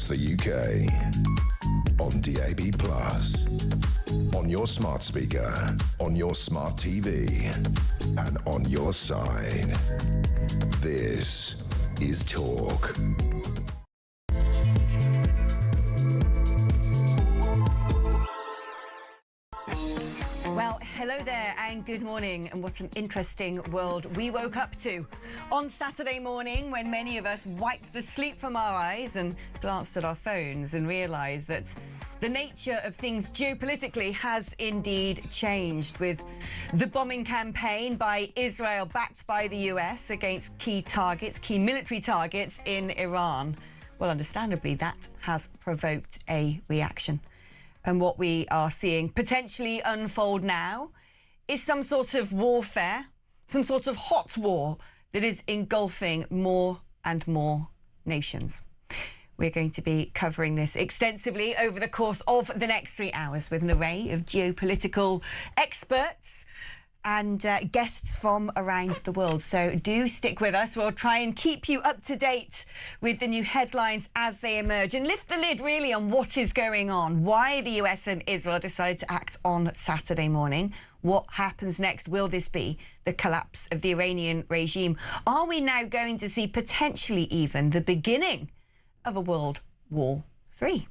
across the UK, on DAB+, on your smart speaker, on your smart TV, and on your side. This is Talk. Well, hello there and good morning, and what an interesting world we woke up to on Saturday morning when many of us wiped the sleep from our eyes and glanced at our phones and realised that the nature of things geopolitically has indeed changed, with the bombing campaign by Israel backed by the US against key military targets in Iran. Well, understandably, that has provoked a reaction. And what we are seeing potentially unfold now is some sort of warfare, some sort of hot war that is engulfing more and more nations. We're going to be covering this extensively over the course of the next 3 hours with an array of geopolitical experts and guests from around the world. So do stick with us. We'll try and keep you up to date with the new headlines as they emerge and lift the lid really on what is going on, why the US and Israel decided to act on Saturday morning. What happens next? Will this be the collapse of the Iranian regime? Are we now going to see potentially even the beginning of a World War III?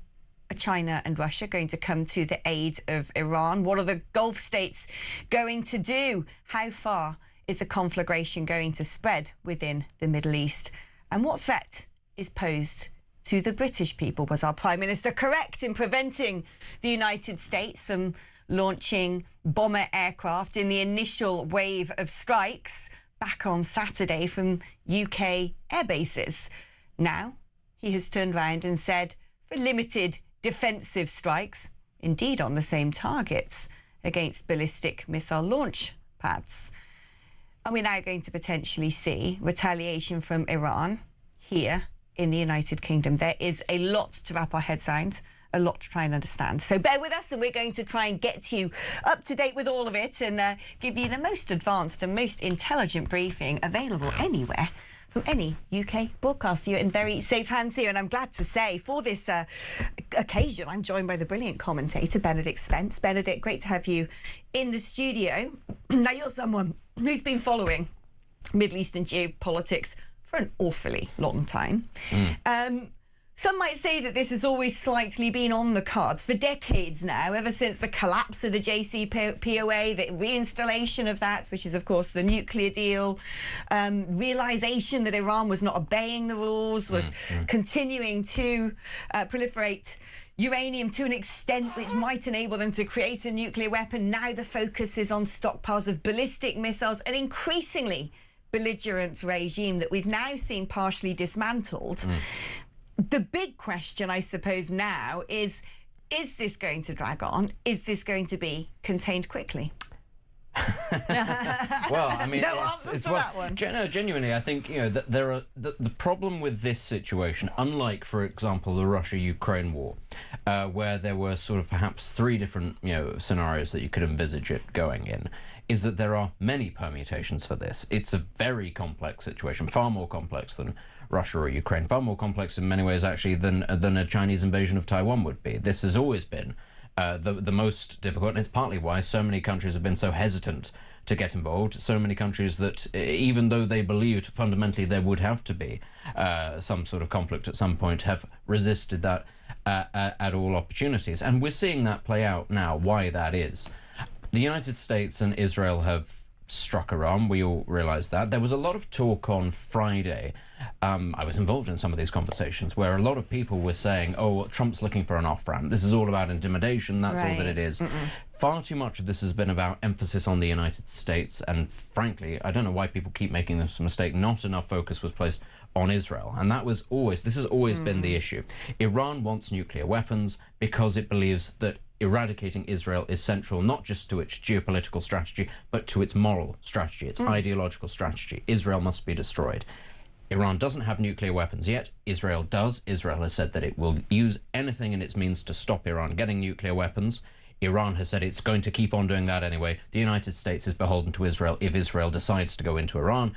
Are China and Russia going to come to the aid of Iran? What are the Gulf states going to do? How far is the conflagration going to spread within the Middle East? And what threat is posed to the British people? Was our Prime Minister correct in preventing the United States from launching bomber aircraft in the initial wave of strikes back on Saturday from UK air bases? Now he has turned around and said for limited defensive strikes, indeed on the same targets, against ballistic missile launch pads. And we're now going to potentially see retaliation from Iran here in the United Kingdom. There is a lot to wrap our heads around, a lot to try and understand. So bear with us, and we're going to try and get you up to date with all of it and give you the most advanced and most intelligent briefing available anywhere from any UK broadcaster. You're in very safe hands here, and I'm glad to say for this occasion I'm joined by the brilliant commentator Benedict Spence. Benedict, great to have you in the studio. Now, you're someone who's been following Middle Eastern geopolitics for an awfully long time. Some might say that this has always slightly been on the cards for decades now, ever since the collapse of the JCPOA, the reinstallation of that, which is, of course, the nuclear deal, realisation that Iran was not obeying the rules, was continuing to proliferate uranium to an extent which might enable them to create a nuclear weapon. Now the focus is on stockpiles of ballistic missiles, an increasingly belligerent regime that we've now seen partially dismantled. The big question, I suppose, now is this going to drag on? Is this going to be contained quickly? Well, I mean, genuinely, I think, you know, that there are the problem with this situation, unlike, for example, the Russia-Ukraine war, where there were sort of perhaps 3 different, you know, scenarios that you could envisage it going in, is that there are many permutations for this. It's a very complex situation, far more complex than Russia or Ukraine, far more complex in many ways actually than a Chinese invasion of Taiwan would be. This has always been the most difficult, and it's partly why so many countries have been so hesitant to get involved. So many countries that, even though they believed fundamentally there would have to be some sort of conflict at some point, have resisted that at all opportunities. And we're seeing that play out now, why that is. The United States and Israel have struck Iran. We all realise that. There was a lot of talk on Friday. I was involved in some of these conversations where a lot of people were saying, oh, Trump's looking for an off-ramp. This is all about intimidation. That's all that it is. Far too much of this has been about emphasis on the United States. And frankly, I don't know why people keep making this mistake. Not enough focus was placed on Israel. And this has always been the issue. Iran wants nuclear weapons because it believes that eradicating Israel is central not just to its geopolitical strategy, but to its moral strategy, its ideological strategy. Israel must be destroyed. Iran doesn't have nuclear weapons yet. Israel does. Israel has said that it will use anything in its means to stop Iran getting nuclear weapons. Iran has said it's going to keep on doing that anyway. The United States is beholden to Israel if Israel decides to go into Iran.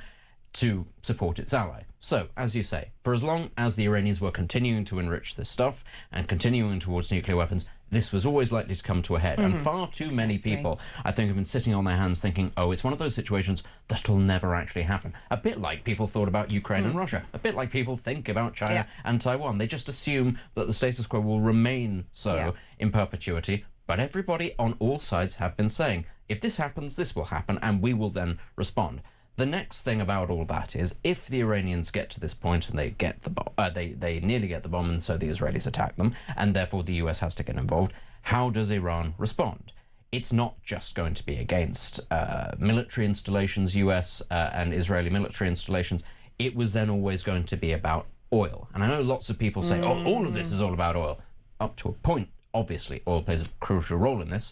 to support its ally. So, as you say, for as long as the Iranians were continuing to enrich this stuff and continuing towards nuclear weapons, this was always likely to come to a head. And far too many people, I think, have been sitting on their hands thinking, oh, it's one of those situations that'll never actually happen. A bit like people thought about Ukraine and Russia. A bit like people think about China and Taiwan. They just assume that the status quo will remain so in perpetuity. But everybody on all sides have been saying, if this happens, this will happen, and we will then respond. The next thing about all that is, if the Iranians get to this point and they get the bomb, they nearly get the bomb, and so the Israelis attack them, and therefore the US has to get involved, how does Iran respond? It's not just going to be against military installations, US and Israeli military installations. It was then always going to be about oil. And I know lots of people say, oh, all of this is all about oil. Up to a point, obviously, oil plays a crucial role in this,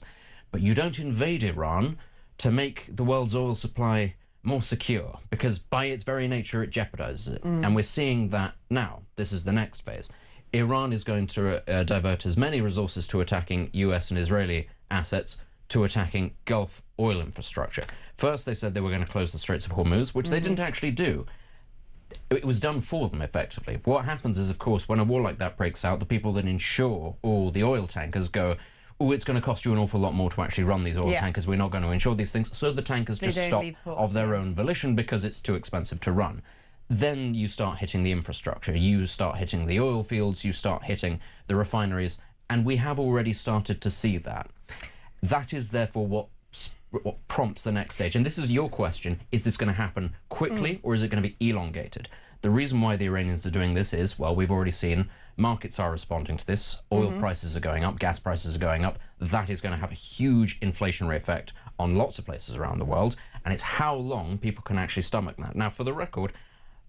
but you don't invade Iran to make the world's oil supply more secure, because by its very nature it jeopardizes it. And we're seeing that now. This is the next phase. Iran is going to divert as many resources to attacking US and Israeli assets to attacking Gulf oil infrastructure. First they said they were going to close the Straits of Hormuz, which they didn't actually do. It was done for them, effectively. What happens is, of course, when a war like that breaks out, the people that insure all the oil tankers go, oh, it's going to cost you an awful lot more to actually run these oil tankers. We're not going to insure these things. So the tankers just stop of their own volition because it's too expensive to run. Then you start hitting the infrastructure. You start hitting the oil fields. You start hitting the refineries. And we have already started to see that. That is, therefore, what prompts the next stage. And this is your question. Is this going to happen quickly or is it going to be elongated? The reason why the Iranians are doing this is, well, we've already seen markets are responding to this. Oil prices are going up, gas prices are going up. That is going to have a huge inflationary effect on lots of places around the world, and it's how long people can actually stomach that. Now, for the record,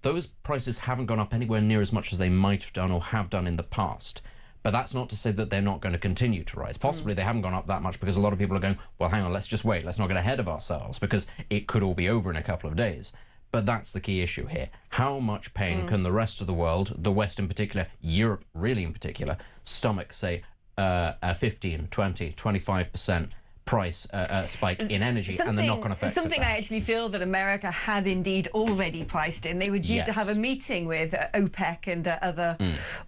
those prices haven't gone up anywhere near as much as they might have done or have done in the past. But that's not to say that they're not going to continue to rise. Possibly they haven't gone up that much because a lot of people are going, well, hang on, let's just wait. Let's not get ahead of ourselves because it could all be over in a couple of days. But that's the key issue here. How much pain can the rest of the world, the West in particular, Europe really in particular, stomach, say, a 15, 20, 25% price spike in energy and the knock-on effects? Something I actually feel that America had indeed already priced in. They were due to have a meeting with OPEC and other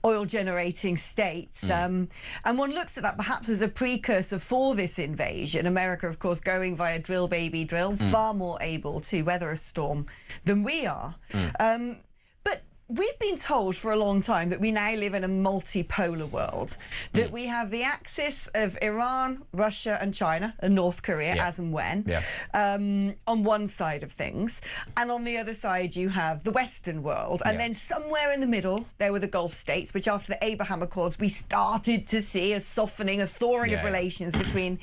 oil-generating states. And one looks at that perhaps as a precursor for this invasion. America, of course, going via drill, baby, drill, far more able to weather a storm than we are. But we've been told for a long time that we now live in a multipolar world, that we have the axis of Iran, Russia and China and North Korea, as and when, on one side of things. And on the other side, you have the Western world. And then somewhere in the middle, there were the Gulf states, which after the Abraham Accords, we started to see a softening, a thawing of relations between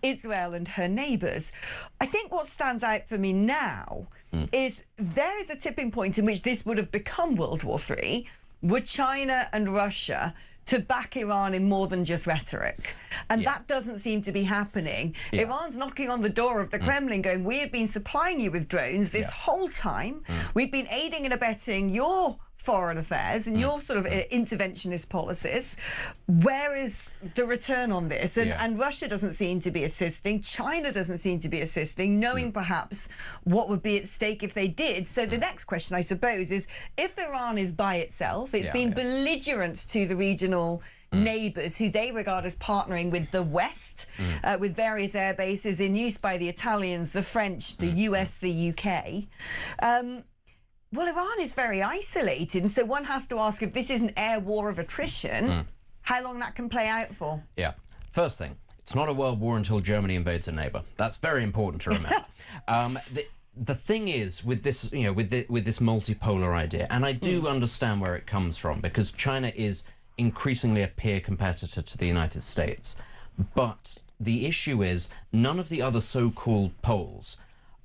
Israel and her neighbours. I think what stands out for me now is there is a tipping point in which this would have become World War III, were China and Russia to back Iran in more than just rhetoric. And that doesn't seem to be happening. Iran's knocking on the door of the Kremlin going, we have been supplying you with drones this whole time. We've been aiding and abetting your foreign affairs and your sort of interventionist policies. Where is the return on this? And Russia doesn't seem to be assisting. China doesn't seem to be assisting, knowing perhaps what would be at stake if they did. So the next question, I suppose, is if Iran is by itself, it's been belligerent to the regional neighbours who they regard as partnering with the West, with various air bases in use by the Italians, the French, the US, the UK. Well, Iran is very isolated, and so one has to ask, if this is an air war of attrition, how long that can play out for. Yeah. First thing, it's not a world war until Germany invades a neighbour. That's very important to remember. The thing is, with this, you know, with this multipolar idea, and I do understand where it comes from, because China is increasingly a peer competitor to the United States. But the issue is, none of the other so-called poles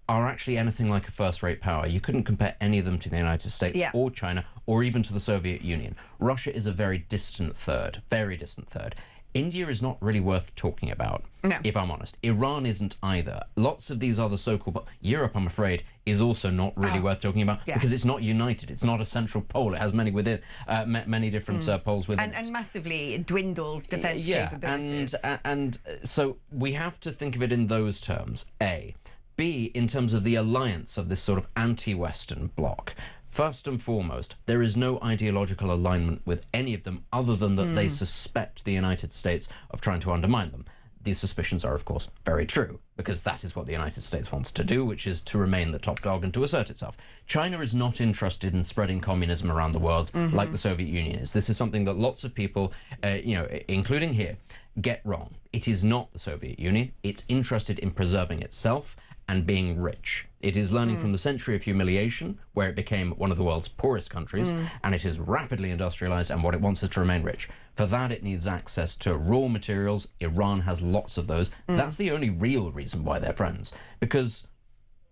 are actually anything like a first-rate power. You couldn't compare any of them to the United States or China or even to the Soviet Union. Russia is a very distant third, very distant third. India is not really worth talking about, if I'm honest. Iran isn't either. Lots of these other so-called... Europe, I'm afraid, is also not really worth talking about because it's not united. It's not a central pole. It has many within, many different poles within and massively dwindled defence capabilities. And so we have to think of it in those terms. A, B, in terms of the alliance of this sort of anti-Western bloc. First and foremost, there is no ideological alignment with any of them other than that they suspect the United States of trying to undermine them. These suspicions are, of course, very true, because that is what the United States wants to do, which is to remain the top dog and to assert itself. China is not interested in spreading communism around the world like the Soviet Union is. This is something that lots of people, including here, get wrong. It is not the Soviet Union. It's interested in preserving itself and being rich. It is learning from the century of humiliation, where it became one of the world's poorest countries, and it is rapidly industrialized, and what it wants is to remain rich. For that, it needs access to raw materials. Iran has lots of those. That's the only real reason why they're friends, because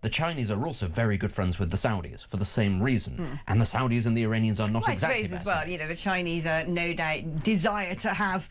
the Chinese are also very good friends with the Saudis for the same reason, and the Saudis and the Iranians are not exactly I suppose as well, the Chinese no doubt desire to have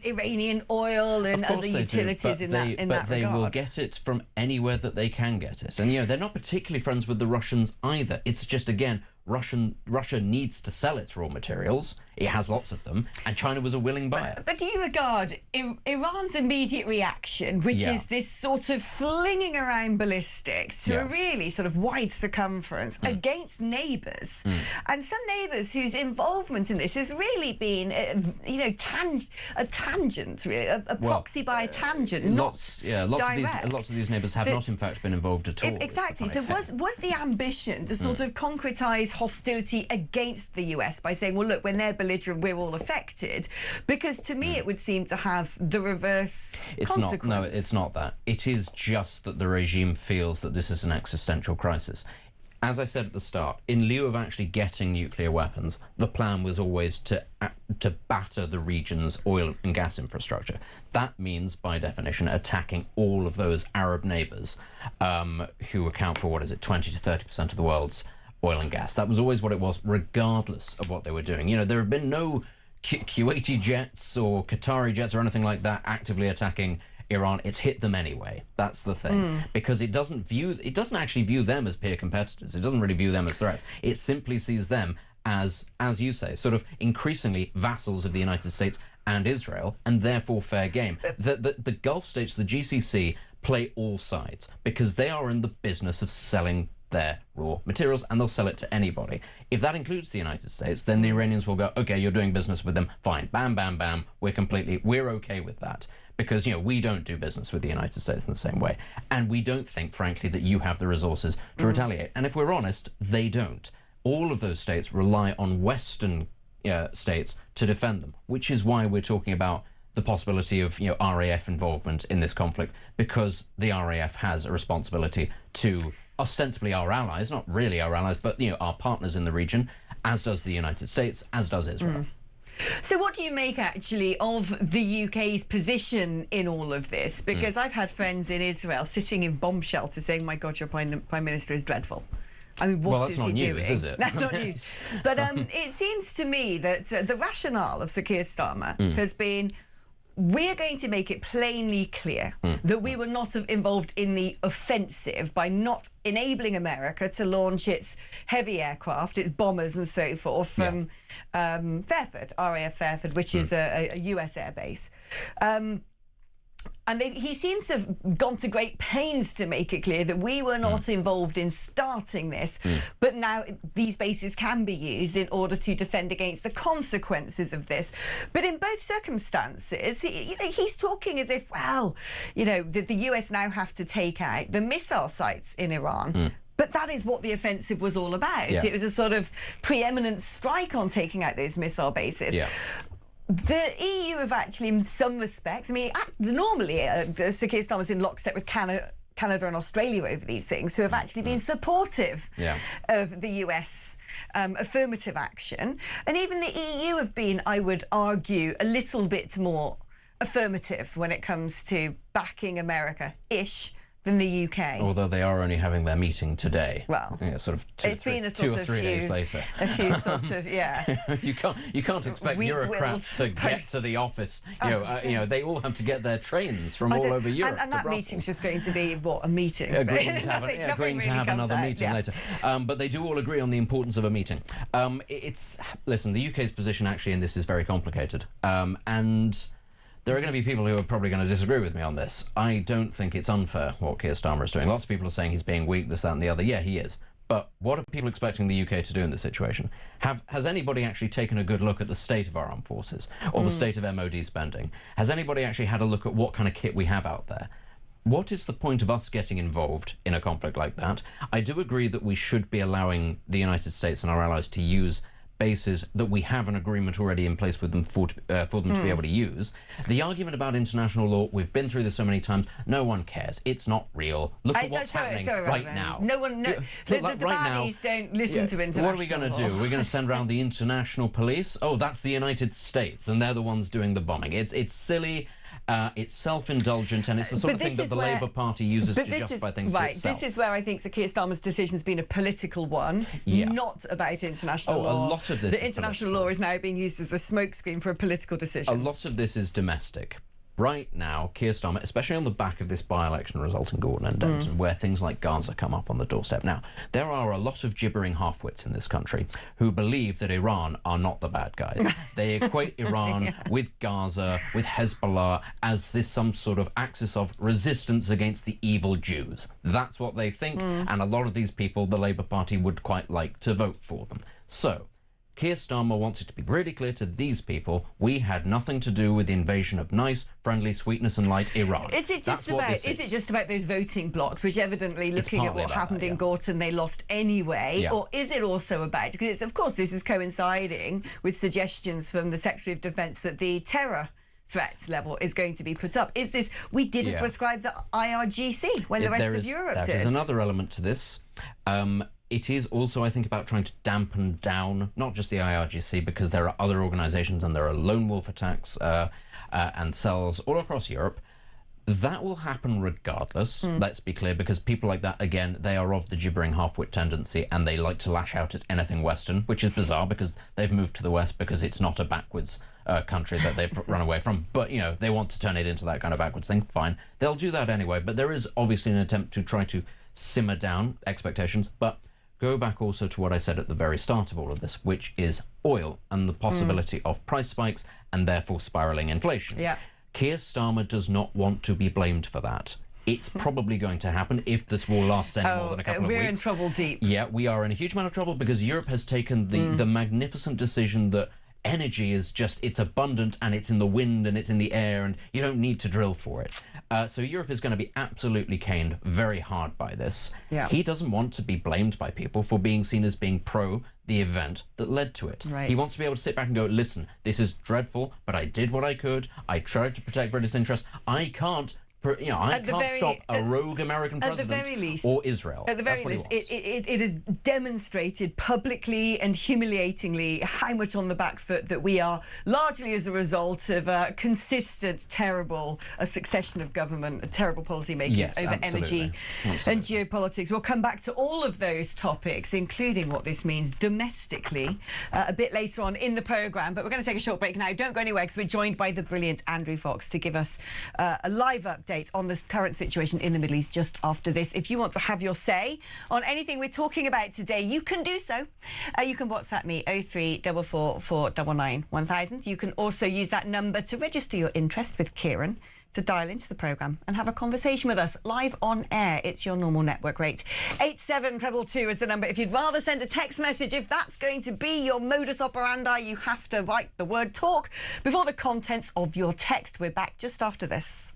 Iranian oil and other utilities in that regard. But they will get it from anywhere that they can get it. And, they're not particularly friends with the Russians either. It's just, again, Russia needs to sell its raw materials. It has lots of them, and China was a willing buyer. But do you regard Iran's immediate reaction, which is this sort of flinging around ballistics to a really sort of wide circumference against neighbours, and some neighbours whose involvement in this has really been, a tangent, really, a proxy by a tangent, lots of these neighbours have not, in fact, been involved at all. Exactly. So was the ambition to sort of concretise hostility against the US by saying, well, look, when they're belligerent, we're all affected? Because to me, it would seem to have the reverse consequence. No, it's not that. It is just that the regime feels that this is an existential crisis. As I said at the start, in lieu of actually getting nuclear weapons, the plan was always to batter the region's oil and gas infrastructure. That means, by definition, attacking all of those Arab neighbours who account for, 20 to 30% of the world's oil and gas. That was always what it was, regardless of what they were doing. There have been no Kuwaiti jets or Qatari jets or anything like that actively attacking Iran. It's hit them anyway. That's the thing. Because it doesn't actually view them as peer competitors. It doesn't really view them as threats. It simply sees them as you say, sort of increasingly vassals of the United States and Israel, and therefore fair game. The Gulf states, the GCC, play all sides because they are in the business of selling their raw materials, and they'll sell it to anybody. If that includes the United States, then the Iranians will go, okay, you're doing business with them, fine, bam, bam, bam, we're okay with that. Because, we don't do business with the United States in the same way. And we don't think, frankly, that you have the resources to retaliate. And if we're honest, they don't. All of those states rely on Western states to defend them, which is why we're talking about the possibility of RAF involvement in this conflict, because the RAF has a responsibility to ostensibly our allies, not really our allies, but our partners in the region, as does the United States, as does Israel. So what do you make, actually, of the UK's position in all of this? Because I've had friends in Israel sitting in bomb shelters saying, my God, your Prime Minister is dreadful. I mean, what is he doing? Well, that's not news, is it? That's not news. But it seems to me that the rationale of Sir Keir Starmer has been, we're going to make it plainly clear that we were not involved in the offensive by not enabling America to launch its heavy aircraft, its bombers and so forth from Fairford, RAF Fairford, which is a US airbase. And he seems to have gone to great pains to make it clear that we were not involved in starting this, but now these bases can be used in order to defend against the consequences of this. But in both circumstances, he's talking as if, the US now have to take out the missile sites in Iran. But that is what the offensive was all about. It was a sort of preeminent strike on taking out those missile bases. The EU have actually, in some respects, normally Sir Keir Starmer's in lockstep with Canada and Australia over these things, who have actually been supportive of the US affirmative action. And even the EU have been, I would argue, a little bit more affirmative when it comes to backing America-ish than the UK. Although they are only having their meeting today. Well, sort of two or three days later. A few sort of, you can't expect bureaucrats to get to the office. They all have to get their trains from all over Europe. And that meating's just going to be a meeting. Agreeing to have another meeting later. But they do all agree on the importance of a meeting. Listen, the UK's position actually in this is very complicated, and There are going to be people who are probably going to disagree with me on this. I don't think it's unfair what Keir Starmer is doing. Lots of people are saying he's being weak, this, that and the other. Yeah, he is. But what are people expecting the UK to do in this situation? Has anybody actually taken a good look at the state of our armed forces or the state of MOD spending? Has anybody actually had a look at what kind of kit we have out there? What is the point of us getting involved in a conflict like that? I do agree that we should be allowing the United States and our allies to use bases that we have an agreement already in place with them for them to be able to use. The argument about international law, we've been through this so many times, no one cares. It's not real. Look at what's happening right now. No one, the baddies don't listen to international What are we going to do? We're going to send around the international police? Oh, that's the United States, and they're the ones doing the bombing. It's silly. It's self-indulgent, and it's the sort of thing that the Labour Party uses to justify things to itself. This is where I think Sir Keir Starmer's decision has been a political one, not about international law. A lot of this. The international law is now being used as a smokescreen for a political decision. A lot of this is domestic. Right now, Keir Starmer, especially on the back of this by-election result in Gordon and Denton, where things like Gaza come up on the doorstep. Now, there are a lot of gibbering half-wits in this country who believe that Iran are not the bad guys. They equate Iran with Gaza, with Hezbollah, as this some sort of axis of resistance against the evil Jews. That's what they think, and a lot of these people, the Labour Party, would quite like to vote for them. So, Keir Starmer wants it to be really clear to these people, we had nothing to do with the invasion of nice, friendly, sweetness and light Iran. Is it just about those voting blocks, which evidently, looking at what happened in Gorton, they lost anyway? Or is it also about, because of course this is coinciding with suggestions from the Secretary of Defence that the terror threat level is going to be put up. Is this, we didn't prescribe the IRGC when the rest of Europe did. There's another element to this. It is also, I think, about trying to dampen down, not just the IRGC, because there are other organisations and there are lone wolf attacks and cells all across Europe. That will happen regardless, let's be clear, because people like that, again, they are of the gibbering half-wit tendency and they like to lash out at anything Western, which is bizarre because they've moved to the West because it's not a backwards country that they've run away from. But, you know, they want to turn it into that kind of backwards thing, fine. They'll do that anyway, but there is obviously an attempt to try to simmer down expectations, but go back also to what I said at the very start of all of this, which is oil and the possibility of price spikes and therefore spiralling inflation. Keir Starmer does not want to be blamed for that. It's probably going to happen if this war lasts any more than a couple of weeks. We're in trouble deep. Yeah, we are in a huge amount of trouble because Europe has taken the magnificent decision that energy is just, it's abundant and it's in the wind and it's in the air and you don't need to drill for it. So Europe is going to be absolutely caned very hard by this. He doesn't want to be blamed by people for being seen as being pro the event that led to it. He wants to be able to sit back and go, listen, this is dreadful, but I did what I could. I tried to protect British interests. I can't stop a rogue American president or Israel. At the very least, it has demonstrated publicly and humiliatingly how much on the back foot that we are, largely as a result of a consistent, terrible succession of government, terrible policy makers over energy and geopolitics. We'll come back to all of those topics, including what this means domestically, a bit later on in the programme. But we're going to take a short break now. Don't go anywhere because we're joined by the brilliant Andrew Fox to give us a live update on the current situation in the Middle East just after this. If you want to have your say on anything we're talking about today, you can do so. You can WhatsApp me 0344 499 1000. You can also use that number to register your interest with Kieran to dial into the programme and have a conversation with us live on air. It's your normal network rate. 87222 is the number. If you'd rather send a text message, if that's going to be your modus operandi, you have to write the word talk before the contents of your text. We're back just after this.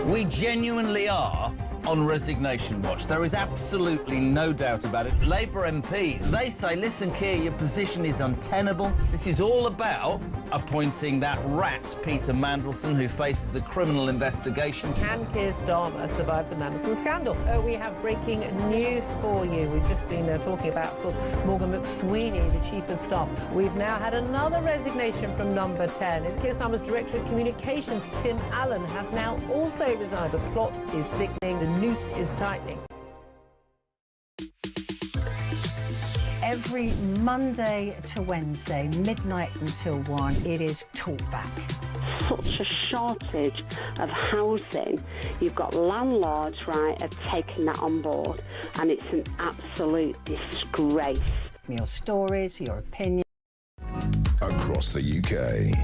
We genuinely are on resignation watch. There is absolutely no doubt about it. Labour MPs, they say, listen, Keir, your position is untenable. This is all about appointing that rat, Peter Mandelson, who faces a criminal investigation. Can Keir Starmer survive the Mandelson scandal? We have breaking news for you. We've just been talking about, of course, Morgan McSweeney, the Chief of Staff. We've now had another resignation from number 10. And Keir Starmer's Director of Communications, Tim Allen, has now also resigned. The plot is thickening. The noose is tightening. Every Monday to Wednesday, midnight until 1, it is Talkback. Such a shortage of housing. You've got landlords, right, have taken that on board, and it's an absolute disgrace. Your stories, your opinions. Across the UK,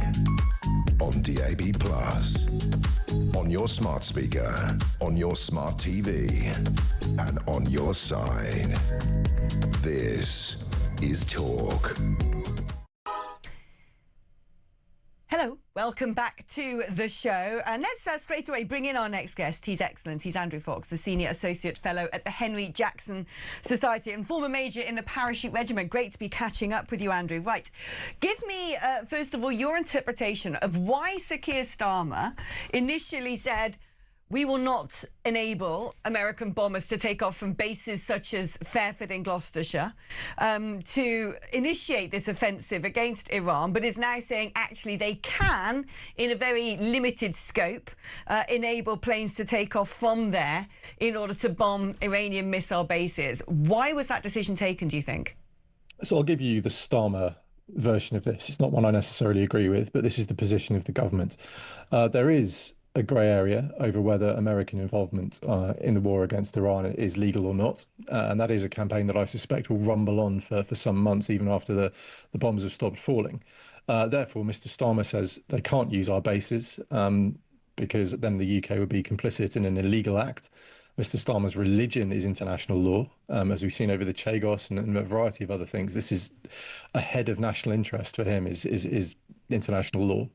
on DAB+, on your smart speaker, on your smart TV, and on your side. This is Talk. Hello, welcome back to the show. And let's straight away bring in our next guest. He's excellent. He's Andrew Fox, the Senior Associate Fellow at the Henry Jackson Society and former Major in the Parachute Regiment. Great to be catching up with you, Andrew. Right, give me, first of all, your interpretation of why Sir Keir Starmer initially said, we will not enable American bombers to take off from bases such as Fairford in Gloucestershire to initiate this offensive against Iran, but is now saying actually they can, in a very limited scope, enable planes to take off from there in order to bomb Iranian missile bases. Why was that decision taken, do you think? So I'll give you the Starmer version of this. It's not one I necessarily agree with, but this is the position of the government. There is a grey area over whether American involvement in the war against Iran is legal or not. And that is a campaign that I suspect will rumble on for some months, even after the bombs have stopped falling. Therefore, Mr. Starmer says they can't use our bases because then the UK would be complicit in an illegal act. Mr. Starmer's religion is international law, as we've seen over the Chagos and a variety of other things. This is ahead of national interest for him, is international law.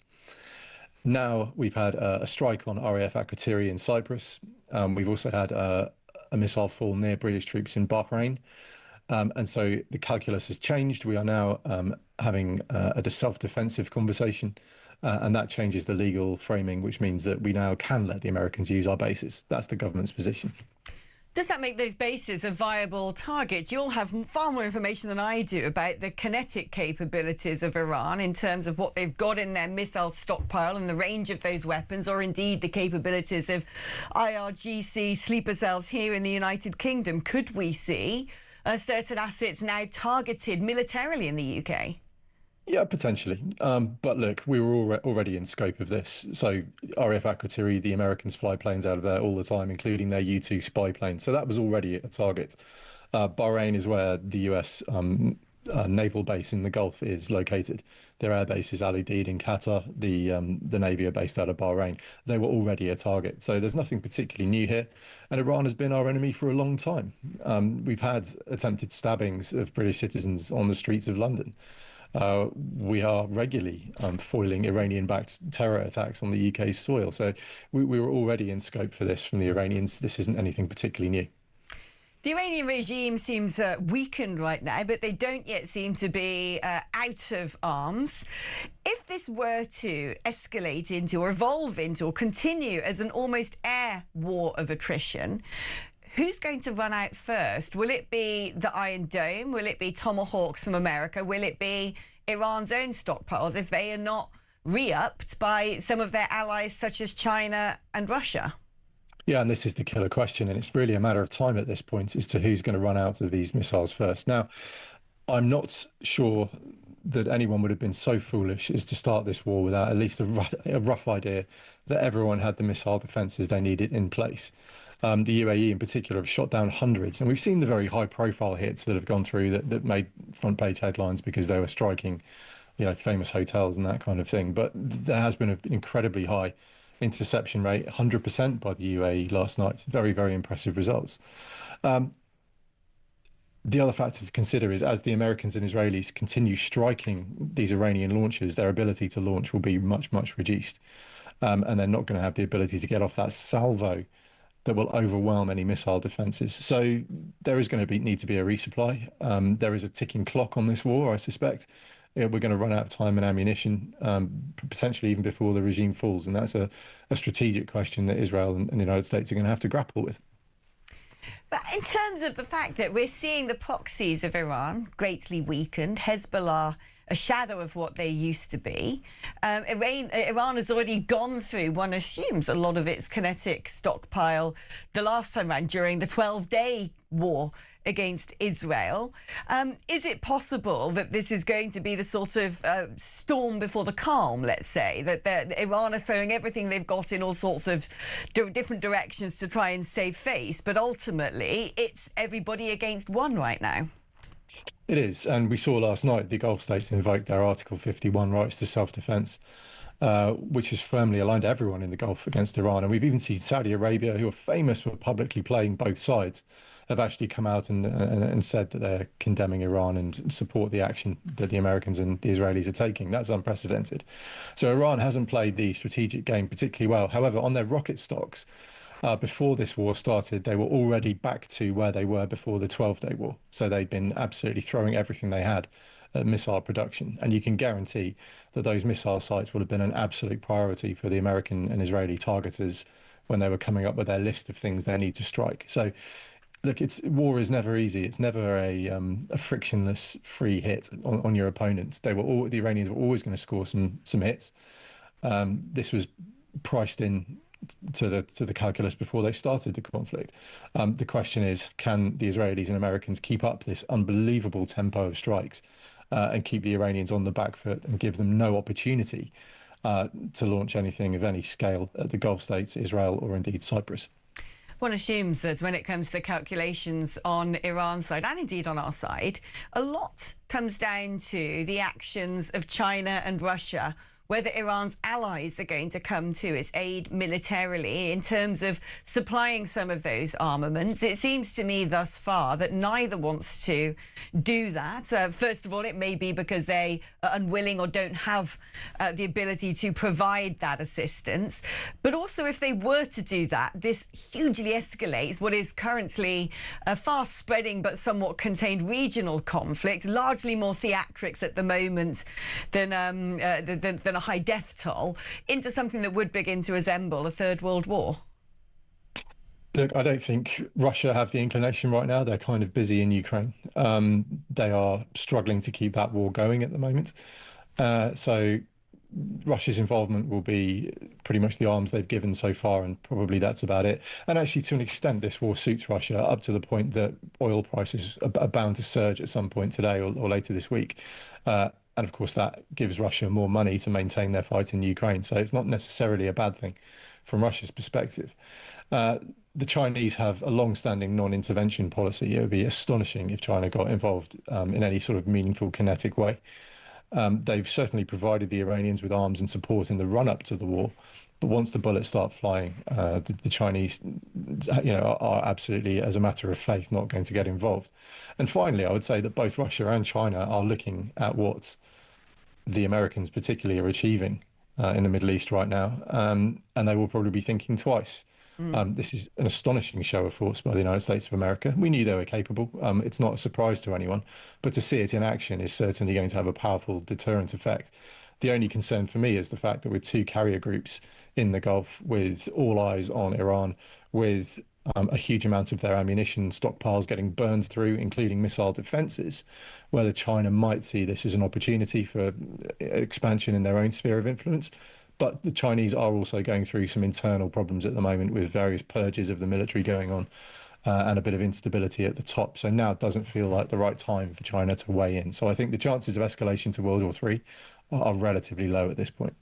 Now we've had a strike on RAF Akrotiri in Cyprus. We've also had a missile fall near British troops in Bahrain. And so the calculus has changed. We are now having a self-defensive conversation, and that changes the legal framing, which means that we now can let the Americans use our bases. That's the government's position. Does that make those bases a viable target? You'll have far more information than I do about the kinetic capabilities of Iran in terms of what they've got in their missile stockpile and the range of those weapons, or indeed the capabilities of IRGC sleeper cells here in the United Kingdom. Could we see certain assets now targeted militarily in the UK? Yeah, potentially. But look, we were already in scope of this. So RAF Akrotiri, the Americans fly planes out of there all the time, including their U-2 spy plane. So that was already a target. Bahrain is where the US naval base in the Gulf is located. Their air base is Al Udeid in Qatar. The Navy are based out of Bahrain. They were already a target. So there's nothing particularly new here. And Iran has been our enemy for a long time. We've had attempted stabbings of British citizens on the streets of London. We are regularly foiling Iranian-backed terror attacks on the UK's soil. So we were already in scope for this from the Iranians. This isn't anything particularly new. The Iranian regime seems weakened right now, but they don't yet seem to be out of arms. If this were to escalate into or evolve into or continue as an almost air war of attrition, who's going to run out first? Will it be the Iron Dome? Will it be Tomahawks from America? Will it be Iran's own stockpiles if they are not re-upped by some of their allies such as China and Russia? Yeah, and this is the killer question, and it's really a matter of time at this point as to who's going to run out of these missiles first. Now, I'm not sure that anyone would have been so foolish as to start this war without at least a rough idea that everyone had the missile defences they needed in place. The UAE in particular have shot down hundreds, and we've seen the very high-profile hits that have gone through that made front-page headlines because they were striking, famous hotels and that kind of thing. But there has been an incredibly high interception rate, 100% by the UAE last night. Very, very impressive results. The other factor to consider is as the Americans and Israelis continue striking these Iranian launches, their ability to launch will be much, much reduced. and they're not going to have the ability to get off that salvo that will overwhelm any missile defences. So there is going to need to be a resupply. There is a ticking clock on this war, I suspect. We're going to run out of time and ammunition, potentially even before the regime falls. And that's a strategic question that Israel and the United States are going to have to grapple with. But in terms of the fact that we're seeing the proxies of Iran greatly weakened, Hezbollah a shadow of what they used to be. Iran has already gone through, one assumes, a lot of its kinetic stockpile the last time around during the 12-day war against Israel. Is it possible that this is going to be the sort of storm before the calm, let's say, that Iran are throwing everything they've got in all sorts of different directions to try and save face, but ultimately it's everybody against one right now? It is, and we saw last night the Gulf states invoked their Article 51 rights to self-defense, which is firmly aligned everyone in the Gulf against Iran. And we've even seen Saudi Arabia, who are famous for publicly playing both sides, have actually come out and said that they're condemning Iran and support the action that the Americans and the Israelis are taking. That's unprecedented. So Iran hasn't played the strategic game particularly well. However, on their rocket stocks, before this war started, they were already back to where they were before the 12-day war. So they'd been absolutely throwing everything they had at missile production. And you can guarantee that those missile sites would have been an absolute priority for the American and Israeli targeters when they were coming up with their list of things they need to strike. So, look, war is never easy. It's never a frictionless free hit on your opponents. The Iranians were always going to score some hits. This was priced in to the calculus before they started the conflict. The question is, can the Israelis and Americans keep up this unbelievable tempo of strikes and keep the Iranians on the back foot and give them no opportunity to launch anything of any scale at the Gulf states, Israel, or indeed Cyprus? One assumes that when it comes to the calculations on Iran's side, and indeed on our side, a lot comes down to the actions of China and Russia, whether Iran's allies are going to come to its aid militarily in terms of supplying some of those armaments. It seems to me thus far that neither wants to do that. First of all, it may be because they are unwilling or don't have the ability to provide that assistance. But also, if they were to do that, this hugely escalates what is currently a fast-spreading but somewhat contained regional conflict, largely more theatrics at the moment than a high death toll, into something that would begin to resemble a third world war. Look, I don't think Russia have the inclination right now. They're kind of busy in Ukraine. They are struggling to keep that war going at the moment. So Russia's involvement will be pretty much the arms they've given so far, and probably that's about it. And actually, to an extent, this war suits Russia up to the point that oil prices are bound to surge at some point today or later this week. And of course, that gives Russia more money to maintain their fight in Ukraine. So it's not necessarily a bad thing from Russia's perspective. The Chinese have a long-standing non-intervention policy. It would be astonishing if China got involved in any sort of meaningful kinetic way. They've certainly provided the Iranians with arms and support in the run-up to the war. But once the bullets start flying, the Chinese, are absolutely, as a matter of faith, not going to get involved. And finally, I would say that both Russia and China are looking at what the Americans particularly are achieving in the Middle East right now, and they will probably be thinking twice. This is an astonishing show of force by the United States of America. We knew they were capable. It's not a surprise to anyone, but to see it in action is certainly going to have a powerful deterrent effect. The only concern for me is the fact that with two carrier groups in the Gulf, with all eyes on Iran, with a huge amount of their ammunition stockpiles getting burned through, including missile defences, whether China might see this as an opportunity for expansion in their own sphere of influence. But the Chinese are also going through some internal problems at the moment with various purges of the military going on and a bit of instability at the top. So now it doesn't feel like the right time for China to weigh in. So I think the chances of escalation to World War III are relatively low at this point.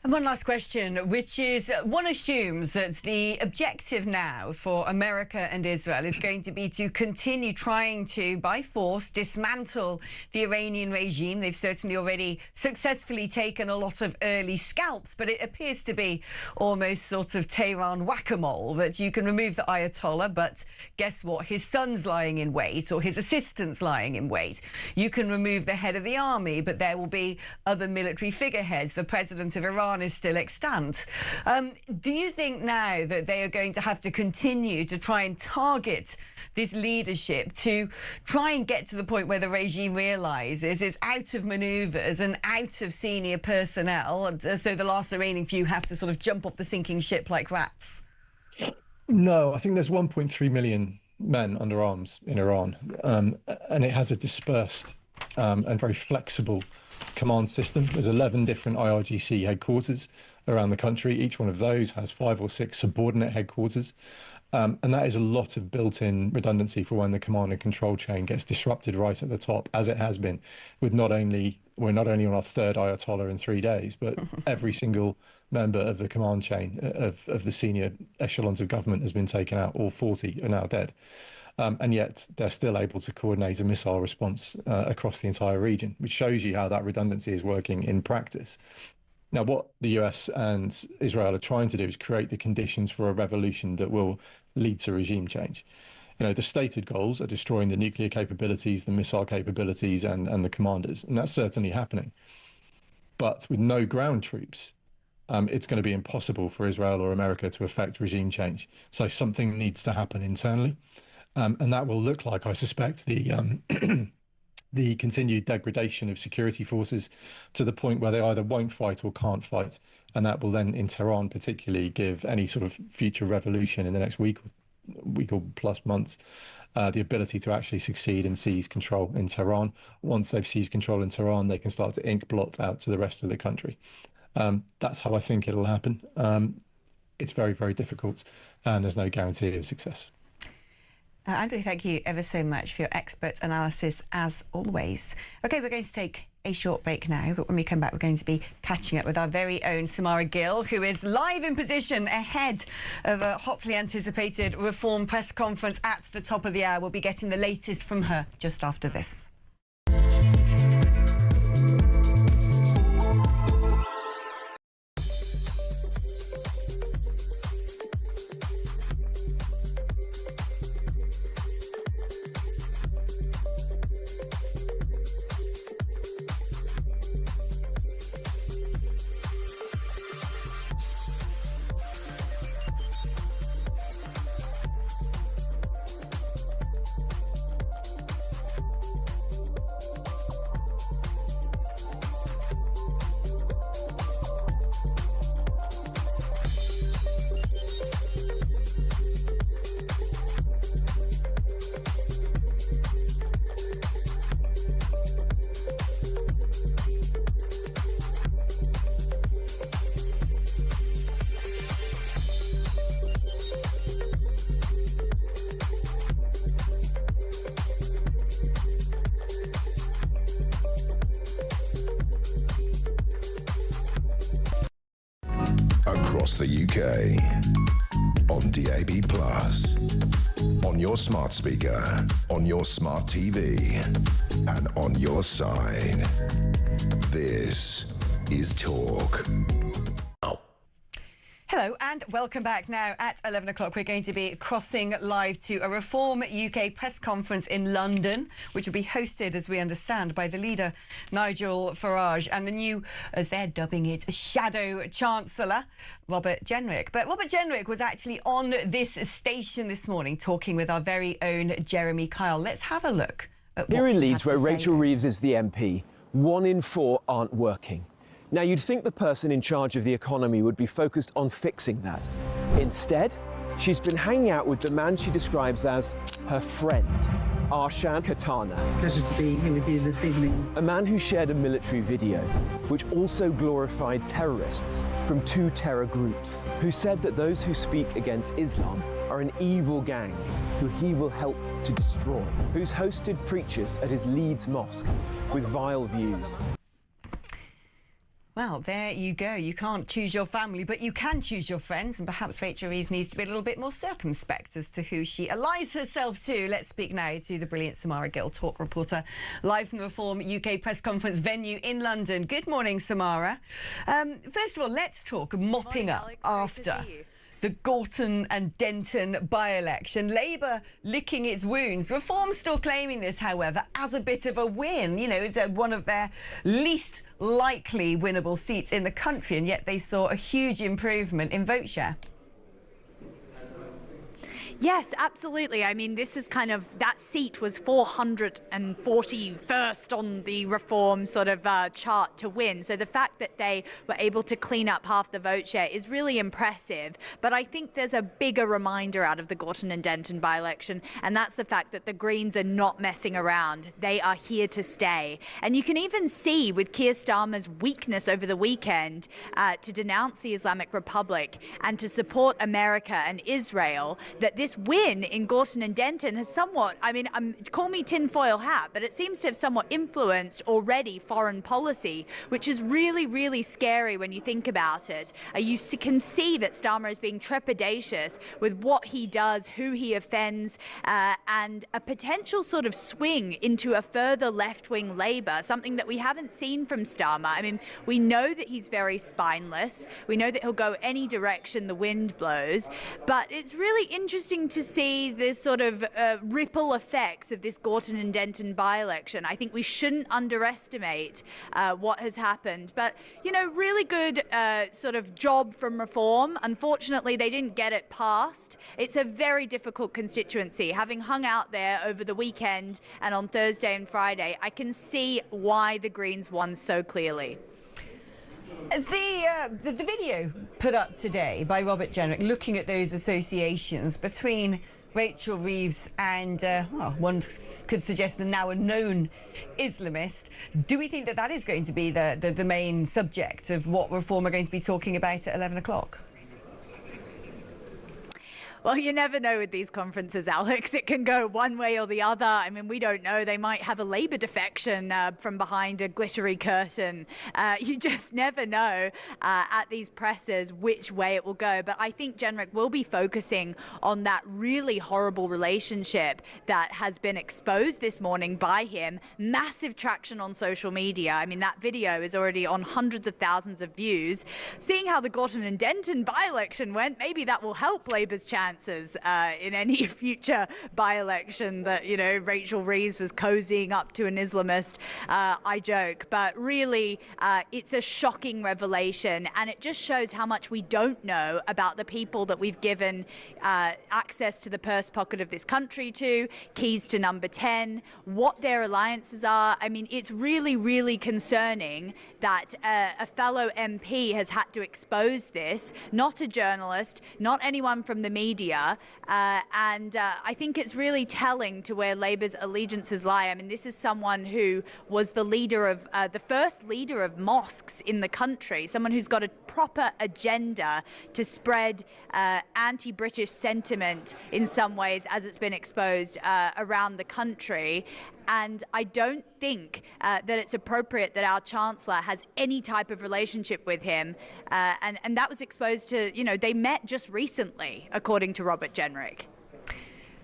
And one last question, which is, one assumes that the objective now for America and Israel is going to be to continue trying to, by force, dismantle the Iranian regime. They've certainly already successfully taken a lot of early scalps, but it appears to be almost sort of Tehran whack-a-mole, that you can remove the Ayatollah, but guess what? His son's lying in wait, or his assistant's lying in wait. You can remove the head of the army, but there will be other military figureheads. The president of Iran Iran is still extant. Do you think now that they are going to have to continue to try and target this leadership to try and get to the point where the regime realises it's out of manoeuvres and out of senior personnel, so the last remaining few have to sort of jump off the sinking ship like rats? No, I think there's 1.3 million men under arms in Iran, and it has a dispersed and very flexible command system. There's 11 different IRGC headquarters around the country. Each one of those has 5 or 6 subordinate headquarters. And that is a lot of built-in redundancy for when the command and control chain gets disrupted right at the top, as it has been, with we're not only on our 3rd Ayatollah in 3 days, but every single member of the command chain of the senior echelons of government has been taken out. All 40 are now dead. And yet they're still able to coordinate a missile response across the entire region, which shows you how that redundancy is working in practice. Now, what the US and Israel are trying to do is create the conditions for a revolution that will lead to regime change. You know, the stated goals are destroying the nuclear capabilities, the missile capabilities, and the commanders, and that's certainly happening. But with no ground troops, it's going to be impossible for Israel or America to effect regime change. So something needs to happen internally. And that will look like, I suspect, the continued degradation of security forces to the point where they either won't fight or can't fight. And that will then, in Tehran particularly, give any sort of future revolution in the next week or plus months the ability to actually succeed and seize control in Tehran. Once they've seized control in Tehran, they can start to ink blot out to the rest of the country. That's how I think it'll happen. It's very, very difficult, and there's no guarantee of success. Andrew, thank you ever so much for your expert analysis, as always. OK, we're going to take a short break now, but when we come back, we're going to be catching up with our very own Samara Gill, who is live in position ahead of a hotly anticipated reform press conference at the top of the hour. We'll be getting the latest from her just after this. Across the UK, on DAB+, on your smart speaker, on your smart TV, and on your side. This is Talk. Hello and welcome back. Now at 11 o'clock we're going to be crossing live to a Reform UK press conference in London, which will be hosted, as we understand, by the leader Nigel Farage and the new, as they're dubbing it, shadow chancellor Robert Jenrick. But Robert Jenrick was actually on this station this morning talking with our very own Jeremy Kyle. Let's have a look at what here in he Leeds, had where to say. Rachel Reeves is the MP, 1 in 4 aren't working. Now, you'd think the person in charge of the economy would be focused on fixing that. Instead, she's been hanging out with the man she describes as her friend, Arshan Katana. Pleasure to be here with you this evening. A man who shared a military video, which also glorified terrorists from 2 terror groups, who said that those who speak against Islam are an evil gang who he will help to destroy, who's hosted preachers at his Leeds mosque with vile views. Well, there you go. You can't choose your family, but you can choose your friends. And perhaps Rachel Reeves needs to be a little bit more circumspect as to who she allies herself to. Let's speak now to the brilliant Samara Gill, Talk reporter, live from the Reform UK press conference venue in London. Good morning, Samara. First of all, let's talk mopping up after the Gorton and Denton by-election. Labour licking its wounds. Reform still claiming this, however, as a bit of a win. You know, it's one of their least likely winnable seats in the country, and yet they saw a huge improvement in vote share. Yes, absolutely. I mean, this is kind of, that seat was 441st on the Reform sort of chart to win. So the fact that they were able to clean up half the vote share is really impressive. But I think there's a bigger reminder out of the Gorton and Denton by-election, and that's the fact that the Greens are not messing around. They are here to stay. And you can even see with Keir Starmer's weakness over the weekend to denounce the Islamic Republic and to support America and Israel, that this win in Gorton and Denton has somewhat, I mean, call me tinfoil hat, but it seems to have somewhat influenced already foreign policy, which is really, really scary when you think about it. You can see that Starmer is being trepidatious with what he does, who he offends, and a potential sort of swing into a further left-wing Labour, something that we haven't seen from Starmer. I mean, we know that he's very spineless. We know that he'll go any direction the wind blows, but it's really interesting to see the sort of ripple effects of this Gorton and Denton by-election. I think we shouldn't underestimate what has happened. But, you know, really good sort of job from Reform. Unfortunately, they didn't get it passed. It's a very difficult constituency. Having hung out there over the weekend and on Thursday and Friday, I can see why the Greens won so clearly. The video put up today by Robert Jenrick, looking at those associations between Rachel Reeves and, well, one could suggest now a known Islamist. Do we think that that is going to be the main subject of what Reform are going to be talking about at 11 o'clock? Well, you never know with these conferences, Alex. It can go one way or the other. I mean, we don't know. They might have a Labour defection from behind a glittery curtain. You just never know at these presses which way it will go. But I think Jenrick will be focusing on that really horrible relationship that has been exposed this morning by him. Massive traction on social media. I mean, that video is already on hundreds of thousands of views. Seeing how the Gorton and Denton by-election went, maybe that will help Labour's chance in any future by-election that, you know, Rachel Reeves was cozying up to an Islamist. I joke, but really it's a shocking revelation, and it just shows how much we don't know about the people that we've given access to the purse pocket of this country to, keys to number 10, what their alliances are. I mean, it's really, really concerning that a fellow MP has had to expose this, not a journalist, not anyone from the media. And I think it's really telling to where Labour's allegiances lie. I mean, this is someone who was the leader of, the first leader of mosques in the country, someone who's got a proper agenda to spread anti-British sentiment in some ways, as it's been exposed around the country. And I don't think that it's appropriate that our Chancellor has any type of relationship with him. And that was exposed to, you know, they met just recently, according to Robert Jenrick.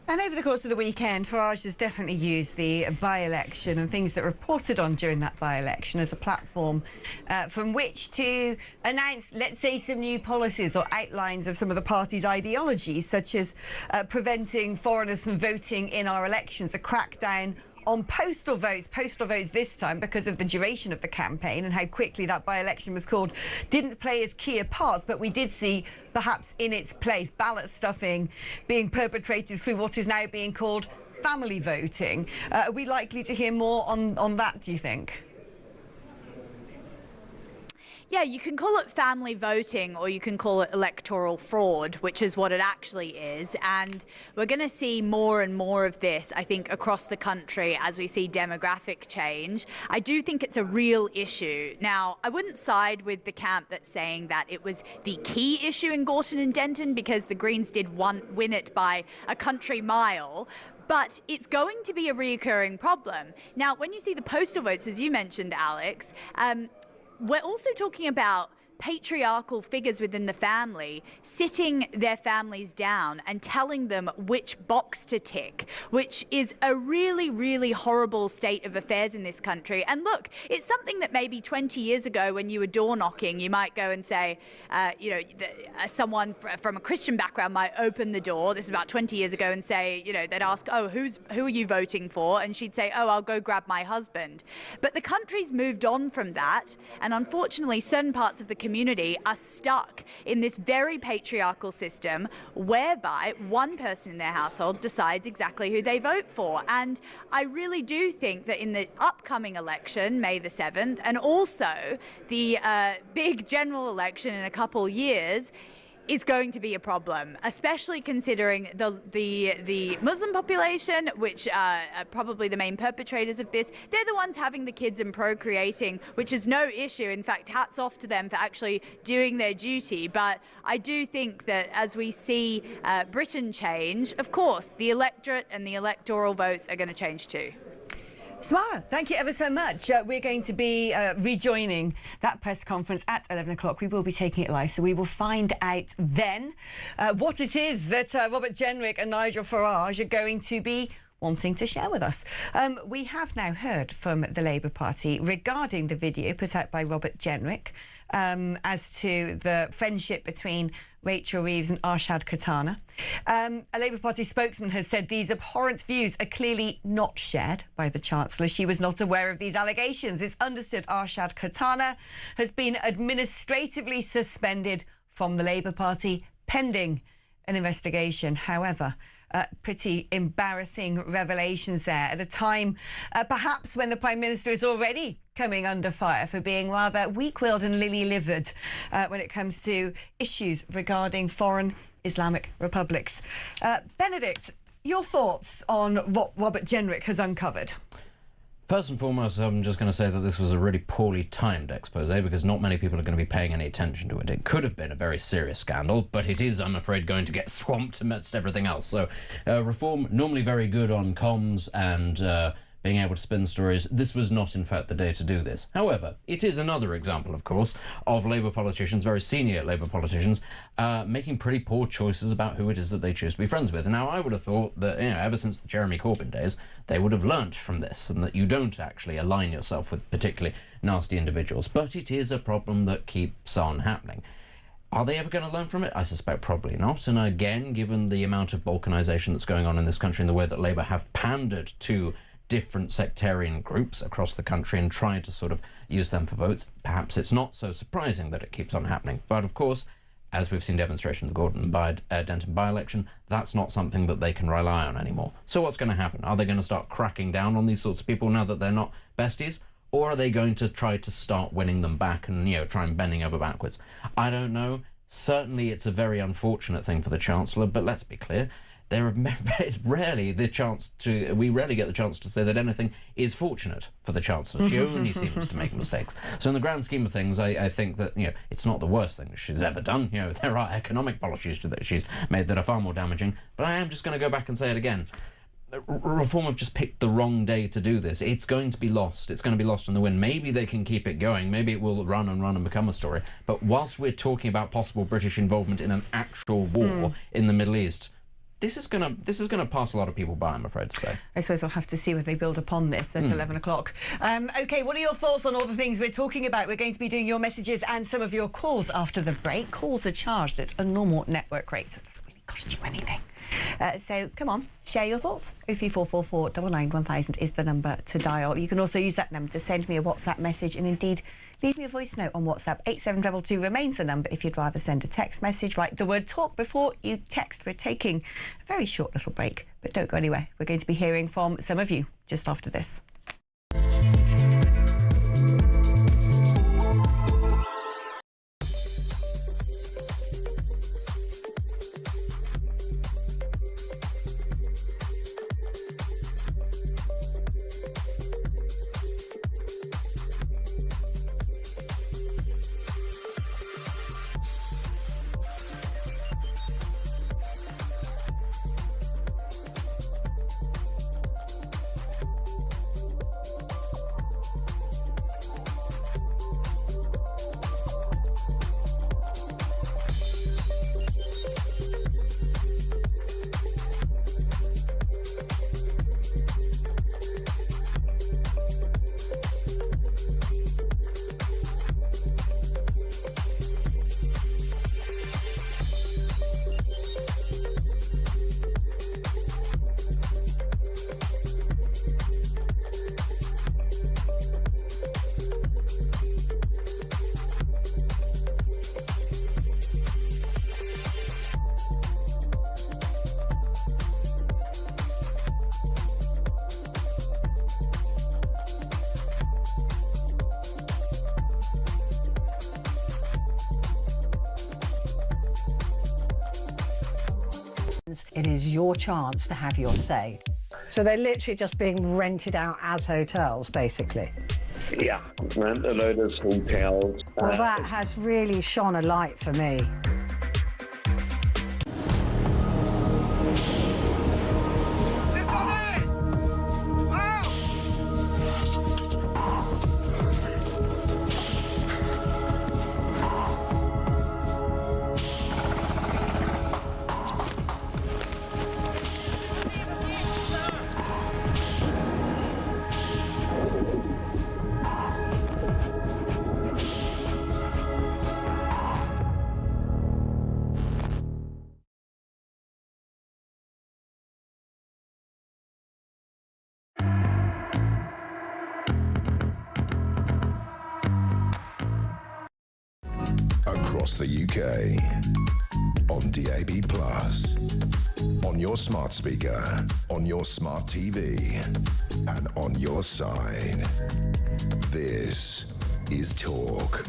And over the course of the weekend, Farage has definitely used the by-election and things that were reported on during that by-election as a platform from which to announce, let's say, some new policies or outlines of some of the party's ideologies, such as preventing foreigners from voting in our elections, a crackdown on postal votes this time, because of the duration of the campaign and how quickly that by-election was called, didn't play as key a part, but we did see, perhaps in its place, ballot stuffing being perpetrated through what is now being called family voting. Are we likely to hear more on that, do you think? Yeah, you can call it family voting or you can call it electoral fraud, which is what it actually is. And we're going to see more and more of this, I think, across the country as we see demographic change. I do think it's a real issue. Now, I wouldn't side with the camp that's saying that it was the key issue in Gorton and Denton, because the Greens did win it by a country mile. But it's going to be a reoccurring problem. Now, when you see the postal votes, as you mentioned, Alex, we're also talking about patriarchal figures within the family sitting their families down and telling them which box to tick, which is a really, really horrible state of affairs in this country. And look, it's something that maybe 20 years ago when you were door knocking, you might go and say, someone from a Christian background might open the door, this is about 20 years ago, and say, they'd ask, oh, who are you voting for? And she'd say, oh, I'll go grab my husband. But the country's moved on from that, and unfortunately certain parts of the community are stuck in this very patriarchal system whereby one person in their household decides exactly who they vote for. And I really do think that in the upcoming election, May the 7th, and also the big general election in a couple years, is going to be a problem, especially considering the Muslim population, which are probably the main perpetrators of this. They're the ones having the kids and procreating, which is no issue. In fact, hats off to them for actually doing their duty. But I do think that as we see Britain change, of course, the electorate and the electoral votes are going to change too. Samara, thank you ever so much. We're going to be rejoining that press conference at 11 o'clock. We will be taking it live, so we will find out then what it is that Robert Jenrick and Nigel Farage are going to be wanting to share with us. We have now heard from the Labour Party regarding the video put out by Robert Jenrick as to the friendship between Rachel Reeves and Arshad Khatana. A Labour Party spokesman has said these abhorrent views are clearly not shared by the Chancellor. She was not aware of these allegations. It's understood Arshad Khatana has been administratively suspended from the Labour Party pending an investigation. However, pretty embarrassing revelations there at a time perhaps when the Prime Minister is already coming under fire for being rather weak-willed and lily-livered when it comes to issues regarding foreign Islamic republics. Benedict, your thoughts on what Robert Jenrick has uncovered? First and foremost, I'm just going to say that this was a really poorly timed expose because not many people are going to be paying any attention to it. It could have been a very serious scandal, but it is, I'm afraid, going to get swamped amidst everything else. So Reform, normally very good on comms and being able to spin stories, this was not, in fact, the day to do this. However, it is another example, of course, of Labour politicians, very senior Labour politicians, making pretty poor choices about who it is that they choose to be friends with. Now, I would have thought that, ever since the Jeremy Corbyn days, they would have learnt from this and that you don't actually align yourself with particularly nasty individuals. But it is a problem that keeps on happening. Are they ever going to learn from it? I suspect probably not. And again, given the amount of balkanisation that's going on in this country and the way that Labour have pandered to different sectarian groups across the country and tried to sort of use them for votes, perhaps it's not so surprising that it keeps on happening. But of course, as we've seen demonstration of the Denton by-election, that's not something that they can rely on anymore. So what's going to happen? Are they going to start cracking down on these sorts of people now that they're not besties? Or are they going to try to start winning them back and, try and bending over backwards? I don't know. Certainly it's a very unfortunate thing for the Chancellor, but let's be clear. We rarely get the chance to say that anything is fortunate for the Chancellor. She only seems to make mistakes. So in the grand scheme of things, I think that, it's not the worst thing she's ever done. There are economic policies that she's made that are far more damaging. But I am just going to go back and say it again. Reform have just picked the wrong day to do this. It's going to be lost. It's going to be lost in the wind. Maybe they can keep it going. Maybe it will run and become a story. But whilst we're talking about possible British involvement in an actual war in the Middle East, This is gonna pass a lot of people by, I'm afraid to say. I suppose we'll have to see whether they build upon this at 11 o'clock. OK, what are your thoughts on all the things we're talking about? We're going to be doing your messages and some of your calls after the break. Calls are charged at a normal network rate, so it doesn't really cost you anything. So come on, share your thoughts. 03444 991 is the number to dial. You can also use that number to send me a WhatsApp message and indeed leave me a voice note on WhatsApp. 8722 remains the number if you'd rather send a text message. Write the word talk before you text. We're taking a very short little break, but don't go anywhere. We're going to be hearing from some of you just after this. It is your chance to have your say. So they're literally just being rented out as hotels, basically. Yeah, rent a load of hotels. Well, that has really shone a light for me. Across the UK, on DAB+, on your smart speaker, on your smart TV, and on your side. This is Talk.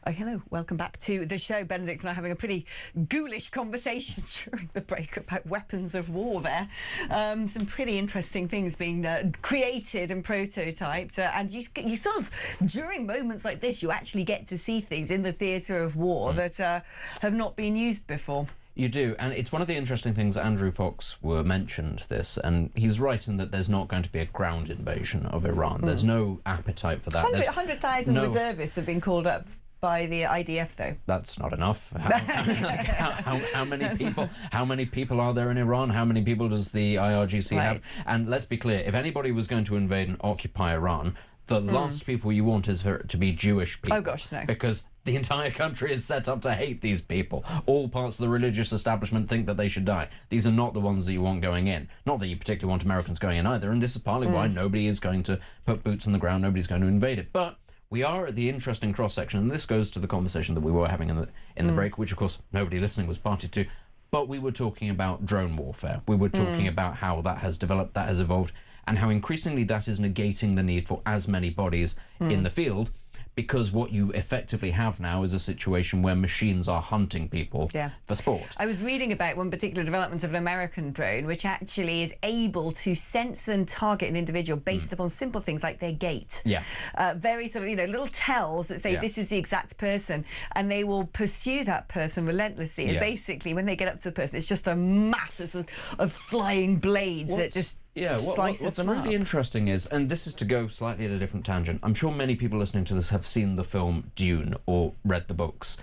Oh, hello. Welcome back to the show. Benedict and I having a pretty ghoulish conversation during the break about weapons of war there. Some pretty interesting things being created and prototyped. And you sort of, during moments like this, you actually get to see things in the theatre of war that have not been used before. You do, and it's one of the interesting things. Andrew Fox mentioned this, and he's right in that there's not going to be a ground invasion of Iran. There's no appetite for that. 100,000 reservists have been called up by the IDF, though. That's not enough. How many people are there in Iran? How many people does the IRGC have? And let's be clear, if anybody was going to invade and occupy Iran, the last people you want is for it to be Jewish people. Oh gosh, no. Because the entire country is set up to hate these people. All parts of the religious establishment think that they should die. These are not the ones that you want going in. Not that you particularly want Americans going in either, and this is partly why nobody is going to put boots on the ground, nobody's going to invade it. But we are at the interesting cross-section, and this goes to the conversation that we were having in the break, which, of course, nobody listening was party to. But we were talking about drone warfare. We were talking about how that has developed, that has evolved, and how increasingly that is negating the need for as many bodies in the field, because what you effectively have now is a situation where machines are hunting people for sport. I was reading about one particular development of an American drone which actually is able to sense and target an individual based upon simple things like their gait. Very sort of, little tells that say this is the exact person, and they will pursue that person relentlessly. And basically, when they get up to the person, it's just a mass of flying blades that just what's really interesting is, and this is to go slightly at a different tangent, I'm sure many people listening to this have seen the film Dune or read the books.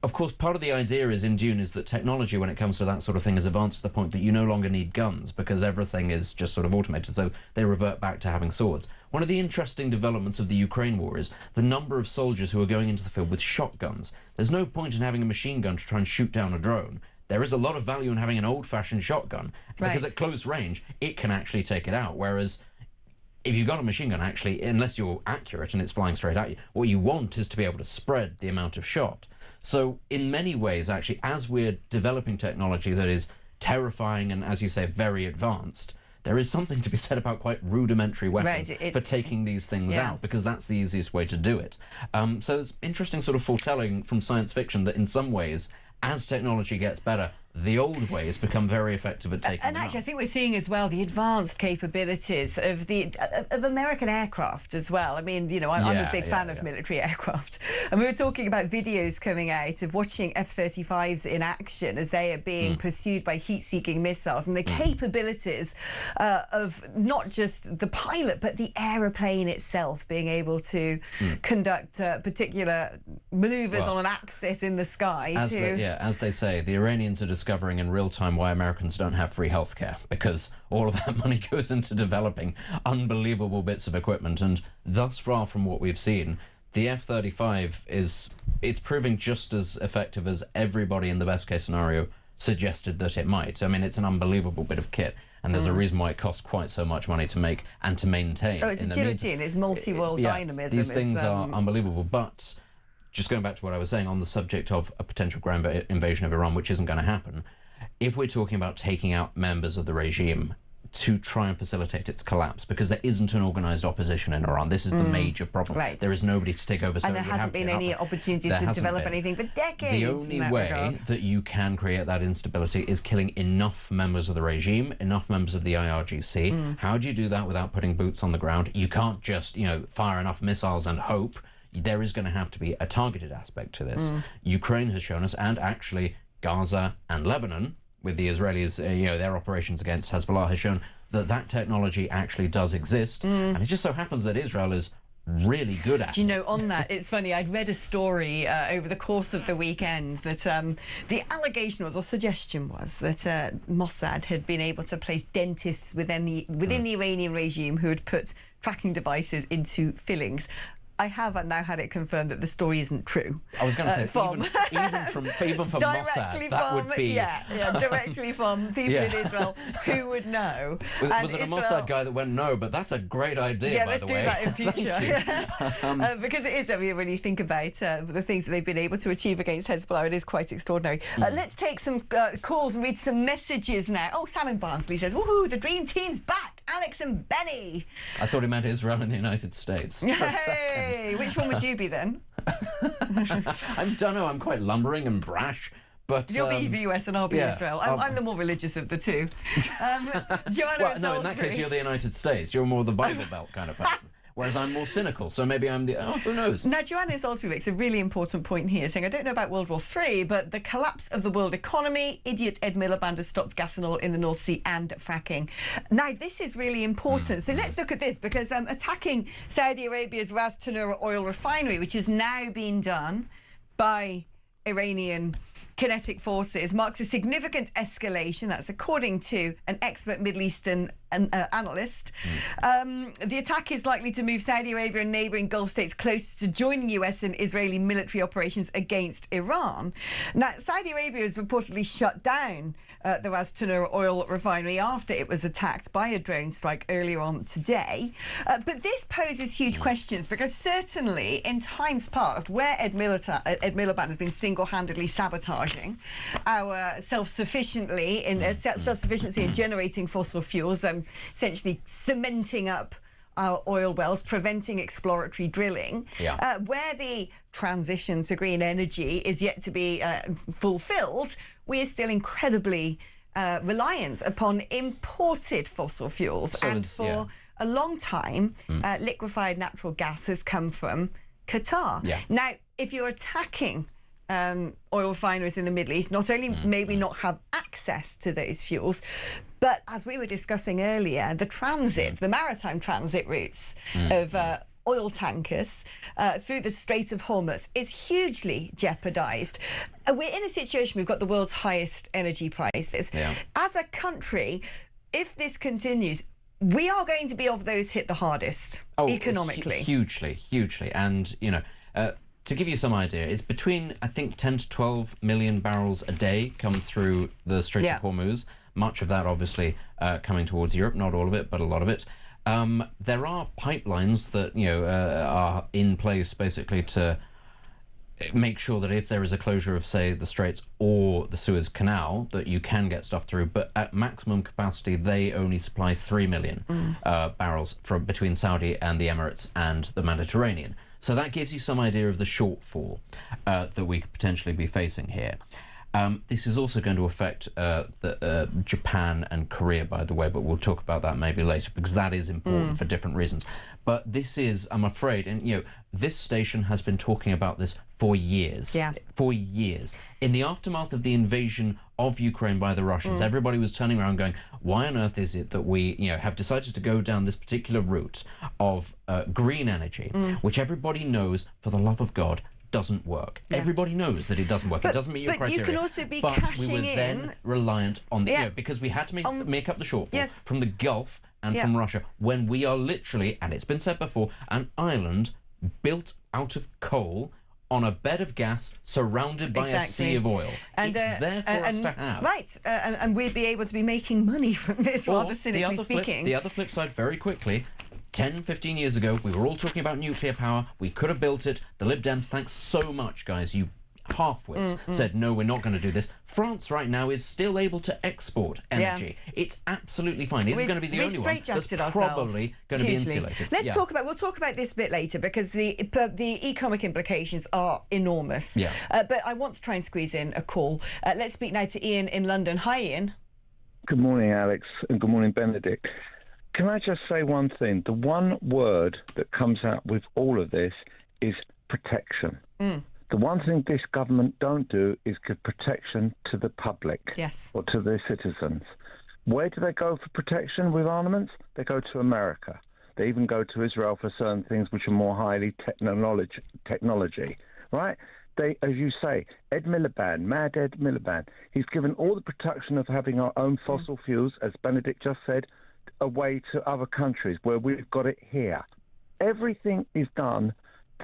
Of course, part of the idea in Dune is that technology, when it comes to that sort of thing, has advanced to the point that you no longer need guns because everything is just sort of automated, so they revert back to having swords. One of the interesting developments of the Ukraine war is the number of soldiers who are going into the field with shotguns. There's no point in having a machine gun to try and shoot down a drone. There is a lot of value in having an old-fashioned shotgun because at close range, it can actually take it out, whereas if you've got a machine gun, actually, unless you're accurate and it's flying straight at you, what you want is to be able to spread the amount of shot. So in many ways, actually, as we're developing technology that is terrifying and, as you say, very advanced, there is something to be said about quite rudimentary weapons for taking these things out, because that's the easiest way to do it. So it's interesting sort of foretelling from science fiction that in some ways, as technology gets better, the old ways become very effective at taking and actually, I think we're seeing as well the advanced capabilities of American aircraft as well. I mean, I'm a big fan of military aircraft, and we were talking about videos coming out of watching F-35s in action as they are being pursued by heat-seeking missiles, and the capabilities of not just the pilot but the aeroplane itself being able to conduct particular manoeuvres on an axis in the sky. As they say, the Iranians are discovering in real time why Americans don't have free healthcare, because all of that money goes into developing unbelievable bits of equipment, and thus far from what we've seen, the F-35 it's proving just as effective as everybody in the best case scenario suggested that it might. I mean, it's an unbelievable bit of kit, and there's a reason why it costs quite so much money to make and to maintain. Oh, it's agility and it's multi-role dynamism. These things are unbelievable, but just going back to what I was saying on the subject of a potential ground invasion of Iran, which isn't going to happen, if we're talking about taking out members of the regime, to try and facilitate its collapse, because there isn't an organised opposition in Iran. This is the major problem. Right. There is nobody to take over. So and there hasn't been any opportunity to develop anything for decades. The only way that you can create that instability is killing enough members of the regime, enough members of the IRGC. How do you do that without putting boots on the ground? You can't just, fire enough missiles and hope. There is going to have to be a targeted aspect to this. Ukraine has shown us, and actually Gaza and Lebanon, with the Israelis, their operations against Hezbollah, has shown that technology actually does exist. And it just so happens that Israel is really good at it. Do you know, on that, it's funny, I'd read a story over the course of the weekend that the allegation was, or suggestion was, that Mossad had been able to place dentists within the Iranian regime who had put tracking devices into fillings. I have now had it confirmed that the story isn't true. I was going to say, even from Mossad, that would be... directly from people in Israel who would know. Was it a Mossad guy that went, no, but that's a great idea, by the way. Yeah, let's do that in future. Because it is, when you think about the things that they've been able to achieve against Hezbollah, it is quite extraordinary. Let's take some calls and read some messages now. Oh, Sam in Barnsley says, woohoo, the dream team's back. Alex and Benny. I thought he meant Israel and the United States. Hey, which one would you be then? I don't know. I'm quite lumbering and brash. But you'll be the US and I'll be Israel. I'm the more religious of the two. Joanna, no, in that case, you're the United States. You're more the Bible Belt kind of person. Whereas I'm more cynical, so maybe I'm the... Oh, who knows? Now, Joanna in Salisbury makes a really important point here, saying, I don't know about World War III, but the collapse of the world economy, idiot Ed Miliband has stopped gas and oil in the North Sea and fracking. Now, this is really important. So let's look at this, because attacking Saudi Arabia's Ras Tanura oil refinery, which has now been done by Iranian kinetic forces, marks a significant escalation. That's according to an expert Middle Eastern analyst. The attack is likely to move Saudi Arabia and neighbouring Gulf states closer to joining US and Israeli military operations against Iran. Now, Saudi Arabia has reportedly shut down the Ras Tanura oil refinery after it was attacked by a drone strike earlier on today. But this poses huge questions, because certainly in times past, where Ed Miliband has been single-handedly sabotaging our self-sufficiency in generating fossil fuels, essentially cementing up our oil wells, preventing exploratory drilling, where the transition to green energy is yet to be fulfilled, we are still incredibly reliant upon imported fossil fuels. For a long time, liquefied natural gas has come from Qatar. Now, if you're attacking oil refineries in the Middle East, not only may we not have access to those fuels, but as we were discussing earlier, the maritime transit routes of oil tankers through the Strait of Hormuz is hugely jeopardised. We're in a situation, we've got the world's highest energy prices. As a country, if this continues, we are going to be of those hit the hardest economically. Hugely. And, to give you some idea, it's between, I think, 10 to 12 million barrels a day come through the Strait of Hormuz. Much of that, obviously, coming towards Europe. Not all of it, but a lot of it. There are pipelines that, are in place, basically, to make sure that if there is a closure of, say, the Straits or the Suez Canal, that you can get stuff through. But at maximum capacity, they only supply 3 million barrels from between Saudi and the Emirates and the Mediterranean. So that gives you some idea of the shortfall that we could potentially be facing here. This is also going to affect Japan and Korea, by the way, but we'll talk about that maybe later, because that is important for different reasons. But this is, I'm afraid, and this station has been talking about this for years. For years. In the aftermath of the invasion of Ukraine by the Russians, everybody was turning around going, why on earth is it that we have decided to go down this particular route of green energy, which everybody knows, for the love of God, doesn't work. Everybody knows that it doesn't work. It doesn't meet your criteria. But you can also be but cashing we were then reliant on the because we had to make up the shortfall from the Gulf and from Russia, when we are literally, and it's been said before, an island built out of coal on a bed of gas surrounded by a sea of oil. And it's there for us to have. Right, and we'd be able to be making money from this, rather cynically speaking. The other flip side, very quickly, 10, 15 years ago, we were all talking about nuclear power. We could have built it. The Lib Dems, thanks so much, guys. You half-wits said, no, we're not going to do this. France right now is still able to export energy. It's absolutely fine. It's going to be the only one that's probably going to be insulated. We'll talk about this a bit later, because the economic implications are enormous. Yeah. But I want to try and squeeze in a call. Let's speak now to Ian in London. Hi, Ian. Good morning, Alex, and good morning, Benedict. Can I just say one thing? The one word that comes out with all of this is protection. The one thing this government don't do is give protection to the public or to their citizens. Where do they go for protection with armaments? They go to America. They even go to Israel for certain things which are more highly technology, right? They, as you say, Mad Ed Miliband, he's given all the protection of having our own fossil fuels, as Benedict just said, away to other countries where we've got it here. Everything is done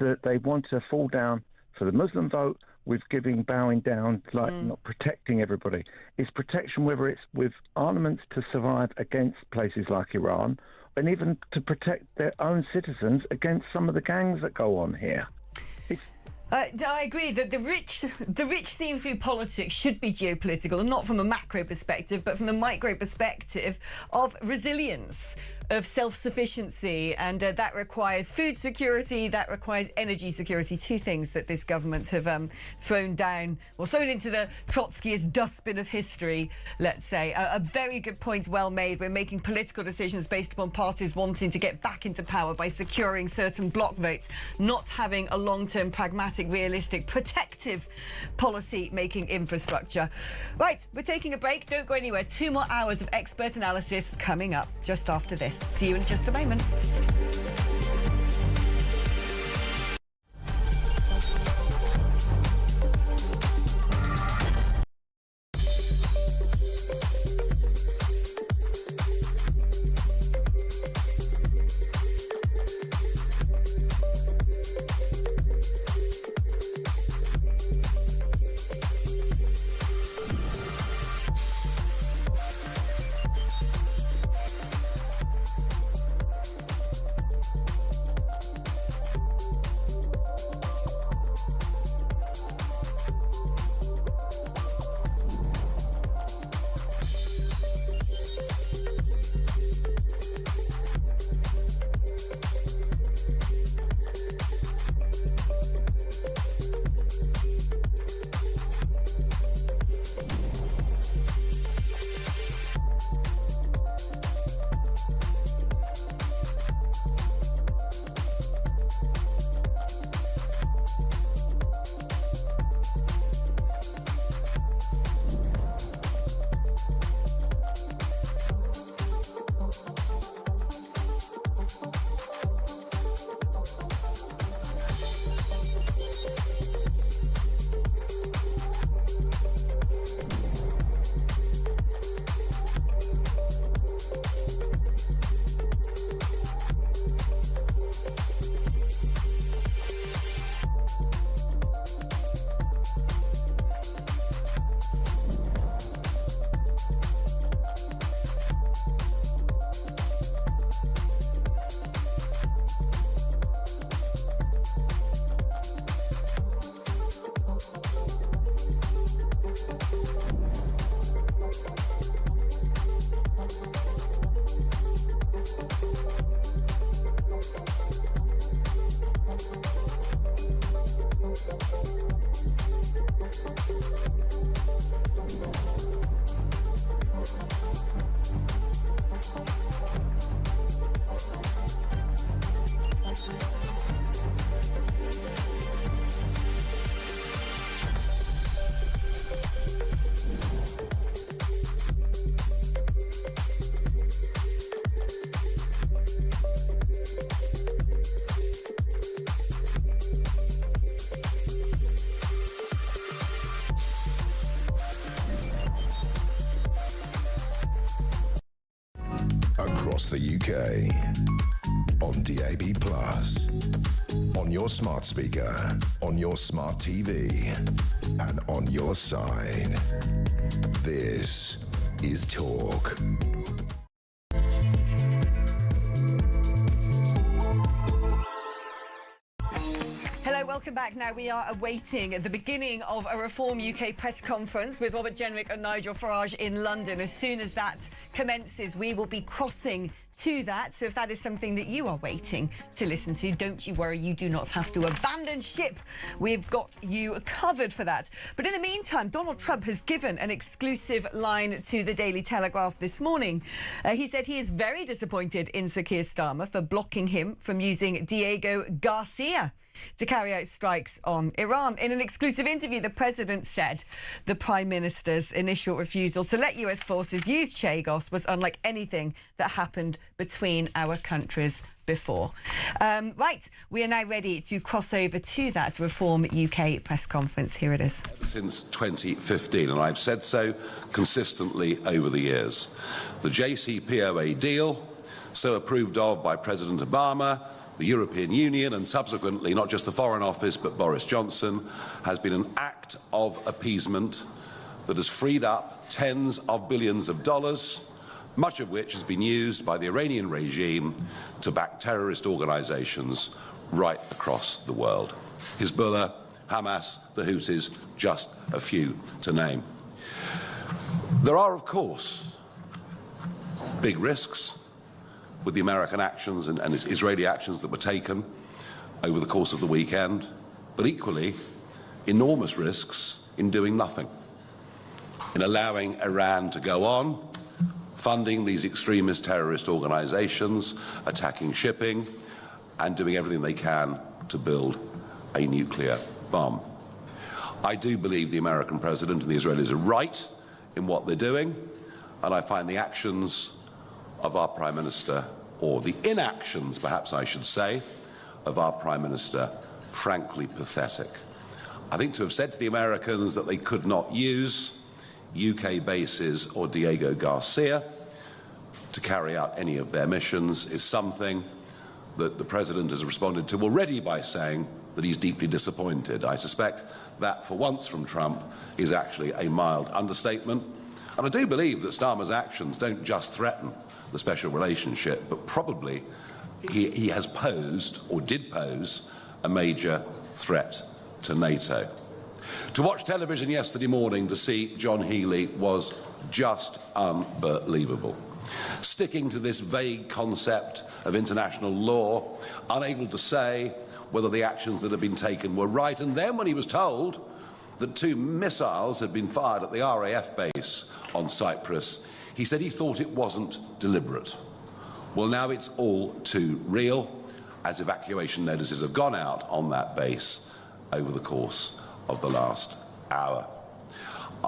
that they want to fall down for the Muslim vote with bowing down, like not protecting everybody. It's protection, whether it's with armaments to survive against places like Iran, and even to protect their own citizens against some of the gangs that go on here. I agree that the rich seen through politics should be geopolitical, not from a macro perspective, but from the micro perspective of resilience, of self-sufficiency, and that requires food security, that requires energy security, two things that this government have thrown into the Trotskyist dustbin of history, let's say. A very good point, well made. We're making political decisions based upon parties wanting to get back into power by securing certain block votes, not having a long-term, pragmatic, realistic, protective policy-making infrastructure. Right, we're taking a break. Don't go anywhere. 2 more hours of expert analysis coming up just after this. See you in just a moment. Across the UK, on DAB+, on your smart speaker, on your smart TV, and on your side. This is Talk. Welcome back. Now we are awaiting the beginning of a Reform UK press conference with Robert Jenrick and Nigel Farage in London. As soon as that commences, we will be crossing to that. So if that is something that you are waiting to listen to, don't you worry, you do not have to abandon ship. We've got you covered for that. But in the meantime, Donald Trump has given an exclusive line to the Daily Telegraph this morning. He said he is very disappointed in Sir Keir Starmer for blocking him from using Diego Garcia to carry out strikes on Iran. In an exclusive interview, the president said the Prime Minister's initial refusal to let US forces use Chagos was unlike anything that happened between our countries before. Right, we are now ready to cross over to that Reform UK press conference. Here it is. Since 2015, and I've said so consistently over the years. The JCPOA deal, so approved of by President Obama, the European Union, and subsequently not just the Foreign Office but Boris Johnson, has been an act of appeasement that has freed up tens of billions of dollars, much of which has been used by the Iranian regime to back terrorist organisations right across the world. Hezbollah, Hamas, the Houthis, just a few to name. There are, of course, big risks with the American actions and Israeli actions that were taken over the course of the weekend, but equally enormous risks in doing nothing, in allowing Iran to go on funding these extremist terrorist organisations, attacking shipping, and doing everything they can to build a nuclear bomb. I do believe the American president and the Israelis are right in what they're doing, and I find the actions of our Prime Minister, or the inactions, perhaps I should say, of our Prime Minister, frankly pathetic. I think to have said to the Americans that they could not use UK bases or Diego Garcia to carry out any of their missions is something that the President has responded to already by saying that he's deeply disappointed. I suspect that, for once from Trump, is actually a mild understatement. And I do believe that Starmer's actions don't just threaten the special relationship, but probably he has posed, or did pose, a major threat to NATO. To watch television yesterday morning to see John Healey was just unbelievable. Sticking to this vague concept of international law, unable to say whether the actions that had been taken were right, and then when he was told that 2 missiles had been fired at the RAF base on Cyprus, he said he thought it wasn't deliberate. Well, now it's all too real, as evacuation notices have gone out on that base over the course of the last hour.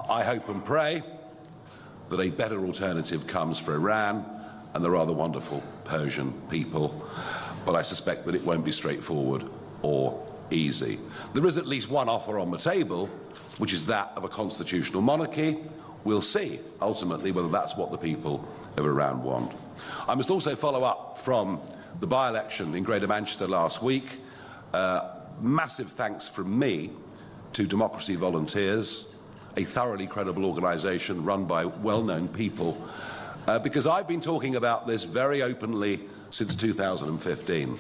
I hope and pray that a better alternative comes for Iran and the rather wonderful Persian people, but I suspect that it won't be straightforward or easy. There is at least one offer on the table, which is that of a constitutional monarchy. We'll see, ultimately, whether that's what the people of Iran want. I must also follow up from the by-election in Greater Manchester last week. Massive thanks from me to Democracy Volunteers, a thoroughly credible organisation run by well-known people, because I've been talking about this very openly since 2015.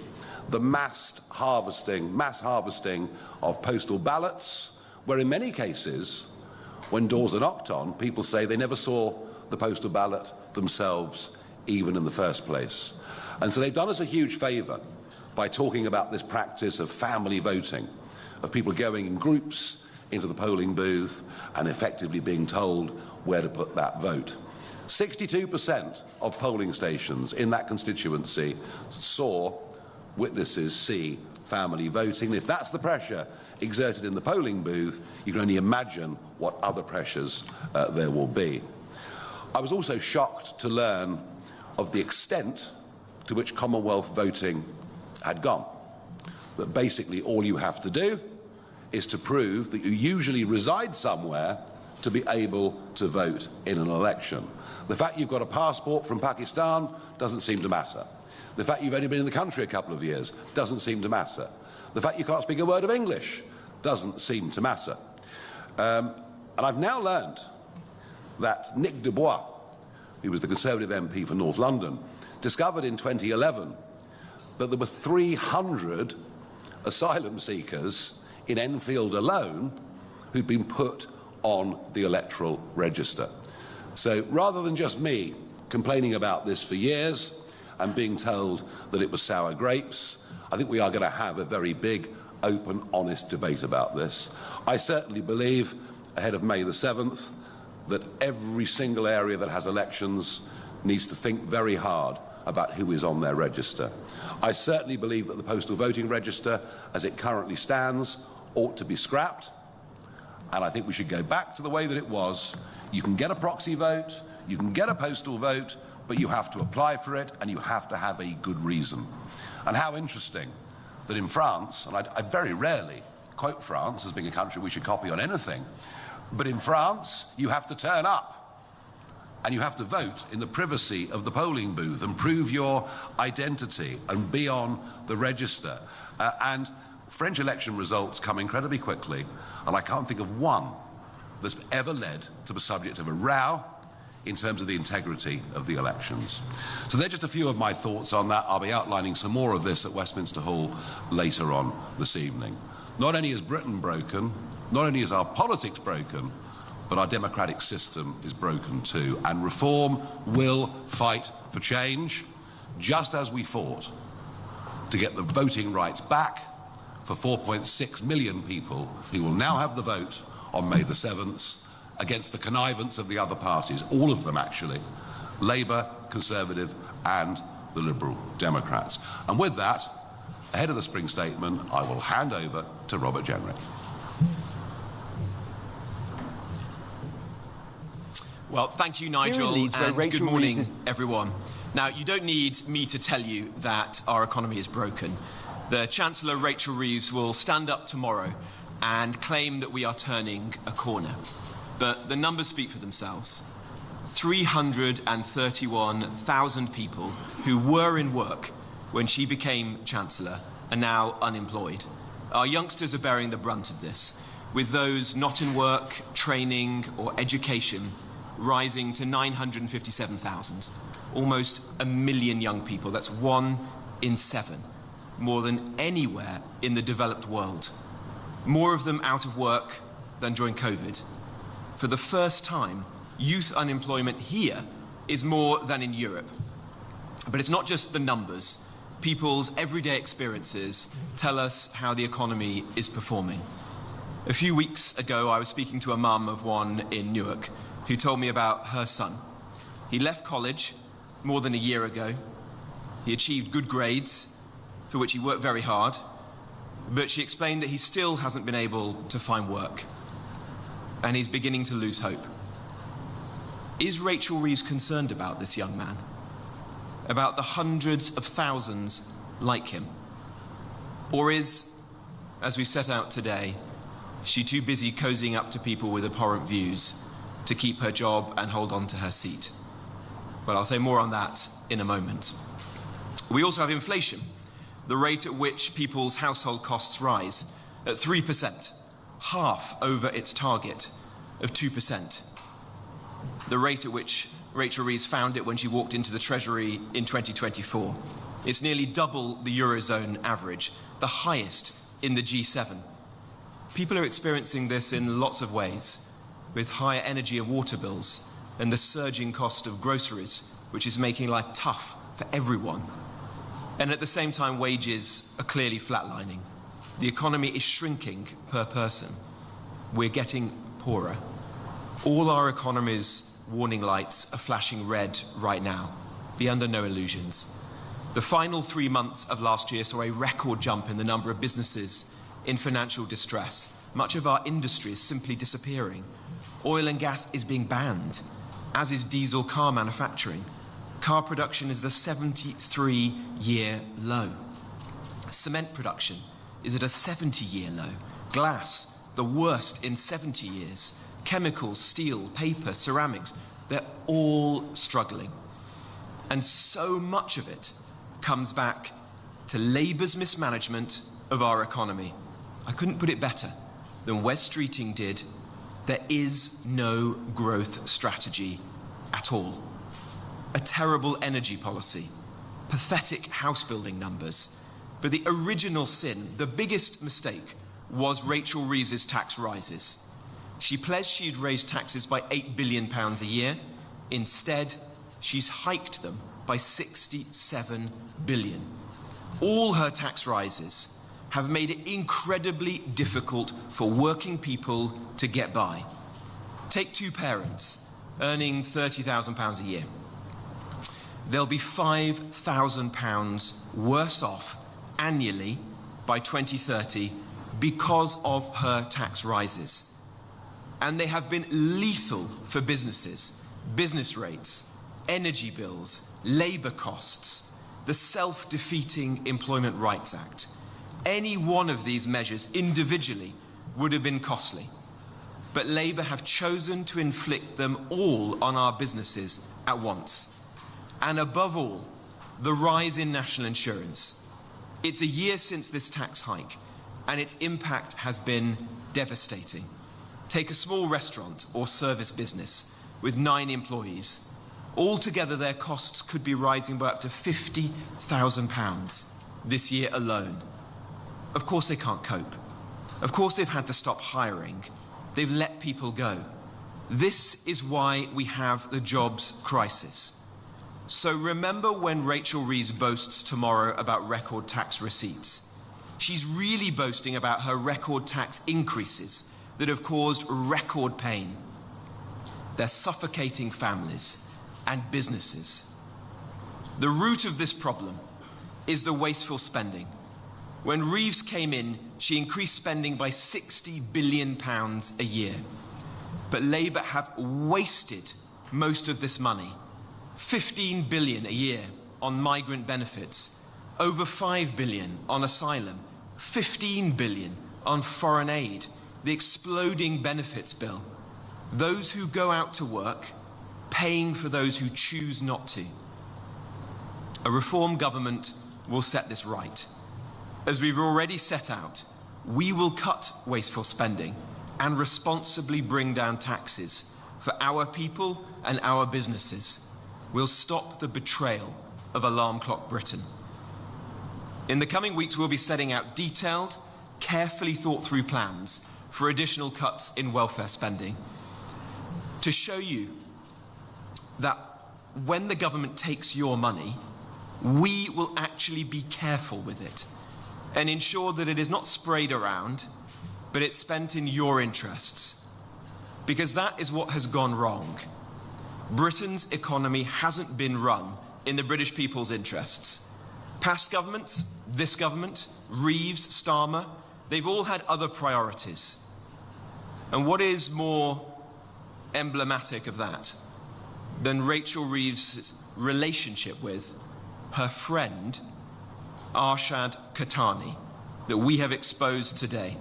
The mass harvesting of postal ballots, where in many cases, when doors are knocked on, people say they never saw the postal ballot themselves, even in the first place. And so they've done us a huge favour by talking about this practice of family voting, of people going in groups into the polling booth and effectively being told where to put that vote. 62% of polling stations in that constituency saw witnesses see family voting. If that's the pressure exerted in the polling booth, you can only imagine what other pressures there will be. I was also shocked to learn of the extent to which Commonwealth voting had gone. That basically all you have to do is to prove that you usually reside somewhere to be able to vote in an election. The fact you've got a passport from Pakistan doesn't seem to matter. The fact you've only been in the country a couple of years doesn't seem to matter. The fact you can't speak a word of English doesn't seem to matter. And I've now learned that Nick Dubois, who was the Conservative MP for North London, discovered in 2011 that there were 300 asylum seekers in Enfield alone who'd been put on the electoral register. So rather than just me complaining about this for years and being told that it was sour grapes, I think we are going to have a very big, open, honest debate about this. I certainly believe, ahead of May the 7th, that every single area that has elections needs to think very hard about who is on their register. I certainly believe that the postal voting register, as it currently stands, ought to be scrapped, and I think we should go back to the way that it was. You can get a proxy vote, you can get a postal vote, but you have to apply for it and you have to have a good reason. And how interesting that in France, and I very rarely quote France as being a country we should copy on anything, but in France you have to turn up and you have to vote in the privacy of the polling booth and prove your identity and be on the register. And French election results come incredibly quickly, and I can't think of one that's ever led to the subject of a row in terms of the integrity of the elections. So they're just a few of my thoughts on that. I'll be outlining some more of this at Westminster Hall later on this evening. Not only is Britain broken, not only is our politics broken, but our democratic system is broken too. And reform will fight for change, just as we fought to get the voting rights back for 4.6 million people who will now have the vote on May the 7th against the connivance of the other parties, all of them actually, Labour, Conservative and the Liberal Democrats. And with that, ahead of the spring statement, I will hand over to Robert Jenrick. Well, thank you, Nigel, and good morning, everyone. Now, you don't need me to tell you that our economy is broken. The Chancellor, Rachel Reeves, will stand up tomorrow and claim that we are turning a corner. But the numbers speak for themselves. 331,000 people who were in work when she became Chancellor are now unemployed. Our youngsters are bearing the brunt of this, with those not in work, training or education rising to 957,000. Almost 1 million young people. That's 1 in 7. More than anywhere in the developed world. More of them out of work than during COVID. For the first time, youth unemployment here is more than in Europe. But it's not just the numbers. People's everyday experiences tell us how the economy is performing. A few weeks ago, I was speaking to a mum of one in Newark who told me about her son. He left college more than a year ago. He achieved good grades, for which he worked very hard, but she explained that he still hasn't been able to find work, and he's beginning to lose hope. Is Rachel Reeves concerned about this young man? About the hundreds of thousands like him? Or is, as we set out today, she too busy cozying up to people with abhorrent views to keep her job and hold on to her seat? Well, I'll say more on that in a moment. We also have inflation, the rate at which people's household costs rise, at 3%, half over its target of 2%. The rate at which Rachel Reeves found it when she walked into the Treasury in 2024. It's nearly double the Eurozone average, the highest in the G7. People are experiencing this in lots of ways, with higher energy and water bills and the surging cost of groceries, which is making life tough for everyone. And at the same time, wages are clearly flatlining. The economy is shrinking per person. We're getting poorer. All our economy's warning lights are flashing red right now. Be under no illusions. The final 3 months of last year saw a record jump in the number of businesses in financial distress. Much of our industry is simply disappearing. Oil and gas is being banned, as is diesel car manufacturing. Car production is at a 73-year low. Cement production is at a 70-year low. Glass, the worst in 70 years. Chemicals, steel, paper, ceramics, they're all struggling. And so much of it comes back to Labour's mismanagement of our economy. I couldn't put it better than Wes Streeting did. There is no growth strategy at all. A terrible energy policy, pathetic house building numbers. But the original sin, the biggest mistake, was Rachel Reeves's tax rises. She pledged she'd raise taxes by £8 billion a year. Instead, she's hiked them by £67 billion. All her tax rises have made it incredibly difficult for working people to get by. Take two parents earning £30,000 a year. They'll be £5,000 worse off annually by 2030 because of her tax rises. And they have been lethal for businesses, business rates, energy bills, labour costs, the self-defeating Employment Rights Act. Any one of these measures individually would have been costly. But Labour have chosen to inflict them all on our businesses at once. And above all, the rise in national insurance. It's a year since this tax hike, and its impact has been devastating. Take a small restaurant or service business with 9 employees. Altogether, their costs could be rising by up to £50,000 this year alone. Of course they can't cope. Of course they've had to stop hiring. They've let people go. This is why we have the jobs crisis. So remember when Rachel Reeves boasts tomorrow about record tax receipts. She's really boasting about her record tax increases that have caused record pain. They're suffocating families and businesses. The root of this problem is the wasteful spending. When Reeves came in, she increased spending by £60 billion a year. But Labour have wasted most of this money. £15 billion a year on migrant benefits, over £5 billion on asylum, £15 billion on foreign aid, the exploding benefits bill. Those who go out to work, paying for those who choose not to. A reform government will set this right. As we've already set out, we will cut wasteful spending and responsibly bring down taxes for our people and our businesses. We'll stop the betrayal of alarm clock Britain. In the coming weeks, we'll be setting out detailed, carefully thought through plans for additional cuts in welfare spending to show you that when the government takes your money, we will actually be careful with it and ensure that it is not sprayed around, but it's spent in your interests. Because that is what has gone wrong. Britain's economy hasn't been run in the British people's interests. Past governments, this government, Reeves, Starmer, they've all had other priorities. And what is more emblematic of that than Rachel Reeves' relationship with her friend, Arshad Khatani, that we have exposed today.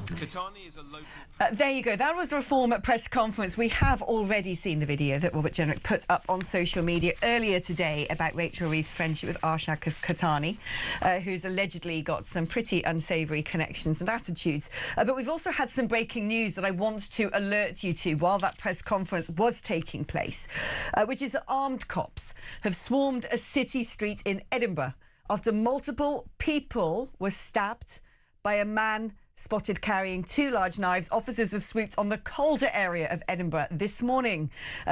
Khatani is a local... There you go. That was a Reform press conference. We have already seen the video that Robert Jenrick put up on social media earlier today about Rachel Reeves' friendship with Arshad Khatani, who's allegedly got some pretty unsavoury connections and attitudes. But we've also had some breaking news that I want to alert you to while that press conference was taking place, which is that armed cops have swarmed a city street in Edinburgh after multiple people were stabbed by a man spotted carrying 2 large knives. Officers have swooped on the colder area of Edinburgh this morning.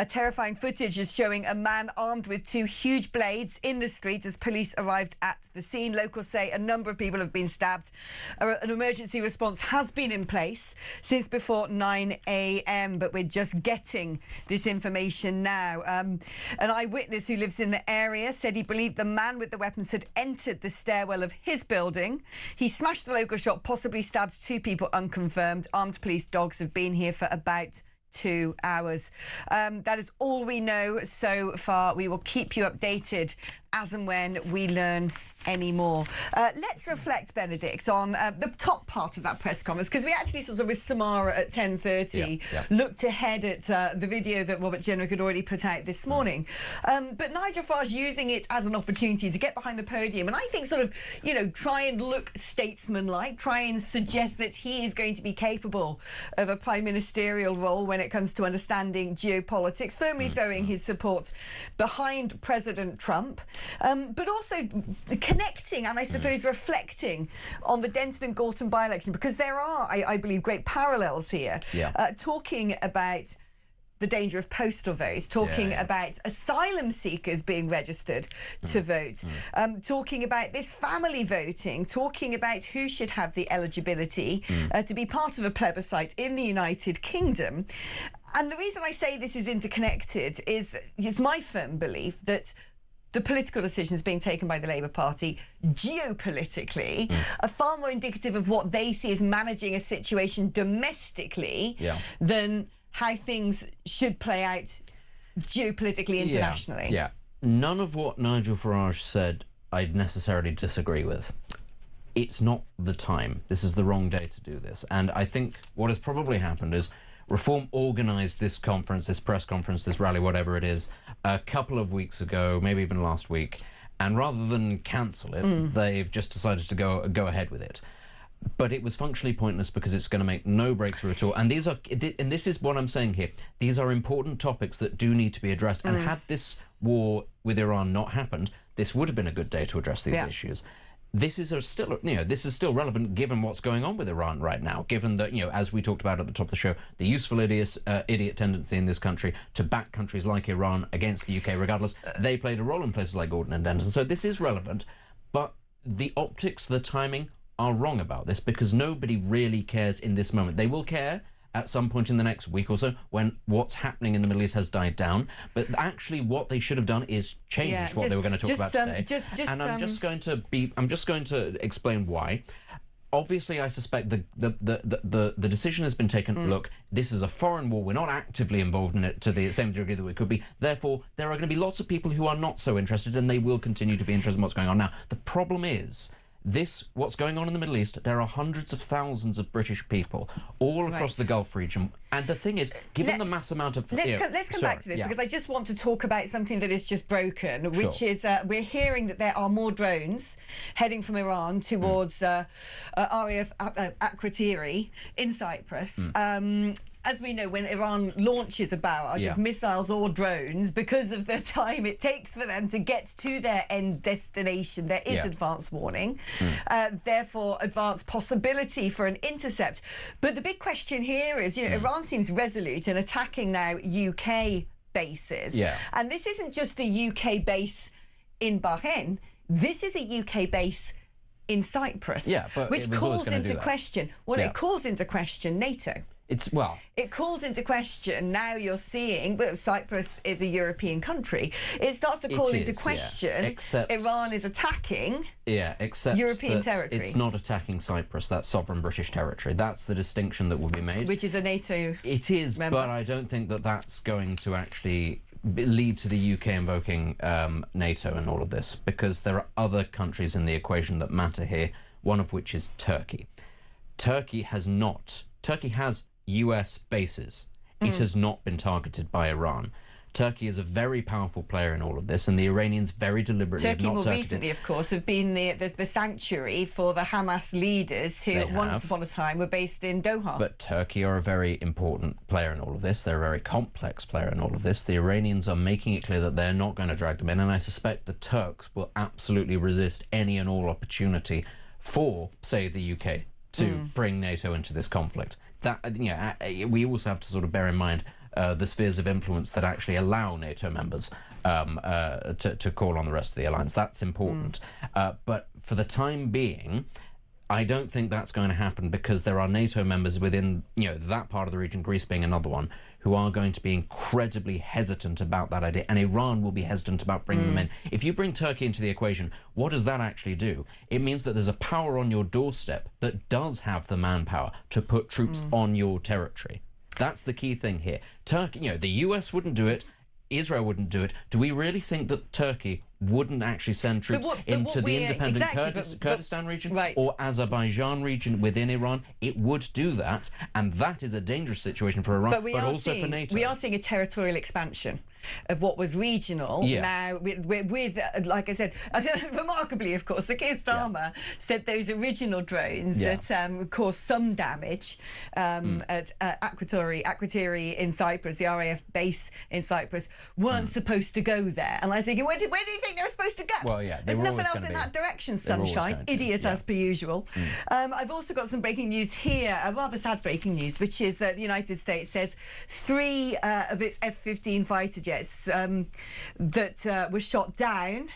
Terrifying footage is showing a man armed with 2 huge blades in the street as police arrived at the scene. Locals say a number of people have been stabbed. An emergency response has been in place since before 9 a.m, but we're just getting this information now. An eyewitness who lives in the area said he believed the man with the weapons had entered the stairwell of his building. He smashed the local shop, possibly stabbed 2 people, unconfirmed. Armed police dogs have been here for about 2 hours. That is all we know so far. We will keep you updated as and when we learn any more. Let's reflect, Benedict, on the top part of that press conference, because we actually sort of, with Samara at 10:30, looked ahead at the video that Robert Jenrick had already put out this morning. But Nigel Farage using it as an opportunity to get behind the podium and I think sort of, you know, try and look statesman-like, try and suggest that he is going to be capable of a prime ministerial role when it comes to understanding geopolitics, firmly throwing his support behind President Trump. but also connecting and I suppose reflecting on the Denton and Gorton by-election, because there are, I believe, great parallels here. Talking about the danger of postal votes, talking about asylum seekers being registered to vote, talking about this family voting, talking about who should have the eligibility to be part of a plebiscite in the United Kingdom. And the reason I say this is interconnected is it's my firm belief that the political decisions being taken by the Labour Party geopolitically are far more indicative of what they see as managing a situation domestically than how things should play out geopolitically internationally. None of what Nigel Farage said I'd necessarily disagree with. It's not the time. This is the wrong day to do this. And I think what has probably happened is Reform organised this conference, this press conference, this rally, whatever it is, a couple of weeks ago, maybe even last week, and rather than cancel it, they've just decided to go ahead with it. But it was functionally pointless because it's going to make no breakthrough at all. And this is what I'm saying here. These are important topics that do need to be addressed. And had this war with Iran not happened, this would have been a good day to address these issues. This is still relevant given what's going on with Iran right now. Given that, as we talked about at the top of the show, the useful idiot tendency in this country to back countries like Iran against the UK, regardless, they played a role in places like Gordon and Denton. So this is relevant, but the optics, the timing, are wrong about this because nobody really cares in this moment. They will care at some point in the next week or so when what's happening in the Middle East has died down. But actually what they should have done is change what they were going to talk about today. I'm just going to explain why. Obviously, I suspect the decision has been taken, look, this is a foreign war, we're not actively involved in it to the same degree that we could be. Therefore, there are going to be lots of people who are not so interested and they will continue to be interested in what's going on. Now, the problem is, what's going on in the Middle East, there are hundreds of thousands of British people all across the Gulf region. And the thing is, given the mass amount of... Let's come back to this, because I just want to talk about something that is just broken, which is we're hearing that there are more drones heading from Iran towards RAF Akrotiri in Cyprus. As we know, when Iran launches a barrage of missiles or drones, because of the time it takes for them to get to their end destination, there is advance warning, therefore advanced possibility for an intercept. But the big question here is, Iran seems resolute in attacking now UK bases. And this isn't just a UK base in Bahrain, this is a UK base in Cyprus, which calls into question, it calls into question NATO. It calls into question, now you're seeing, Cyprus is a European country, it starts to call into question, Iran is attacking European territory. It's not attacking Cyprus, that's sovereign British territory. That's the distinction that will be made. Which is a NATO It is, member. But I don't think that that's going to actually lead to the UK invoking NATO and all of this, because there are other countries in the equation that matter here, one of which is Turkey. Turkey has US bases. It has not been targeted by Iran. Turkey is a very powerful player in all of this, and the Iranians very deliberately have not more recently, of course, have been the sanctuary for the Hamas leaders who once upon a time were based in Doha. But Turkey are a very important player in all of this. They're a very complex player in all of this. The Iranians are making it clear that they're not going to drag them in, and I suspect the Turks will absolutely resist any and all opportunity for, say, the UK to bring NATO into this conflict. We also have to sort of bear in mind the spheres of influence that actually allow NATO members to call on the rest of the alliance. That's important. But for the time being, I don't think that's going to happen, because there are NATO members within that part of the region, Greece being another one, who are going to be incredibly hesitant about that idea, and Iran will be hesitant about bringing them in. If you bring Turkey into the equation, what does that actually do? It means that there's a power on your doorstep that does have the manpower to put troops on your territory. That's the key thing here. Turkey, the US wouldn't do it, Israel wouldn't do it. Do we really think that Turkey wouldn't actually send troops into the independent Kurdistan region or Azerbaijan region within Iran? It would do that, and that is a dangerous situation for Iran, but also for NATO. We are seeing a territorial expansion. of what was regional. Yeah. Now, with like I said, remarkably, of course, Sir Keir Starmer said those original drones that caused some damage at Akrotiri in Cyprus, the RAF base in Cyprus, weren't supposed to go there. And I was thinking, where do you think they were supposed to go? Well, yeah, there's nothing else in that direction, sunshine. Idiot as per usual. I've also got some breaking news here, rather sad breaking news, which is that the United States says 3 of its F-15 fighter jets that were shot down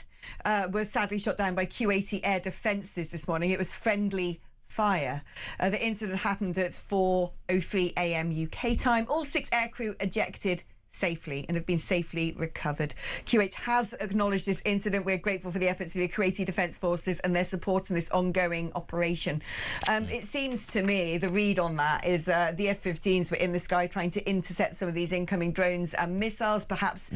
were sadly shot down by Kuwaiti air defences this morning. It was friendly fire. The incident happened at 4:03 a.m. UK time. All 6 aircrew ejected safely and have been safely recovered. Kuwait has acknowledged this incident. We're grateful for the efforts of the Kuwaiti Defence Forces and their support in this ongoing operation. It seems to me the read on that is the F-15s were in the sky trying to intercept some of these incoming drones and missiles, perhaps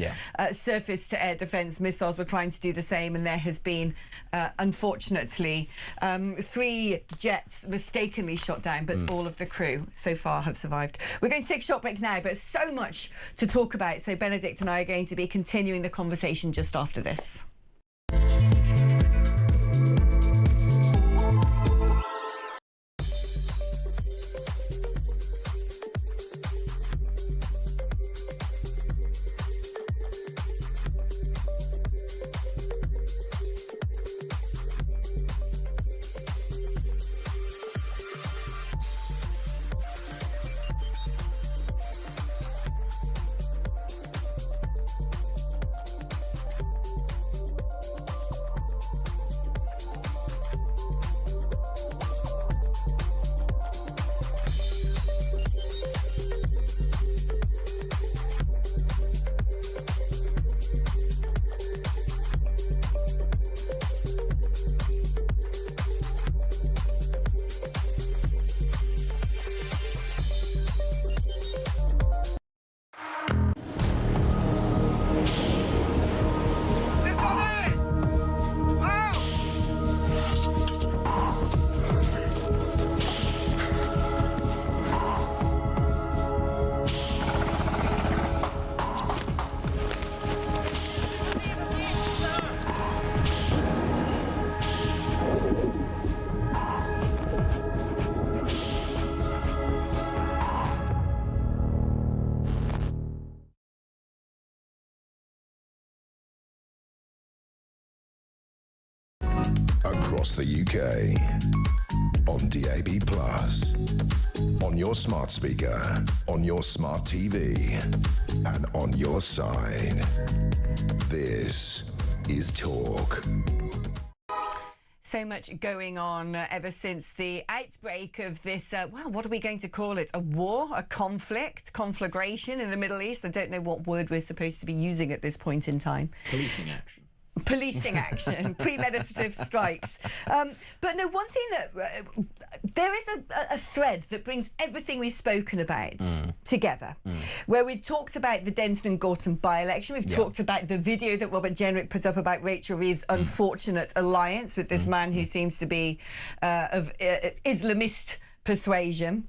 surface-to-air defence missiles were trying to do the same, and there has been, unfortunately, 3 jets mistakenly shot down, but all of the crew so far have survived. We're going to take a short break now, but so much to talk about. So Benedict and I are going to be continuing the conversation just after this. Across the UK, on DAB+, on your smart speaker, on your smart TV, and on your side. This is Talk. So much going on ever since the outbreak of this, well, what are we going to call it? A war, a conflict, conflagration in the Middle East? I don't know what word we're supposed to be using at this point in time. Policing action. Policing action, premeditative strikes. But no, one thing that there is a thread that brings everything we've spoken about together, where we've talked about the Denton and Gorton by-election, we've talked about the video that Robert Jenrick put up about Rachel Reeves' unfortunate alliance with this man who seems to be of Islamist persuasion.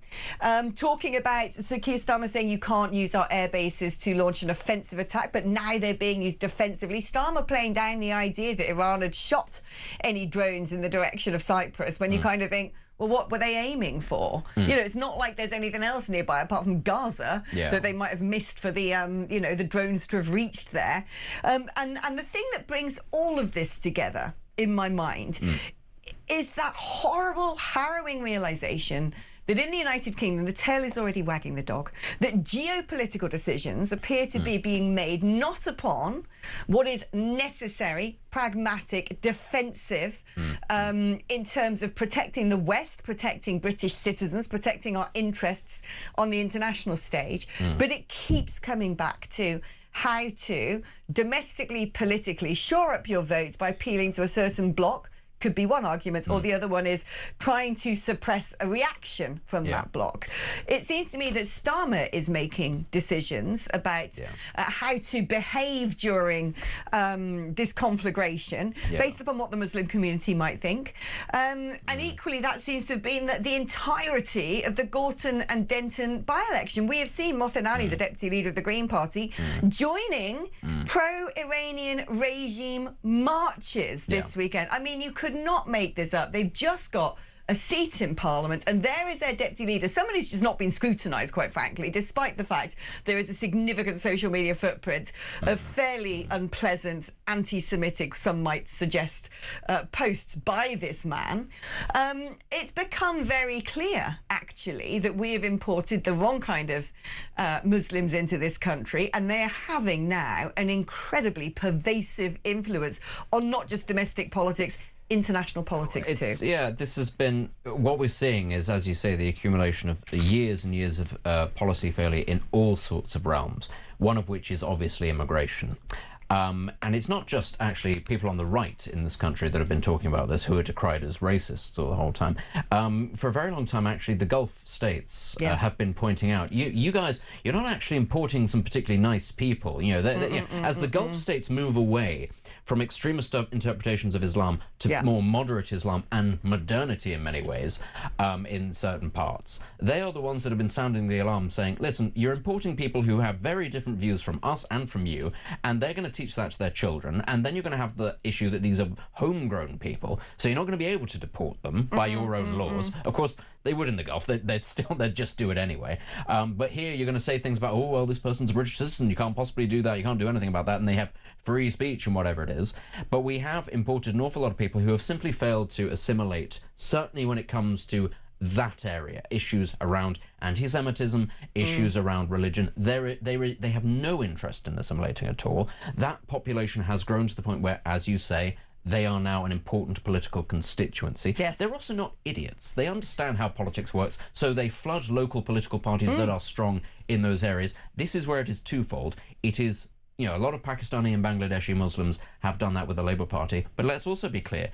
Talking about Sir Keir Starmer saying you can't use our air bases to launch an offensive attack, but now they're being used defensively. Starmer playing down the idea that Iran had shot any drones in the direction of Cyprus, when you kind of think, well, what were they aiming for? You know, it's not like there's anything else nearby apart from Gaza that they might have missed for the, you know, the drones to have reached there. And the thing that brings all of this together in my mind is that horrible, harrowing realisation that in the United Kingdom, the tail is already wagging the dog, that geopolitical decisions appear to be being made not upon what is necessary, pragmatic, defensive, in terms of protecting the West, protecting British citizens, protecting our interests on the international stage, but it keeps coming back to how to domestically, politically shore up your votes by appealing to a certain bloc, could be one argument, or the other one is trying to suppress a reaction from that bloc. It seems to me that Starmer is making decisions about how to behave during this conflagration based upon what the Muslim community might think. And equally, that seems to have been the entirety of the Gorton and Denton by-election. We have seen Mohsen Ali, the deputy leader of the Green Party, joining pro-Iranian regime marches this weekend. I mean, you could not make this up. They've just got a seat in Parliament, and there is their deputy leader, someone who's just not been scrutinised, quite frankly, despite the fact there is a significant social media footprint of fairly unpleasant, anti-Semitic, some might suggest, posts by this man. It's become very clear, actually, that we have imported the wrong kind of Muslims into this country, and they are having now an incredibly pervasive influence on not just domestic politics, international politics too. Yeah, this has been, what we're seeing is, as you say, the accumulation of the years and years of policy failure in all sorts of realms, one of which is obviously immigration. And it's not just actually people on the right in this country that have been talking about this, who are decried as racists all the whole time. For a very long time, actually, the Gulf states have been pointing out, you guys, you're not actually importing some particularly nice people. You know, as the Gulf states move away from extremist interpretations of Islam to more moderate Islam and modernity in many ways, in certain parts, they are the ones that have been sounding the alarm, saying, listen, you're importing people who have very different views from us and from you, and they're going to teach that to their children, and then you're going to have the issue that these are homegrown people, so you're not going to be able to deport them by your own laws. Of course, they would in the Gulf. They'd just do it anyway. But here you're going to say things about, oh, well, this person's a British citizen, you can't possibly do that, you can't do anything about that, and they have free speech and whatever it is. But we have imported an awful lot of people who have simply failed to assimilate, certainly when it comes to that area, issues around anti-Semitism, issues around religion. They have no interest in assimilating at all. That population has grown to the point where, as you say, they are now an important political constituency. Yes. They're also not idiots. They understand how politics works, so they flood local political parties that are strong in those areas. This is where it is twofold. It is, you know, a lot of Pakistani and Bangladeshi Muslims have done that with the Labour Party, but let's also be clear.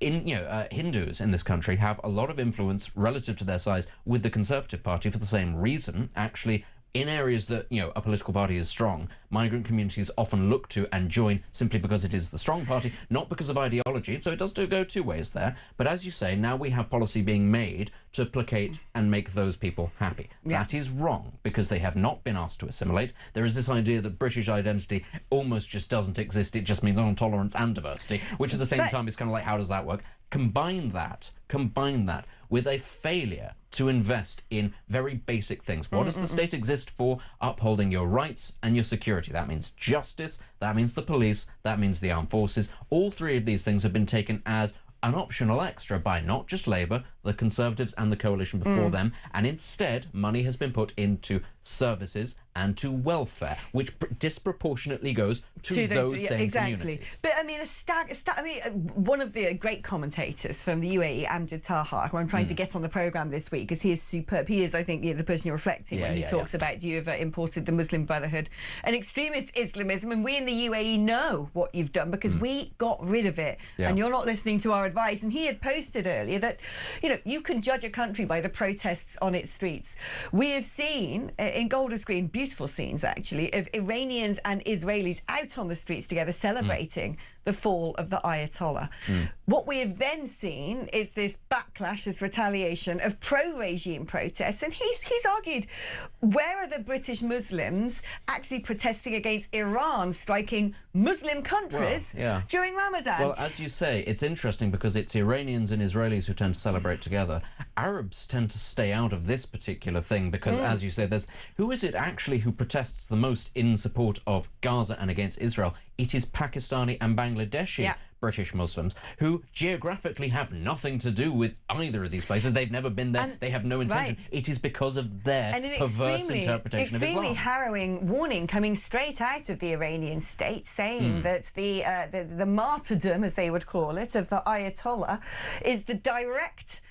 Hindus in this country have a lot of influence relative to their size with the Conservative Party for the same reason. Actually, in areas that, you know, a political party is strong, migrant communities often look to and join simply because it is the strong party, not because of ideology. So it does go two ways there. But as you say, now we have policy being made to placate and make those people happy. That is wrong, because they have not been asked to assimilate. There is this idea that British identity almost just doesn't exist. It just means non-tolerance and diversity, which at the same time is kind of like, how does that work? Combine that with a failure to invest in very basic things. What does the state exist for? Upholding your rights and your security. That means justice, that means the police, that means the armed forces. All three of these things have been taken as an optional extra by not just Labour, the Conservatives and the coalition before them, and instead money has been put into services and to welfare, which disproportionately goes to those same communities. But I mean, one of the great commentators from the UAE, Amjad Taha, who I'm trying to get on the programme this week, because he is superb. He is, I think, the person you're reflecting when he talks about, you have imported the Muslim Brotherhood and extremist Islamism, and we in the UAE know what you've done, because we got rid of it, and you're not listening to our advice. And he had posted earlier that, you know, you can judge a country by the protests on its streets. We have seen in Golders Green beautiful scenes, actually, of Iranians and Israelis out on the streets together celebrating the fall of the Ayatollah. What we have then seen is this backlash, this retaliation of pro-regime protests, and he's argued, where are the British Muslims actually protesting against Iran striking Muslim countries during Ramadan? Well, as you say, it's interesting because it's Iranians and Israelis who tend to celebrate together. Arabs tend to stay out of this particular thing because, as you say, who is it actually who protests the most in support of Gaza and against Israel? It is Pakistani and Bangladeshi British Muslims, who geographically have nothing to do with either of these places. They've never been there. They have no intention. It is because of their perverse interpretation of Islam. Extremely harrowing warning coming straight out of the Iranian state, saying that the martyrdom, as they would call it, of the Ayatollah is the direct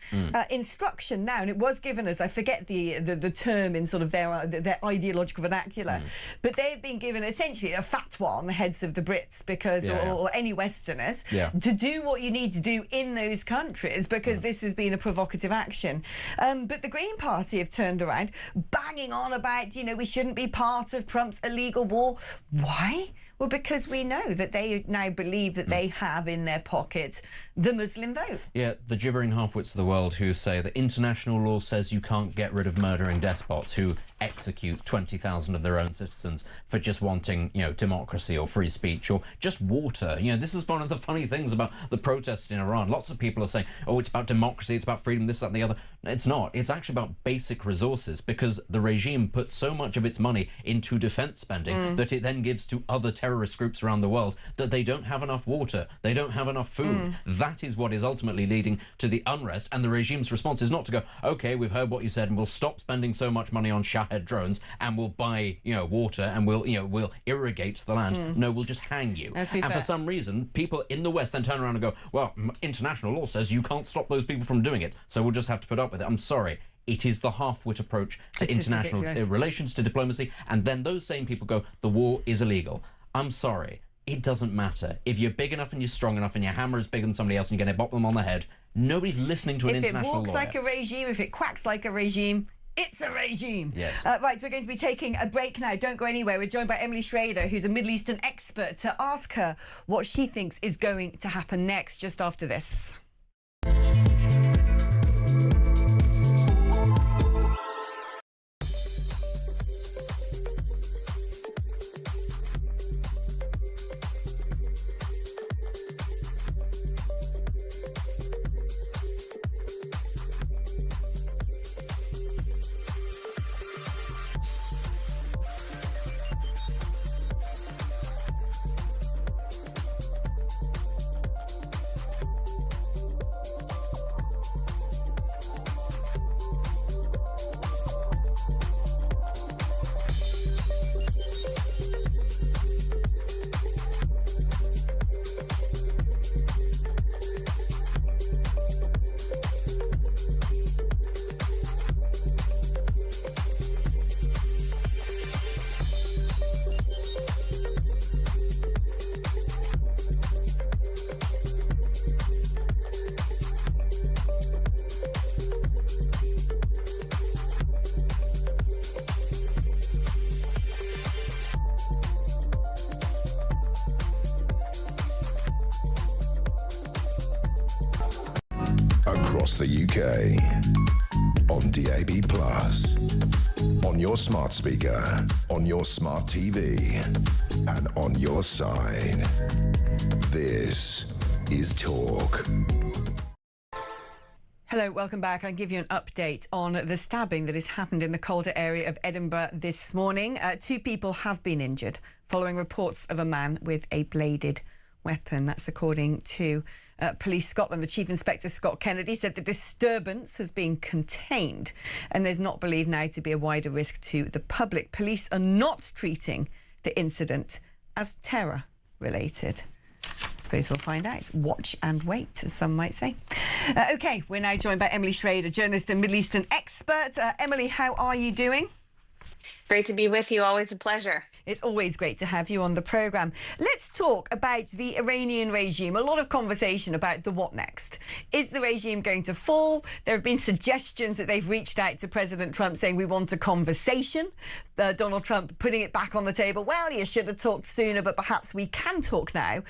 instruction now, and it was given us, I forget the term in sort of their ideological vernacular, but they've been given essentially a fatwa on the heads of the Brits because, or any Westerners, to do what you need to do in those countries because this has been a provocative action. But the Green Party have turned around, banging on about, you know, we shouldn't be part of Trump's illegal war. Why? Well, because we know that they now believe that they have in their pocket the Muslim vote. Yeah, the gibbering half-wits of the world who say that international law says you can't get rid of murdering despots who execute 20,000 of their own citizens for just wanting, you know, democracy or free speech or just water. You know, this is one of the funny things about the protests in Iran. Lots of people are saying, oh, it's about democracy, it's about freedom, this, that, and the other. It's not. It's actually about basic resources because the regime puts so much of its money into defense spending that it then gives to other terrorist groups around the world that they don't have enough water, they don't have enough food. That is what is ultimately leading to the unrest, and the regime's response is not to go, okay, we've heard what you said and we'll stop spending so much money on Shahed drones and we'll buy, you know, water and we'll irrigate the land. No, we'll just hang you. And for some reason, people in the West then turn around and go, well, international law says you can't stop those people from doing it, so we'll just have to put up with it. I'm sorry. It is the half-wit approach to international relations, to diplomacy, and then those same people go, the war is illegal. I'm sorry. It doesn't matter. If you're big enough and you're strong enough and your hammer is bigger than somebody else and you're going to bop them on the head, nobody's listening to an international lawyer. If it walks like a regime, if it quacks like a regime, it's a regime. Yes. Right, we're going to be taking a break now. Don't go anywhere. We're joined by Emily Schrader, who's a Middle Eastern expert, to ask her what she thinks is going to happen next, just after this. Across the UK, on DAB+, on your smart speaker, on your smart TV, and on your side. This is Talk. Hello, welcome back. I'll give you an update on the stabbing that has happened in the Calder area of Edinburgh this morning. 2 people have been injured following reports of a man with a bladed weapon. That's according to Police Scotland. The Chief Inspector, Scott Kennedy, said the disturbance has been contained and there's not believed now to be a wider risk to the public. Police are not treating the incident as terror-related. I suppose we'll find out. Watch and wait, as some might say. OK, we're now joined by Emily Schrader, journalist and Middle Eastern expert. Emily, how are you doing? Great to be with you. Always a pleasure. It's always great to have you on the programme. Let's talk about the Iranian regime. A lot of conversation about the what next. Is the regime going to fall? There have been suggestions that they've reached out to President Trump saying we want a conversation. Donald Trump putting it back on the table. Well, you should have talked sooner, but perhaps we can talk now.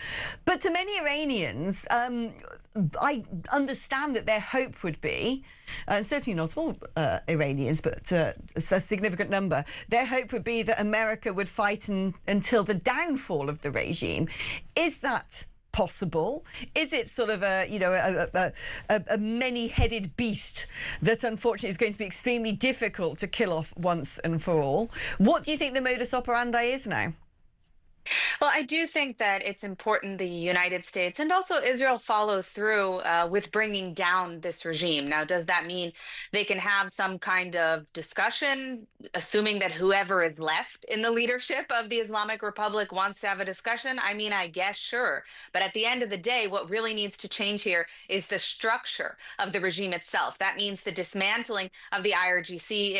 But to many Iranians, I understand that their hope would be, and certainly not all Iranians, but a significant number, their hope would be that America would fight until the downfall of the regime. Is that possible? Is it sort of a many-headed beast that unfortunately is going to be extremely difficult to kill off once and for all? What do you think the modus operandi is now? Well, I do think that it's important the United States and also Israel follow through with bringing down this regime. Now, does that mean they can have some kind of discussion, assuming that whoever is left in the leadership of the Islamic Republic wants to have a discussion? I mean, I guess sure. But at the end of the day, what really needs to change here is the structure of the regime itself. That means the dismantling of the IRGC.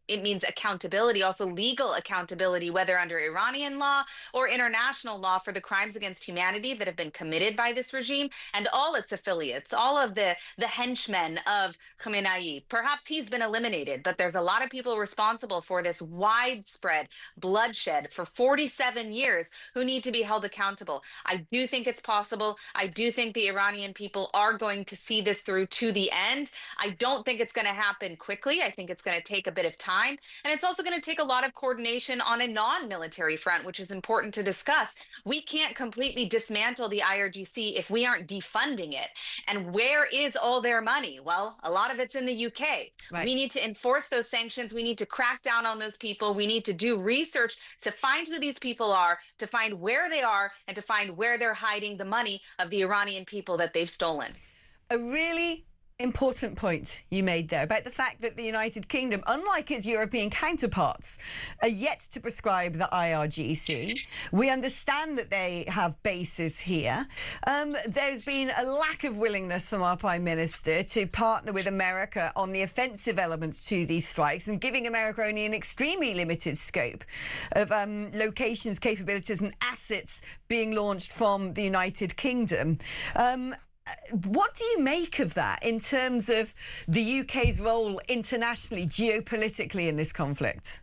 It means accountability, also legal accountability, whether under Iranian law or international law for the crimes against humanity that have been committed by this regime and all its affiliates, all of the henchmen of Khamenei. Perhaps he's been eliminated, but there's a lot of people responsible for this widespread bloodshed for 47 years who need to be held accountable. I do think it's possible. I do think the Iranian people are going to see this through to the end. I don't think it's going to happen quickly. I think it's going to take a bit of time. And it's also going to take a lot of coordination on a non-military front, which is important to discuss. We can't completely dismantle the IRGC if we aren't defunding it. And where is all their money? Well, a lot of it's in the UK. Right. We need to enforce those sanctions. We need to crack down on those people. We need to do research to find who these people are, to find where they are, and to find where they're hiding the money of the Iranian people that they've stolen. A really important point you made there about the fact that the United Kingdom, unlike its European counterparts, are yet to prescribe the IRGC. We understand that they have bases here. There's been a lack of willingness from our Prime Minister to partner with America on the offensive elements to these strikes and giving America only an extremely limited scope of locations, capabilities and assets being launched from the United Kingdom. What do you make of that in terms of the UK's role internationally, geopolitically in this conflict?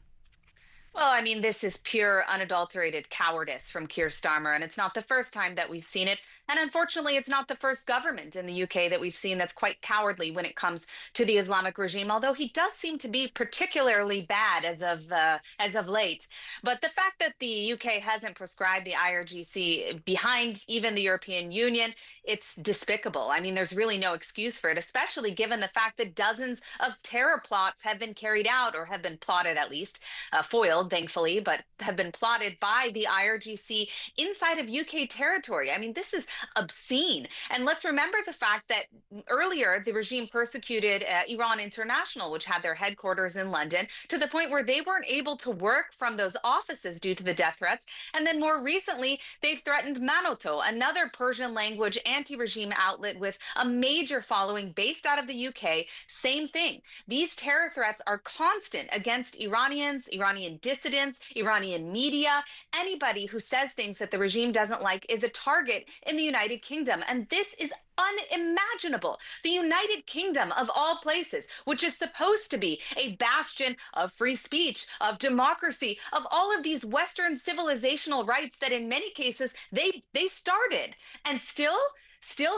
Well, I mean, this is pure, unadulterated cowardice from Keir Starmer, and it's not the first time that we've seen it. And unfortunately, it's not the first government in the UK that we've seen that's quite cowardly when it comes to the Islamic regime, although he does seem to be particularly bad as of late. But the fact that the UK hasn't prescribed the IRGC behind even the European Union, it's despicable. I mean, there's really no excuse for it, especially given the fact that dozens of terror plots have been carried out, or have been plotted at least, foiled, thankfully, but have been plotted by the IRGC inside of UK territory. I mean, this is obscene. And let's remember the fact that earlier the regime persecuted Iran International, which had their headquarters in London, to the point where they weren't able to work from those offices due to the death threats. And then more recently, they've threatened Manoto, another Persian language anti-regime outlet with a major following based out of the UK. Same thing. These terror threats are constant against Iranians, Iranian dissidents, Iranian media. Anybody who says things that the regime doesn't like is a target in the United Kingdom. And this is unimaginable. The United Kingdom, of all places, which is supposed to be a bastion of free speech, of democracy, of all of these Western civilizational rights that in many cases they started. And still,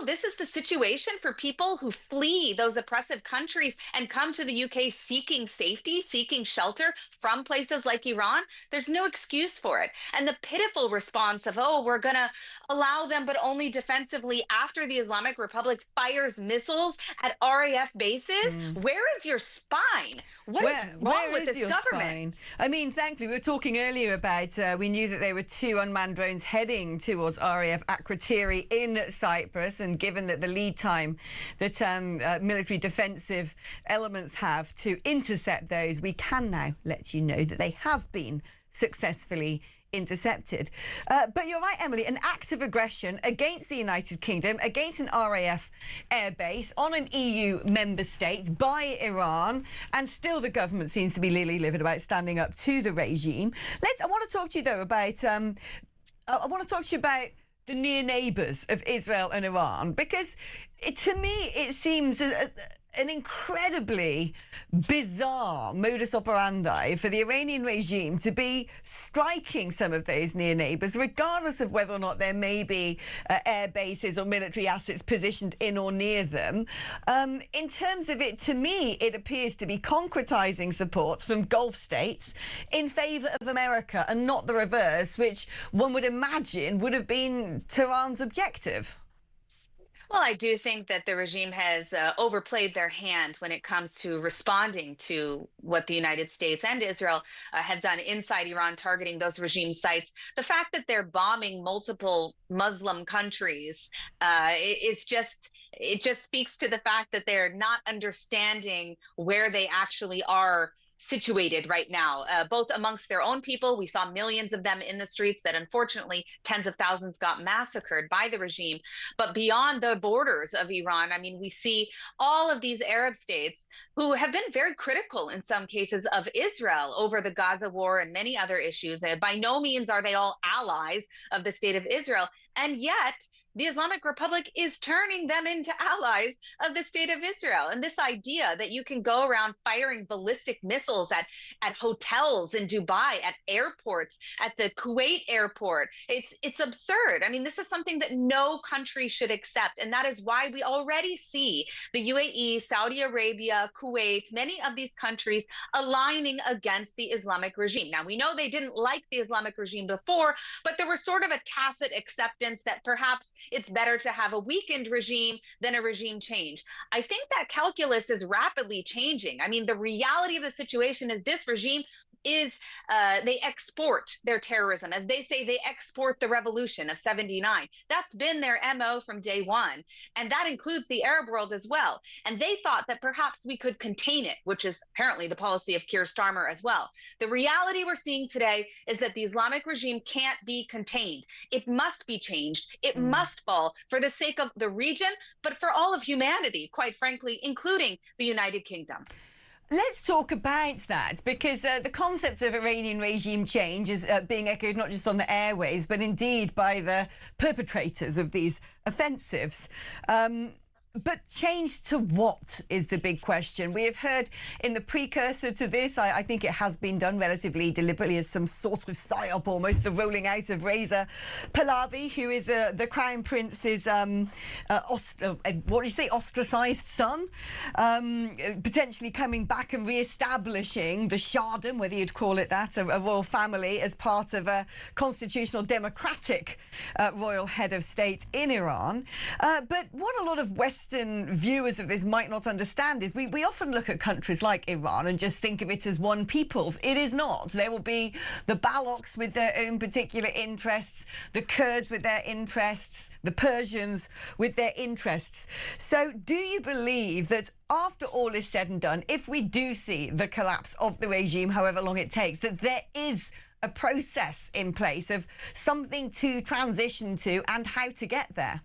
this is the situation for people who flee those oppressive countries and come to the UK seeking safety, seeking shelter from places like Iran. There's no excuse for it. And the pitiful response of, oh, we're going to allow them, but only defensively after the Islamic Republic fires missiles at RAF bases. Where is your spine? What is wrong with this government? Spine? I mean, thankfully, we were talking earlier about, we knew that there were 2 unmanned drones heading towards RAF Akrotiri in Cyprus. And given that the lead time that military defensive elements have to intercept those, we can now let you know that they have been successfully intercepted. But you're right, Emily, an act of aggression against the United Kingdom, against an RAF airbase on an EU member state by Iran, and still the government seems to be lily-livered about standing up to the regime. I want to talk to you, though, about the near neighbours of Israel and Iran, because to me it seems an incredibly bizarre modus operandi for the Iranian regime to be striking some of those near neighbours, regardless of whether or not there may be air bases or military assets positioned in or near them. In terms of it, to me, it appears to be concretising support from Gulf states in favour of America and not the reverse, which one would imagine would have been Tehran's objective. Well, I do think that the regime has overplayed their hand when it comes to responding to what the United States and Israel have done inside Iran, targeting those regime sites. The fact that they're bombing multiple Muslim countries is just. It just speaks to the fact that they're not understanding where they actually are situated right now, both amongst their own people. We saw millions of them in the streets that unfortunately tens of thousands got massacred by the regime. But beyond the borders of Iran, I mean, we see all of these Arab states who have been very critical in some cases of Israel over the Gaza war and many other issues. By no means are they all allies of the state of Israel. And yet, the Islamic Republic is turning them into allies of the state of Israel. And this idea that you can go around firing ballistic missiles at hotels in Dubai, at airports, at the Kuwait airport, it's absurd. I mean, this is something that no country should accept. And that is why we already see the UAE, Saudi Arabia, Kuwait, many of these countries aligning against the Islamic regime. Now, we know they didn't like the Islamic regime before, but there was sort of a tacit acceptance that perhaps it's better to have a weakened regime than a regime change. I think that calculus is rapidly changing. I mean, the reality of the situation is this regime is they export their terrorism. As they say, they export the revolution of 79. That's been their MO from day one. And that includes the Arab world as well. And they thought that perhaps we could contain it, which is apparently the policy of Keir Starmer as well. The reality we're seeing today is that the Islamic regime can't be contained. It must be changed. It must fall for the sake of the region, but for all of humanity, quite frankly, including the United Kingdom. Let's talk about that, because the concept of Iranian regime change is being echoed not just on the airways, but indeed by the perpetrators of these offensives. But change to what is the big question. We have heard in the precursor to this, I think it has been done relatively deliberately as some sort of psyop, almost the rolling out of Reza Pahlavi, who is the Crown Prince's, ostracised son, potentially coming back and re-establishing the Shahdom, whether you'd call it that, a royal family, as part of a constitutional democratic royal head of state in Iran. But what a lot of Western viewers of this might not understand is we often look at countries like Iran and just think of it as one people's. It is not. There will be the Balochs with their own particular interests, the Kurds with their interests, the Persians with their interests. So do you believe that after all is said and done, if we do see the collapse of the regime, however long it takes, that there is a process in place of something to transition to and how to get there?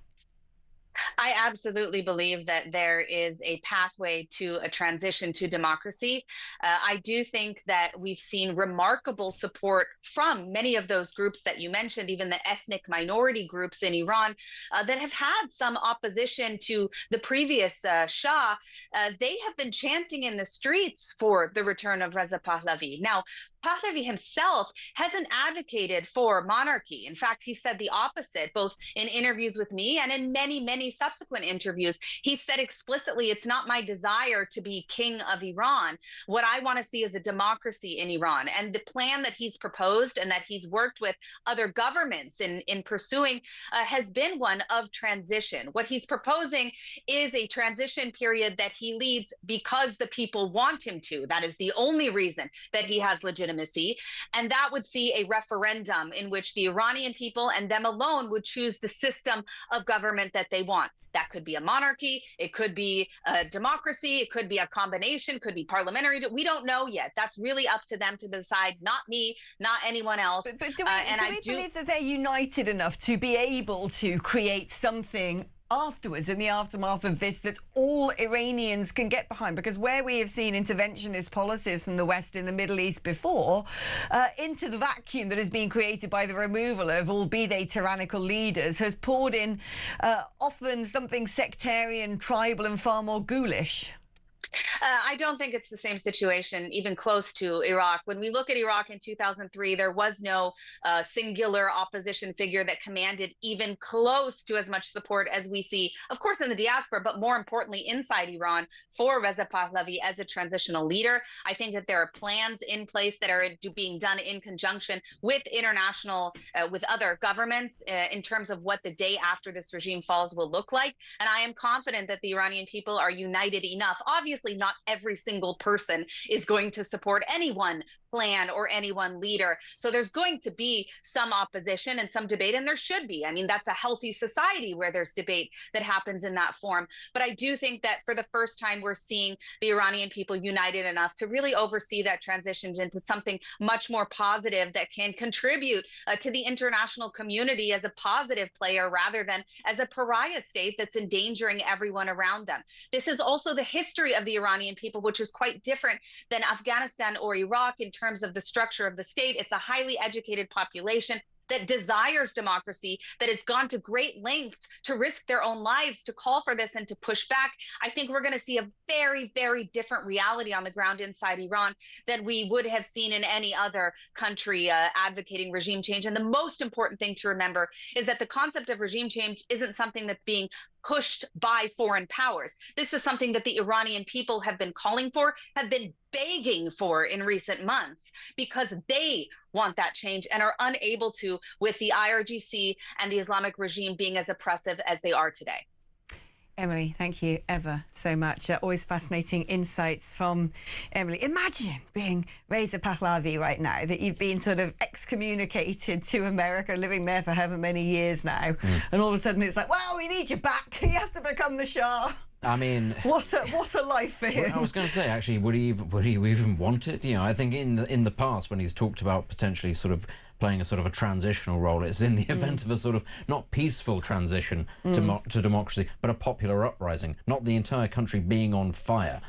I absolutely believe that there is a pathway to a transition to democracy. I do think that we've seen remarkable support from many of those groups that you mentioned, even the ethnic minority groups in Iran that have had some opposition to the previous Shah. They have been chanting in the streets for the return of Reza Pahlavi. Now, Pahlavi himself hasn't advocated for monarchy. In fact, he said the opposite, both in interviews with me and in many, many subsequent interviews. He said explicitly, it's not my desire to be king of Iran. What I want to see is a democracy in Iran. And the plan that he's proposed and that he's worked with other governments in pursuing has been one of transition. What he's proposing is a transition period that he leads because the people want him to. That is the only reason that he has legitimacy. And that would see a referendum in which the Iranian people and them alone would choose the system of government that they want. That could be a monarchy, it could be a democracy, it could be a combination, could be parliamentary. We don't know yet. That's really up to them to decide, not me, not anyone else. But do we believe that they're united enough to be able to create something afterwards, in the aftermath of this, that all Iranians can get behind? Because where we have seen interventionist policies from the West in the Middle East before, into the vacuum that has been created by the removal of all be they tyrannical leaders has poured in often something sectarian, tribal and far more ghoulish. I don't think it's the same situation, even close to Iraq. When we look at Iraq in 2003, there was no singular opposition figure that commanded even close to as much support as we see, of course, in the diaspora, but more importantly, inside Iran for Reza Pahlavi as a transitional leader. I think that there are plans in place that are being done in conjunction with with other governments in terms of what the day after this regime falls will look like. And I am confident that the Iranian people are united enough. Obviously, not every single person is going to support any one plan or any one leader. So there's going to be some opposition and some debate, and there should be. I mean, that's a healthy society where there's debate that happens in that form. But I do think that for the first time, we're seeing the Iranian people united enough to really oversee that transition into something much more positive that can contribute to the international community as a positive player rather than as a pariah state that's endangering everyone around them. This is also the history of the Iranian people, which is quite different than Afghanistan or Iraq in terms of the structure of the state. It's a highly educated population that desires democracy, that has gone to great lengths to risk their own lives to call for this and to push back. I think we're going to see a very, very different reality on the ground inside Iran than we would have seen in any other country advocating regime change. And the most important thing to remember is that the concept of regime change isn't something that's being pushed by foreign powers. This is something that the Iranian people have been calling for, have been begging for in recent months, because they want that change and are unable to with the IRGC and the Islamic regime being as oppressive as they are today. Emily, thank you ever so much. Always fascinating insights from Emily. Imagine being Reza Pahlavi right now, that you've been sort of excommunicated to America, living there for however many years now, and all of a sudden it's like, well, we need you back. You have to become the Shah. I mean, what a life for him. I was going to say, actually, would he even want it? You know, I think in the past, when he's talked about potentially sort of playing a sort of a transitional role, it's in the event of a sort of not peaceful transition to democracy, but a popular uprising, not the entire country being on fire.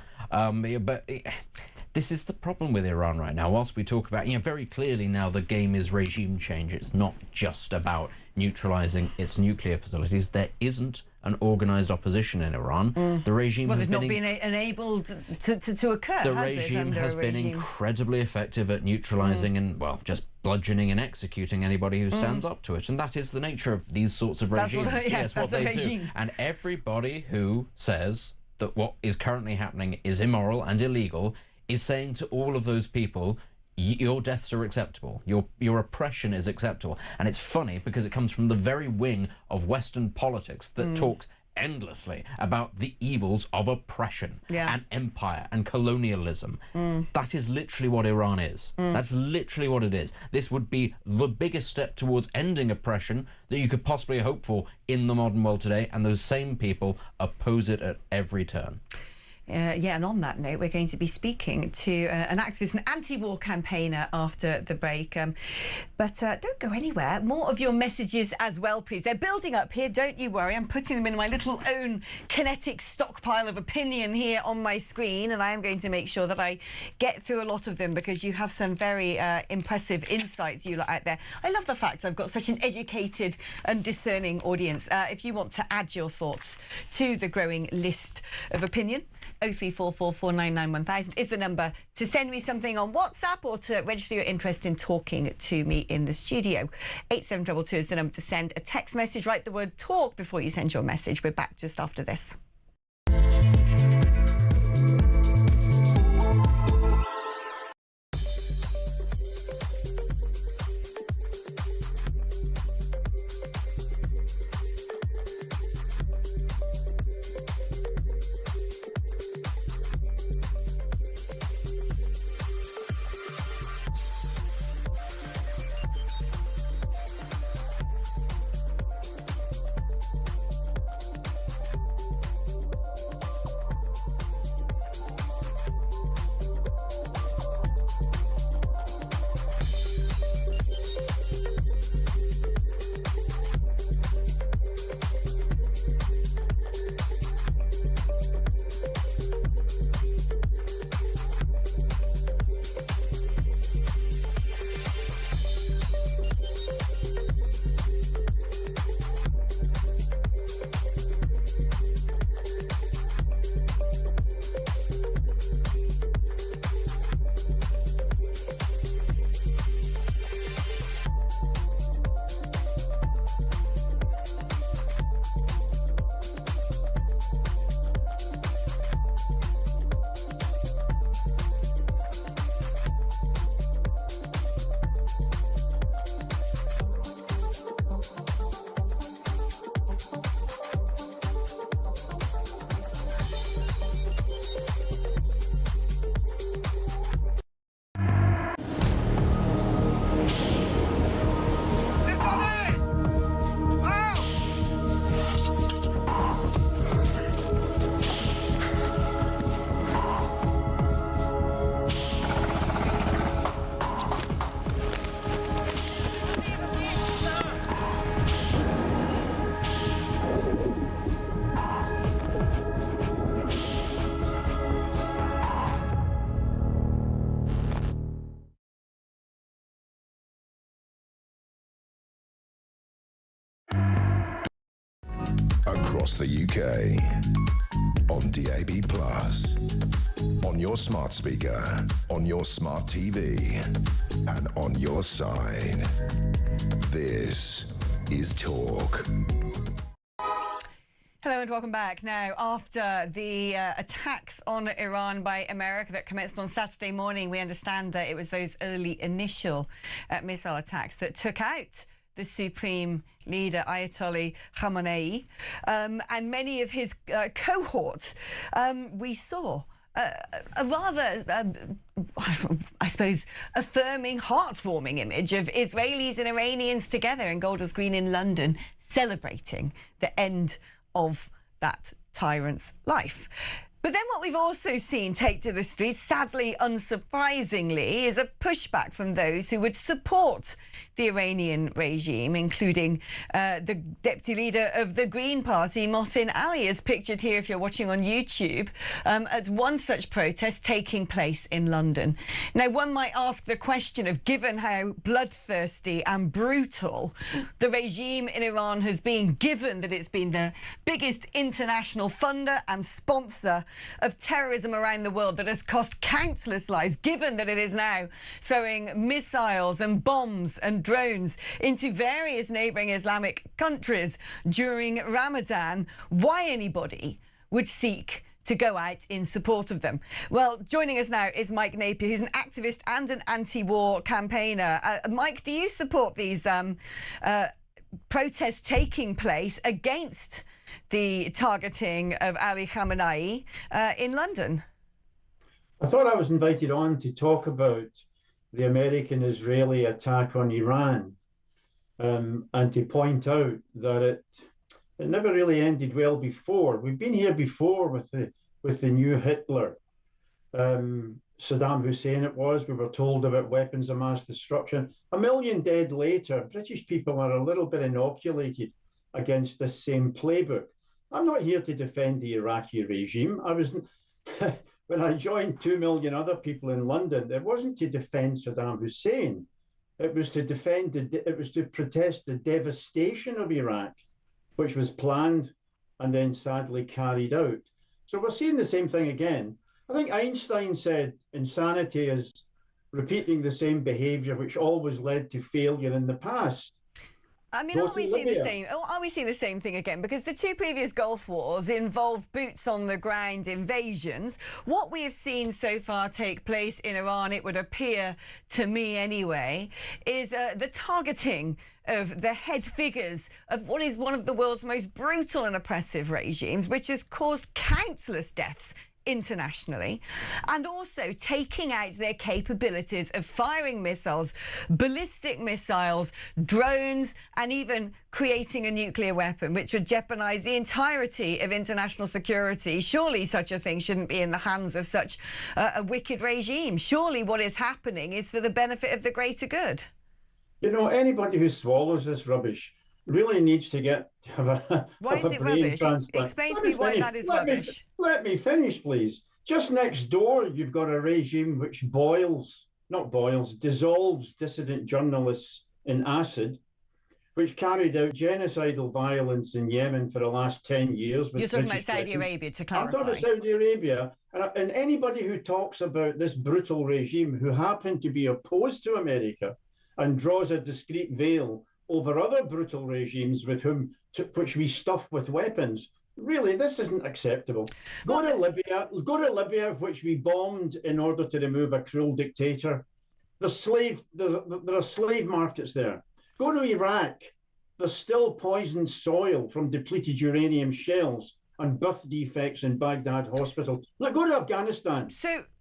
This is the problem with Iran right now. Whilst we talk about, very clearly now the game is regime change. It's not just about neutralising its nuclear facilities. There isn't an organised opposition in Iran. The regime has not been enabled to occur. The regime has been incredibly effective at neutralising and, well, just bludgeoning and executing anybody who stands up to it. And that is the nature of these sorts of regimes. That's what they do. And everybody who says that what is currently happening is immoral and illegal is saying to all of those people, your deaths are acceptable, your oppression is acceptable. And it's funny because it comes from the very wing of Western politics that talks endlessly about the evils of oppression and empire and colonialism. That is literally what Iran is. That's literally what it is. This would be the biggest step towards ending oppression that you could possibly hope for in the modern world today, and those same people oppose it at every turn. And on that note, we're going to be speaking to an activist, an anti-war campaigner after the break. But don't go anywhere. More of your messages as well, please. They're building up here, don't you worry. I'm putting them in my little own kinetic stockpile of opinion here on my screen, and I am going to make sure that I get through a lot of them because you have some very impressive insights, you lot out there. I love the fact I've got such an educated and discerning audience. If you want to add your thoughts to the growing list of opinion, 03444991000 is the number to send me something on WhatsApp or to register your interest in talking to me in the studio. 8722 is the number to send a text message. Write the word talk before you send your message. We're back just after this. across the UK, on DAB+, on your smart speaker, on your smart TV, and on your side. This is Talk. Hello and welcome back. Now, after the attacks on Iran by America that commenced on Saturday morning, we understand that it was those early initial missile attacks that took out the supreme leader, Ayatollah Khamenei, and many of his cohorts. We saw a rather, I suppose, affirming, heartwarming image of Israelis and Iranians together in Golders Green in London, celebrating the end of that tyrant's life. But then what we've also seen take to the streets, sadly, unsurprisingly, is a pushback from those who would support the Iranian regime, including the deputy leader of the Green Party, Mohsin Ali, as pictured here if you're watching on YouTube, at one such protest taking place in London. Now, one might ask the question of, given how bloodthirsty and brutal the regime in Iran has been, given that it's been the biggest international funder and sponsor of terrorism around the world that has cost countless lives, given that it is now throwing missiles and bombs and drones into various neighbouring Islamic countries during Ramadan, why anybody would seek to go out in support of them? Well, joining us now is Mike Napier, who's an activist and an anti-war campaigner. Mike, do you support these protests taking place against the targeting of Ali Khamenei in London? I thought I was invited on to talk about the American-Israeli attack on Iran, and to point out that it never really ended well before. We've been here before with the new Hitler. Saddam Hussein it was. We were told about weapons of mass destruction. 1 million dead later, British people are a little bit inoculated against this same playbook. I'm not here to defend the Iraqi regime. I was, when I joined 2 million other people in London, it wasn't to defend Saddam Hussein. It was to protest the devastation of Iraq, which was planned and then sadly carried out. So we're seeing the same thing again. I think Einstein said insanity is repeating the same behavior which always led to failure in the past. I mean, are we seeing the same thing again? Because the two previous Gulf Wars involved boots on the ground invasions. What we have seen so far take place in Iran, it would appear to me anyway, is the targeting of the head figures of what is one of the world's most brutal and oppressive regimes, which has caused countless deaths internationally, and also taking out their capabilities of firing missiles, ballistic missiles, drones, and even creating a nuclear weapon, which would jeopardize the entirety of international security. Surely such a thing shouldn't be in the hands of such a wicked regime. Surely what is happening is for the benefit of the greater good. You know, anybody who swallows this rubbish really needs to have a brain transplant. Explain to me why that is rubbish. Let me finish, please. Just next door, you've got a regime which dissolves dissident journalists in acid, which carried out genocidal violence in Yemen for the last 10 years. You're talking about Saudi Arabia, to clarify. I'm talking about Saudi Arabia. And anybody who talks about this brutal regime, who happen to be opposed to America and draws a discreet veil over other brutal regimes which we stuff with weapons. Really, this isn't acceptable. Go to Libya, which we bombed in order to remove a cruel dictator. There are slave markets there. Go to Iraq. There's still poisoned soil from depleted uranium shells and birth defects in Baghdad hospital. Now go to Afghanistan.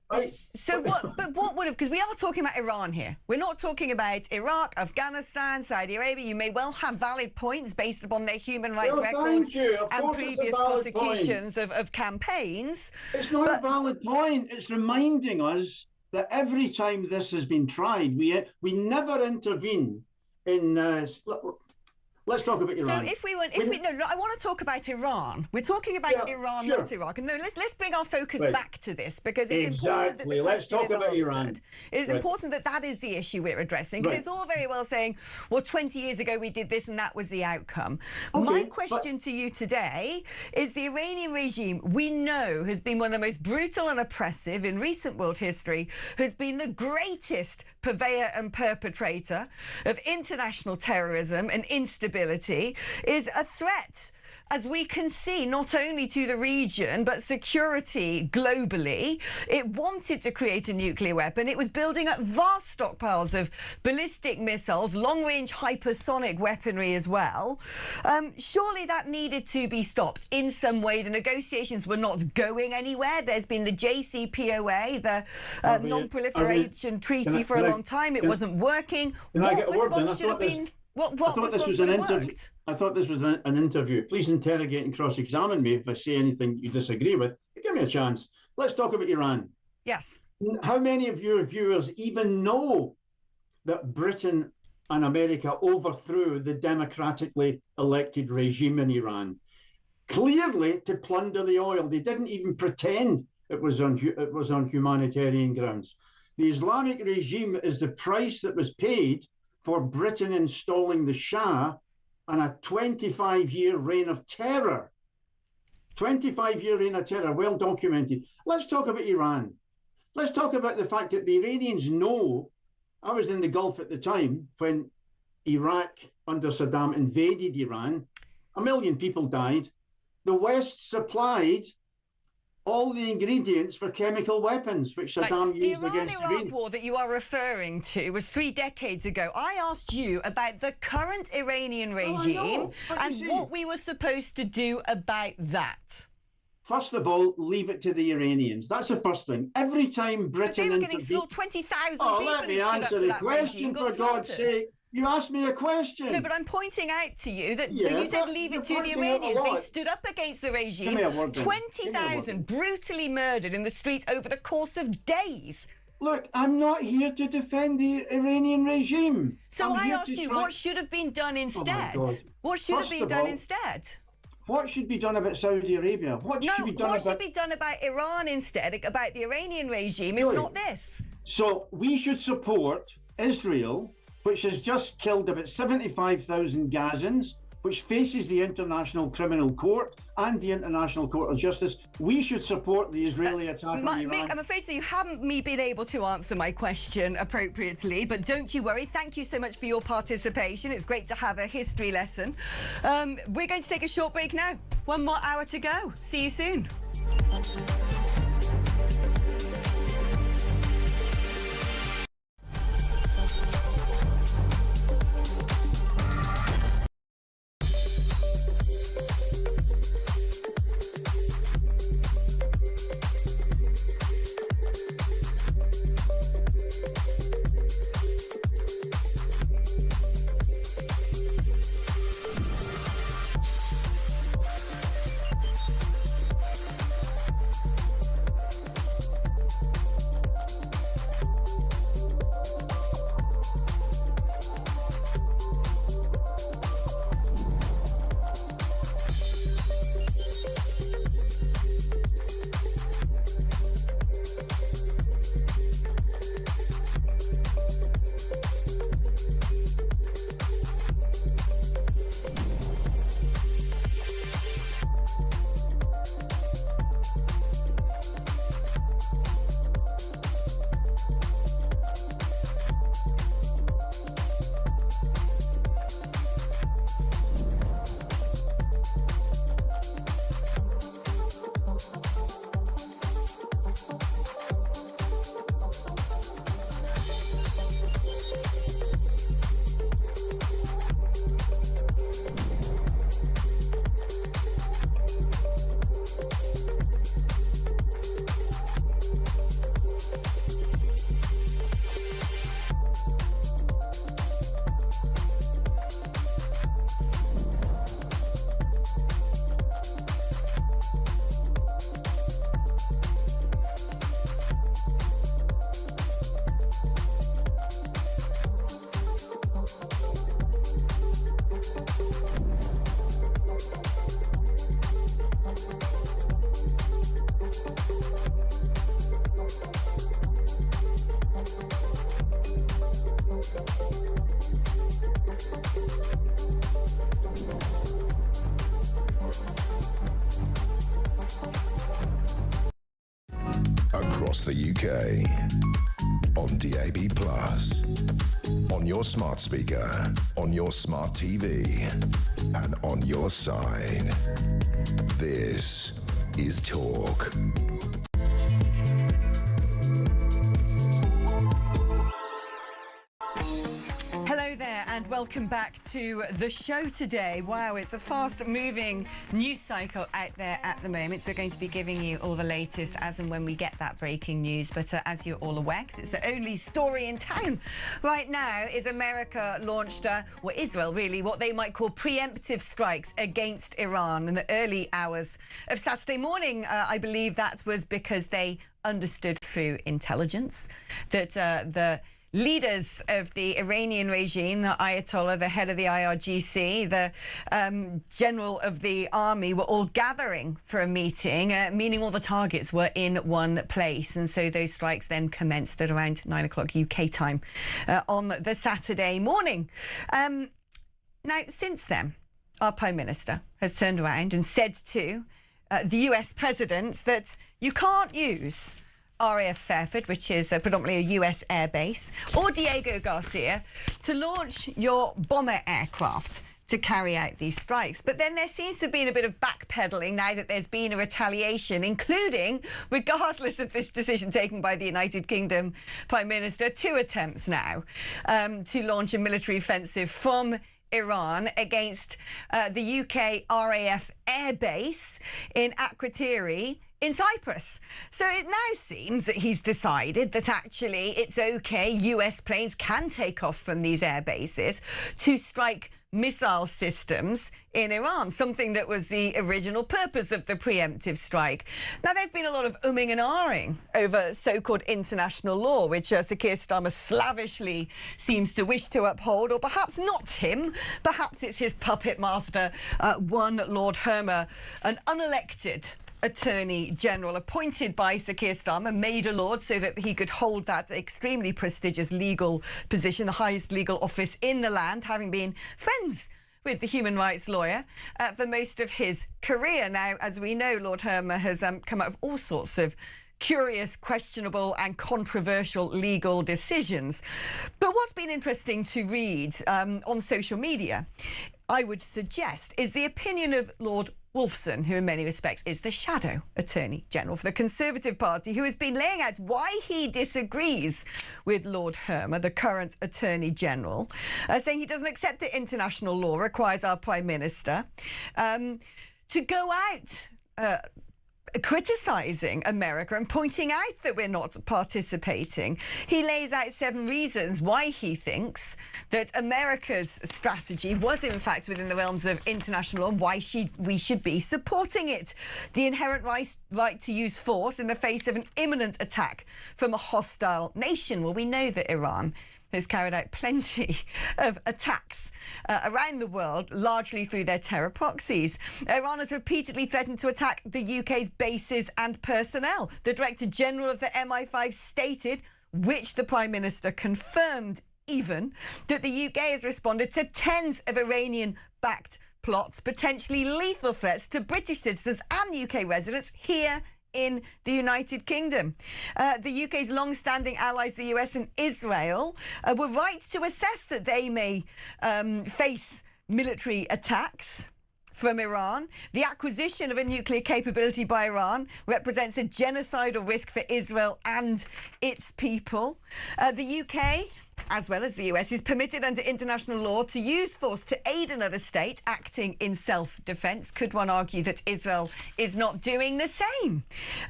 What would have, because we are talking about Iran here. We're not talking about Iraq, Afghanistan, Saudi Arabia. You may well have valid points based upon their human rights records and previous prosecutions of campaigns. It's not a valid point. It's reminding us that every time this has been tried, we never intervene in Let's talk about Iran. So I want to talk about Iran. We're talking about Iran, not Iraq. And no, let's bring our focus back to this, because it's important that the question is answered. Iran. It's important that is the issue we're addressing, because it's all very well saying, well, 20 years ago we did this and that was the outcome. My question to you today is, the Iranian regime, we know, has been one of the most brutal and oppressive in recent world history, has been the greatest purveyor and perpetrator of international terrorism and instability, is a threat, as we can see, not only to the region, but security globally. It wanted to create a nuclear weapon. It was building up vast stockpiles of ballistic missiles, long-range hypersonic weaponry as well. Surely that needed to be stopped in some way. The negotiations were not going anywhere. There's been the JCPOA, the Non-Proliferation Treaty, for a long time. It wasn't working. What should have been... What was an interview. I thought this was an interview. Please interrogate and cross-examine me if I say anything you disagree with. Give me a chance. Let's talk about Iran. Yes. How many of your viewers even know that Britain and America overthrew the democratically elected regime in Iran? Clearly to plunder the oil. They didn't even pretend it was on humanitarian grounds. The Islamic regime is the price that was paid for Britain installing the Shah and a 25-year reign of terror. 25-year reign of terror, well documented. Let's talk about Iran. Let's talk about the fact that the Iranians know. I was in the Gulf at the time when Iraq under Saddam invaded Iran. 1 million people died. The West supplied all the ingredients for chemical weapons, which Saddam used against Iran. The Iran-Iraq war that you are referring to was 3 decades ago. I asked you about the current Iranian regime and what we were supposed to do about that. First of all, leave it to the Iranians. That's the first thing. Every time Britain... But they were getting still 20,000 people. Let me answer the question, for God's sake. You asked me a question. No, but I'm pointing out to you that you said leave it to the Iranians. They stood up against the regime. 20,000 brutally murdered in the streets over the course of days. Look, I'm not here to defend the Iranian regime. So I asked you, what should have been done instead? What should have been done instead? What should be done about Saudi Arabia? What should be done about Iran instead, about the Iranian regime, if not this? So we should support Israel, which has just killed about 75,000 Gazans, which faces the International Criminal Court and the International Court of Justice. We should support the Israeli attack on Iran. Mick, I'm afraid you haven't been able to answer my question appropriately, but don't you worry. Thank you so much for your participation. It's great to have a history lesson. We're going to take a short break now. 1 more hour to go. See you soon. across the UK. On DAB+, on your smart speaker, on your smart TV, and on your side. This is Talk. Hello there and welcome back to the show today. Wow, it's a fast-moving news cycle out there at the moment. We're going to be giving you all the latest as and when we get that breaking news. But as you're all aware, 'cause it's the only story in town right now, is America launched, or Israel really, what they might call preemptive strikes against Iran in the early hours of Saturday morning. I believe that was because they understood through intelligence that the leaders of the Iranian regime, the Ayatollah, the head of the IRGC, the general of the army, were all gathering for a meeting, meaning all the targets were in one place. And so those strikes then commenced at around 9 o'clock UK time on the Saturday morning. Now, since then, our Prime Minister has turned around and said to the US President that you can't use RAF Fairford, which is predominantly a US airbase, or Diego Garcia, to launch your bomber aircraft to carry out these strikes. But then there seems to have been a bit of backpedaling now that there's been a retaliation, including, regardless of this decision taken by the United Kingdom Prime Minister, 2 attempts now to launch a military offensive from Iran against the UK RAF airbase in Akrotiri in Cyprus. So it now seems that he's decided that actually it's okay, US planes can take off from these air bases to strike missile systems in Iran, something that was the original purpose of the preemptive strike. Now, there's been a lot of umming and ahhing over so-called international law, which Sir Keir Starmer slavishly seems to wish to uphold, or perhaps not him. Perhaps it's his puppet master, one Lord Hermer, an unelected Attorney General appointed by Sir Keir Starmer, made a lord so that he could hold that extremely prestigious legal position, the highest legal office in the land, having been friends with the human rights lawyer for most of his career. Now, as we know, Lord Hermer has come out of all sorts of curious, questionable and controversial legal decisions. But what's been interesting to read on social media, I would suggest, is the opinion of Lord Wolfson, who in many respects is the shadow Attorney General for the Conservative Party, who has been laying out why he disagrees with Lord Hermer, the current Attorney General, saying he doesn't accept that international law requires our Prime Minister to go out criticising America and pointing out that we're not participating. He lays out 7 reasons why he thinks that America's strategy was in fact within the realms of international law and why we should be supporting it. The inherent right to use force in the face of an imminent attack from a hostile nation. Well, we know that Iran has carried out plenty of attacks around the world, largely through their terror proxies. Iran has repeatedly threatened to attack the UK's bases and personnel. The Director General of the MI5 stated, which the Prime Minister confirmed even, that the UK has responded to tens of Iranian-backed plots, potentially lethal threats to British citizens and UK residents here in the United Kingdom. The UK's long-standing allies, the US and Israel, were right to assess that they may face military attacks from Iran. The acquisition of a nuclear capability by Iran represents a genocidal risk for Israel and its people. The UK, as well as the US, is permitted under international law to use force to aid another state acting in self-defence. Could one argue that Israel is not doing the same?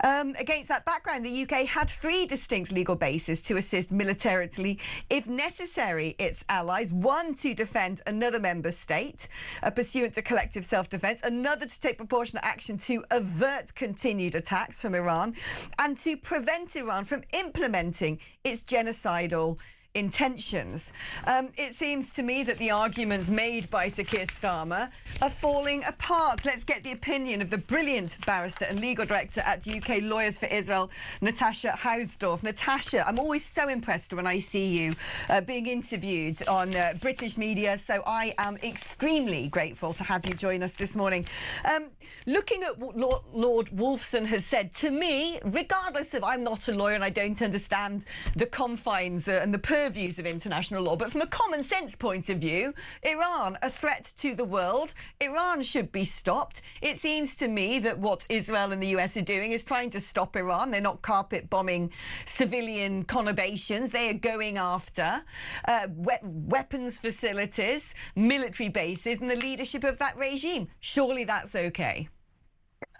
Against that background, the UK had 3 distinct legal bases to assist militarily, if necessary, its allies. One to defend another member state, pursuant to collective self-defence. Another to take proportionate action to avert continued attacks from Iran and to prevent Iran from implementing its genocidal intentions. It seems to me that the arguments made by Sir Keir Starmer are falling apart. Let's get the opinion of the brilliant barrister and legal director at UK Lawyers for Israel, Natasha Hausdorff. Natasha, I'm always so impressed when I see you being interviewed on British media, so I am extremely grateful to have you join us this morning. Looking at what Lord Wolfson has said, to me, regardless of I'm not a lawyer and I don't understand the confines and the purviews of international law, but from a common sense point of view, Iran, a threat to the world, Iran should be stopped. It seems to me that what Israel and the US are doing is trying to stop Iran. They're not carpet bombing civilian conurbations. They are going after weapons facilities, military bases and the leadership of that regime. Surely that's okay.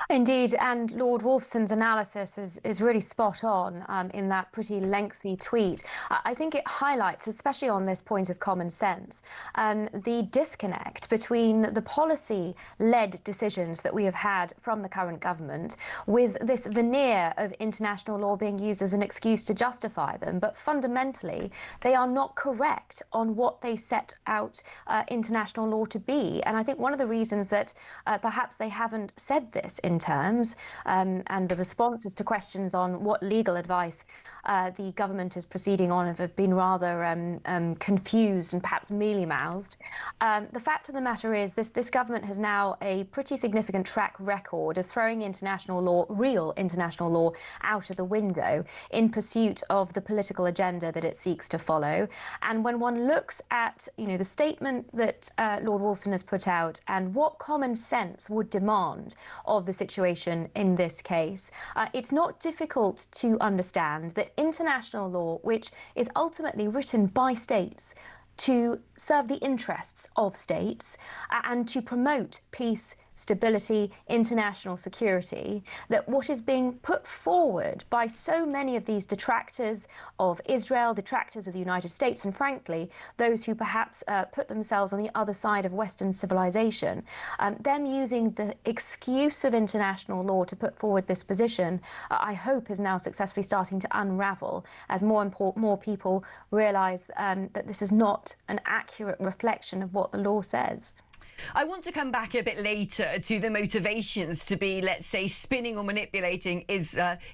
Indeed, and Lord Wolfson's analysis is really spot on in that pretty lengthy tweet. I think it highlights, especially on this point of common sense, the disconnect between the policy-led decisions that we have had from the current government with this veneer of international law being used as an excuse to justify them. But fundamentally, they are not correct on what they set out international law to be. And I think one of the reasons that perhaps they haven't said this in terms and the responses to questions on what legal advice the government is proceeding on have been rather confused and perhaps mealy-mouthed. The fact of the matter is this government has now a pretty significant track record of throwing international law, real international law, out of the window in pursuit of the political agenda that it seeks to follow. And when one looks at, the statement that Lord Wolfson has put out and what common sense would demand of the situation in this case, it's not difficult to understand that international law, which is ultimately written by states to serve the interests of states and to promote peace, stability, international security, that what is being put forward by so many of these detractors of Israel, detractors of the United States, and frankly, those who perhaps put themselves on the other side of Western civilization, them using the excuse of international law to put forward this position, I hope is now successfully starting to unravel as more people realise that this is not an accurate reflection of what the law says. I want to come back a bit later to the motivations to be, let's say, spinning or manipulating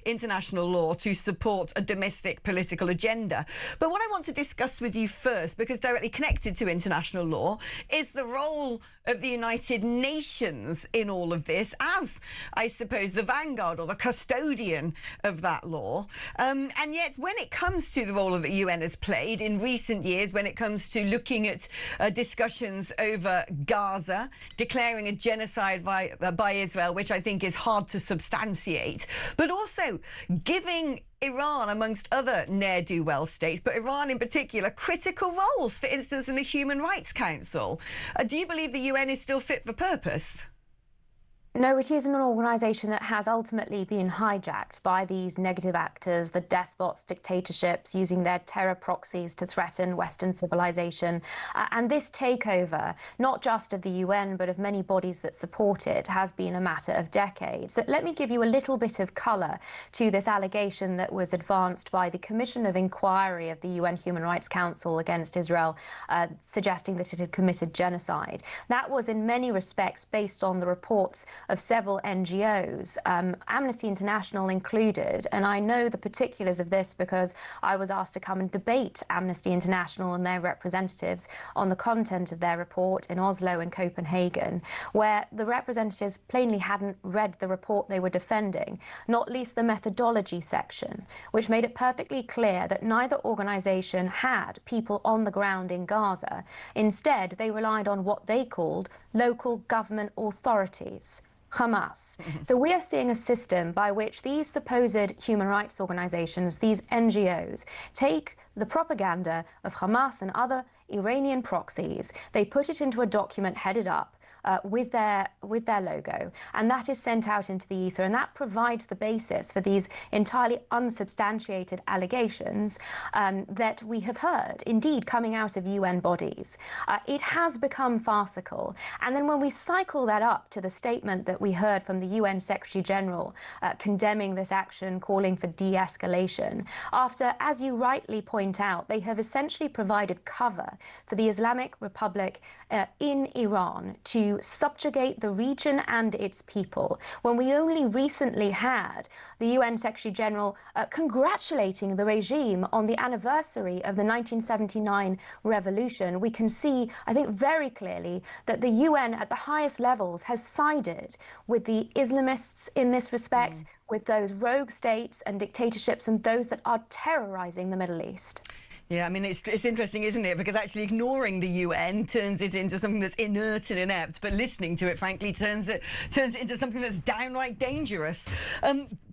international law to support a domestic political agenda. But what I want to discuss with you first, because directly connected to international law, is the role of the United Nations in all of this as, I suppose, the vanguard or the custodian of that law. And yet, when it comes to the role that the UN has played in recent years, when it comes to looking at discussions over Gaza, declaring a genocide by Israel, which I think is hard to substantiate, but also giving Iran, amongst other ne'er-do-well states, but Iran in particular, critical roles, for instance, in the Human Rights Council. Do you believe the UN is still fit for purpose? No, it is an organisation that has ultimately been hijacked by these negative actors, the despots, dictatorships, using their terror proxies to threaten Western civilization. And this takeover, not just of the UN, but of many bodies that support it, has been a matter of decades. So let me give you a little bit of colour to this allegation that was advanced by the Commission of Inquiry of the UN Human Rights Council against Israel, suggesting that it had committed genocide. That was in many respects based on the reports of several NGOs, Amnesty International included, and I know the particulars of this because I was asked to come and debate Amnesty International and their representatives on the content of their report in Oslo and Copenhagen, where the representatives plainly hadn't read the report they were defending, not least the methodology section, which made it perfectly clear that neither organisation had people on the ground in Gaza. Instead, they relied on what they called local government authorities, Hamas. So we are seeing a system by which these supposed human rights organisations, these NGOs, take the propaganda of Hamas and other Iranian proxies, they put it into a document headed up with their logo, and that is sent out into the ether, and that provides the basis for these entirely unsubstantiated allegations that we have heard, indeed, coming out of UN bodies. It has become farcical. And then when we cycle that up to the statement that we heard from the UN Secretary General condemning this action, calling for de-escalation, after, as you rightly point out, they have essentially provided cover for the Islamic Republic in Iran to subjugate the region and its people, when we only recently had the UN Secretary General congratulating the regime on the anniversary of the 1979 revolution. We can see, I think, very clearly that the UN at the highest levels has sided with the Islamists in this respect, with those rogue states and dictatorships and those that are terrorizing the Middle East. Yeah, I mean, it's interesting, isn't it? Because actually ignoring the UN turns it into something that's inert and inept, but listening to it, frankly, turns it into something that's downright dangerous.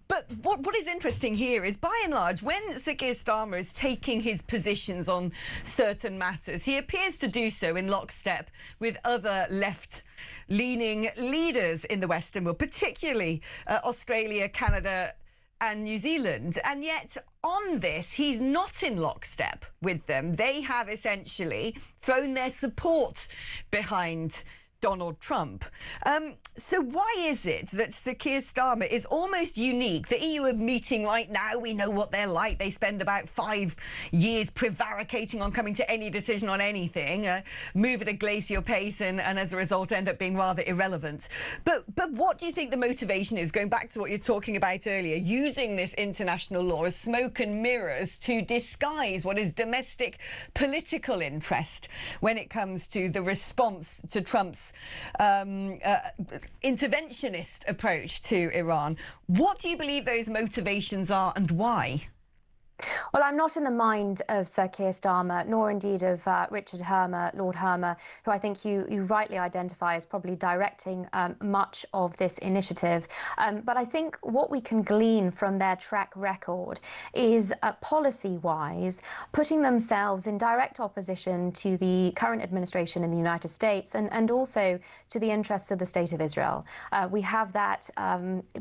But what is interesting here is, by and large, when Sir Keir Starmer is taking his positions on certain matters, he appears to do so in lockstep with other left-leaning leaders in the Western world, particularly Australia, Canada and New Zealand. And yet on this, he's not in lockstep with them. They have essentially thrown their support behind Donald Trump. So why is it that Sir Keir Starmer is almost unique? The EU are meeting right now. We know what they're like. They spend about 5 years prevaricating on coming to any decision on anything, move at a glacial pace, and as a result end up being rather irrelevant. But what do you think the motivation is, going back to what you're talking about earlier, using this international law as smoke and mirrors to disguise what is domestic political interest when it comes to the response to Trump's interventionist approach to Iran? What do you believe those motivations are, and why? Well, I'm not in the mind of Sir Keir Starmer, nor indeed of Richard Hermer, Lord Hermer, who I think you rightly identify as probably directing much of this initiative. But I think what we can glean from their track record is, policy-wise, putting themselves in direct opposition to the current administration in the United States and also to the interests of the State of Israel. We have that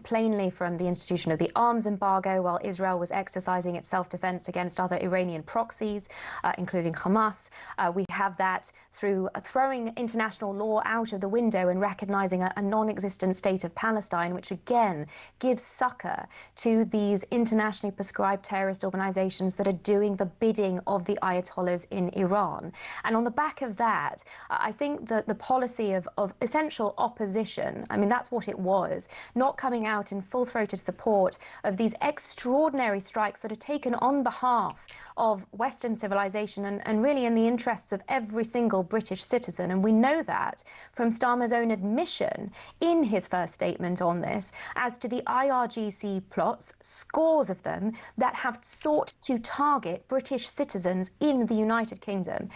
plainly from the institution of the arms embargo, while Israel was exercising its self-defense against other Iranian proxies, including Hamas. We have that through throwing international law out of the window and recognizing a non-existent state of Palestine, which again gives succor to these internationally prescribed terrorist organizations that are doing the bidding of the Ayatollahs in Iran. And on the back of that, I think that the policy of essential opposition, I mean, that's what it was, not coming out in full-throated support of these extraordinary strikes that are taken on behalf of Western civilization and really in the interests of every single British citizen. And we know that from Starmer's own admission in his first statement on this as to the IRGC plots, scores of them, that have sought to target British citizens in the United Kingdom.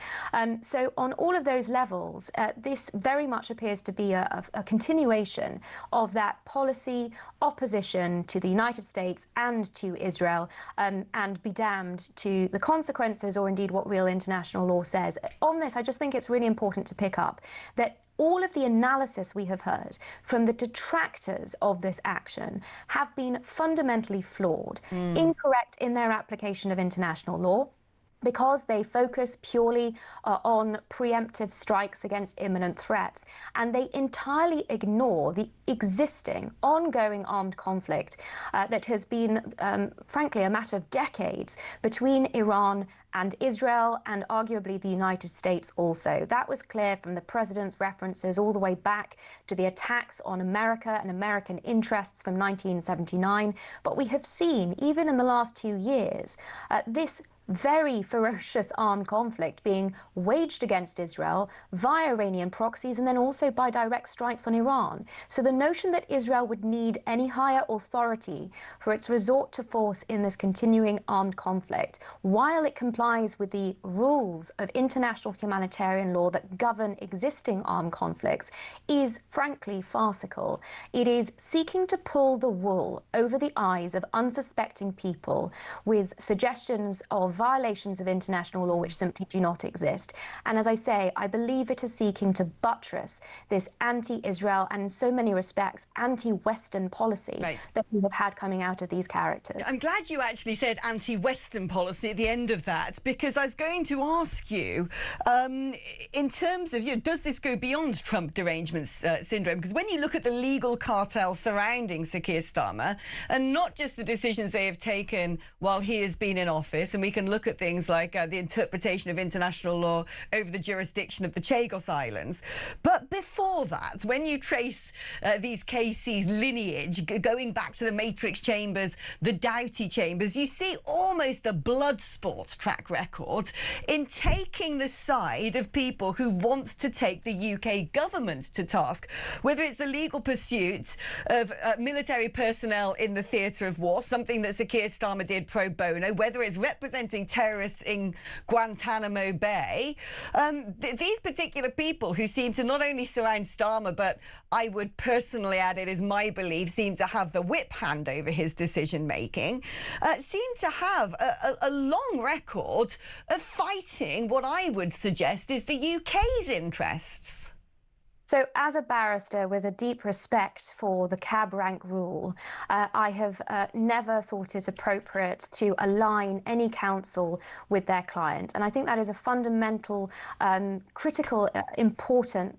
So on all of those levels, this very much appears to be a continuation of that policy opposition to the United States and to Israel, and be damned to the consequences, or indeed what real international law says. On this, I just think it's really important to pick up that all of the analysis we have heard from the detractors of this action have been fundamentally flawed, incorrect in their application of international law, because they focus purely on preemptive strikes against imminent threats, and they entirely ignore the existing, ongoing armed conflict that has been, frankly, a matter of decades between Iran and Israel, and arguably the United States also. That was clear from the president's references all the way back to the attacks on America and American interests from 1979. But we have seen, even in the last 2 years, this very ferocious armed conflict being waged against Israel via Iranian proxies and then also by direct strikes on Iran. So the notion that Israel would need any higher authority for its resort to force in this continuing armed conflict, while it complies with the rules of international humanitarian law that govern existing armed conflicts, is frankly farcical. It is seeking to pull the wool over the eyes of unsuspecting people with suggestions of of violations of international law which simply do not exist. And as I say, I believe it is seeking to buttress this anti-Israel and in so many respects anti-Western policy that we have had coming out of these characters. I'm glad you actually said anti-Western policy at the end of that, because I was going to ask you, in terms of, does this go beyond Trump derangement syndrome? Because when you look at the legal cartel surrounding Sir Keir Starmer, and not just the decisions they have taken while he has been in office, and we can look at things like the interpretation of international law over the jurisdiction of the Chagos Islands, but before that, when you trace these KC's lineage, going back to the Matrix Chambers, the Doughty Chambers, you see almost a blood sport track record in taking the side of people who want to take the UK government to task, whether it's the legal pursuit of military personnel in the theatre of war, something that Sir Keir Starmer did pro bono, whether it's representing terrorists in Guantanamo Bay. These particular people who seem to not only surround Starmer, but I would personally add, it is my belief, seem to have the whip hand over his decision-making, seem to have a long record of fighting what I would suggest is the UK's interests. So as a barrister with a deep respect for the cab rank rule, I have never thought it appropriate to align any counsel with their client. And I think that is a fundamental, critical, important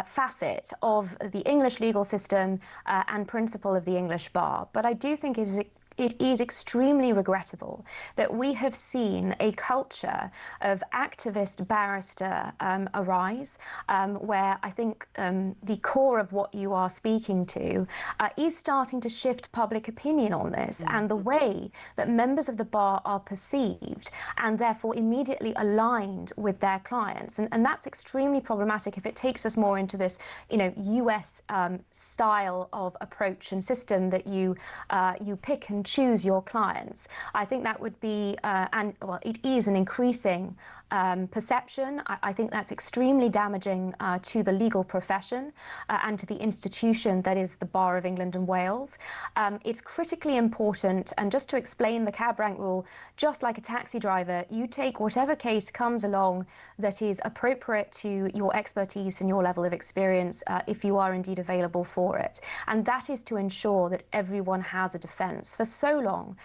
facet of the English legal system and principle of the English bar. But I do think it is extremely regrettable that we have seen a culture of activist barrister arise, where I think the core of what you are speaking to is starting to shift public opinion on this and the way that members of the bar are perceived and therefore immediately aligned with their clients. And that's extremely problematic if it takes us more into this, US style of approach and system that you pick and choose your clients. I think that would be, it is an increasing perception. I think that's extremely damaging to the legal profession and to the institution that is the Bar of England and Wales. It's critically important, and just to explain the cab rank rule, just like a taxi driver, you take whatever case comes along that is appropriate to your expertise and your level of experience, if you are indeed available for it. And that is to ensure that everyone has a defence. For so long,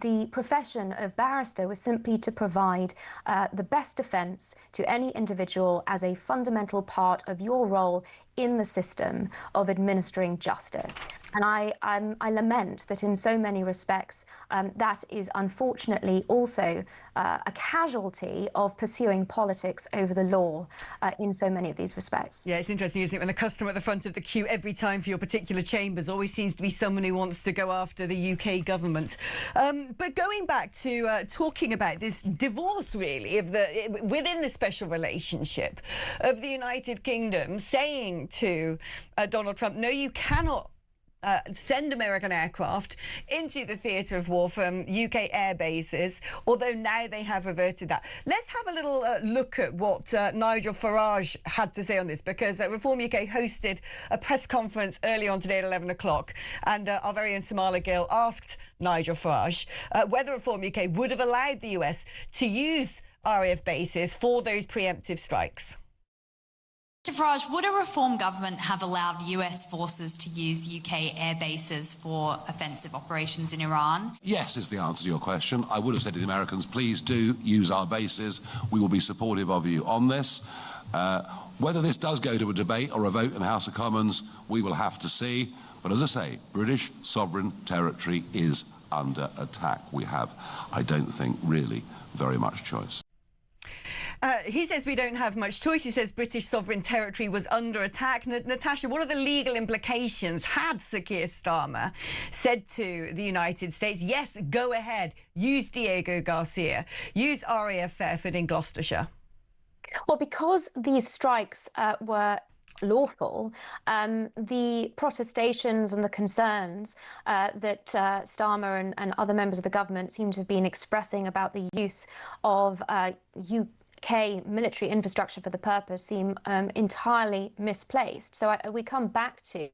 the profession of barrister was simply to provide the best defence to any individual as a fundamental part of your role in the system of administering justice. And I lament that in so many respects that is unfortunately also a casualty of pursuing politics over the law in so many of these respects. Yeah, it's interesting, isn't it, when the customer at the front of the queue every time for your particular chambers always seems to be someone who wants to go after the UK government. But going back to talking about this divorce, really, of within the special relationship of the United Kingdom saying to Donald Trump, no, you cannot send American aircraft into the theatre of war from UK air bases, although now they have reverted that. Let's have a little look at what Nigel Farage had to say on this, because Reform UK hosted a press conference early on today at 11 o'clock, and our very own Samala Gill asked Nigel Farage whether Reform UK would have allowed the US to use RAF bases for those preemptive strikes. Mr Farage, would a Reform government have allowed US forces to use UK air bases for offensive operations in Iran? Yes is the answer to your question. I would have said to the Americans, please do use our bases. We will be supportive of you on this. Whether this does go to a debate or a vote in the House of Commons, we will have to see. But as I say, British sovereign territory is under attack. We have, I don't think, really very much choice. He says we don't have much choice. He says British sovereign territory was under attack. Natasha, what are the legal implications had Sir Keir Starmer said to the United States, yes, go ahead, use Diego Garcia, use RAF Fairford in Gloucestershire? Well, because these strikes were lawful, the protestations and the concerns that Starmer and other members of the government seem to have been expressing about the use of UK military infrastructure for the purpose seem entirely misplaced. So we come back to,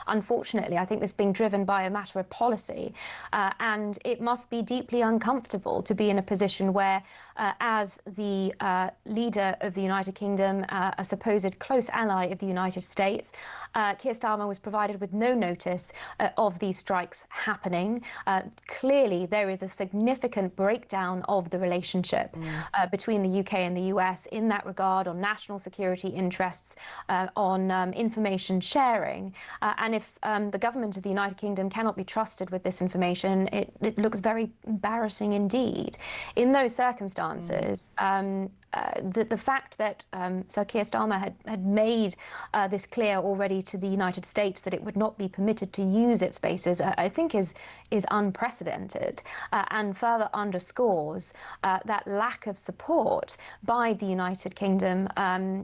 unfortunately, I think this being driven by a matter of policy, and it must be deeply uncomfortable to be in a position where, as the leader of the United Kingdom, a supposed close ally of the United States, Keir Starmer was provided with no notice of these strikes happening. Clearly, there is a significant breakdown of the relationship between the UK and the US in that regard, on national security interests, on information sharing. And if the government of the United Kingdom cannot be trusted with this information, it looks very embarrassing indeed. In those circumstances, the fact that Sir Keir Starmer had made this clear already to the United States that it would not be permitted to use its bases, I think is unprecedented, and further underscores that lack of support by the United Kingdom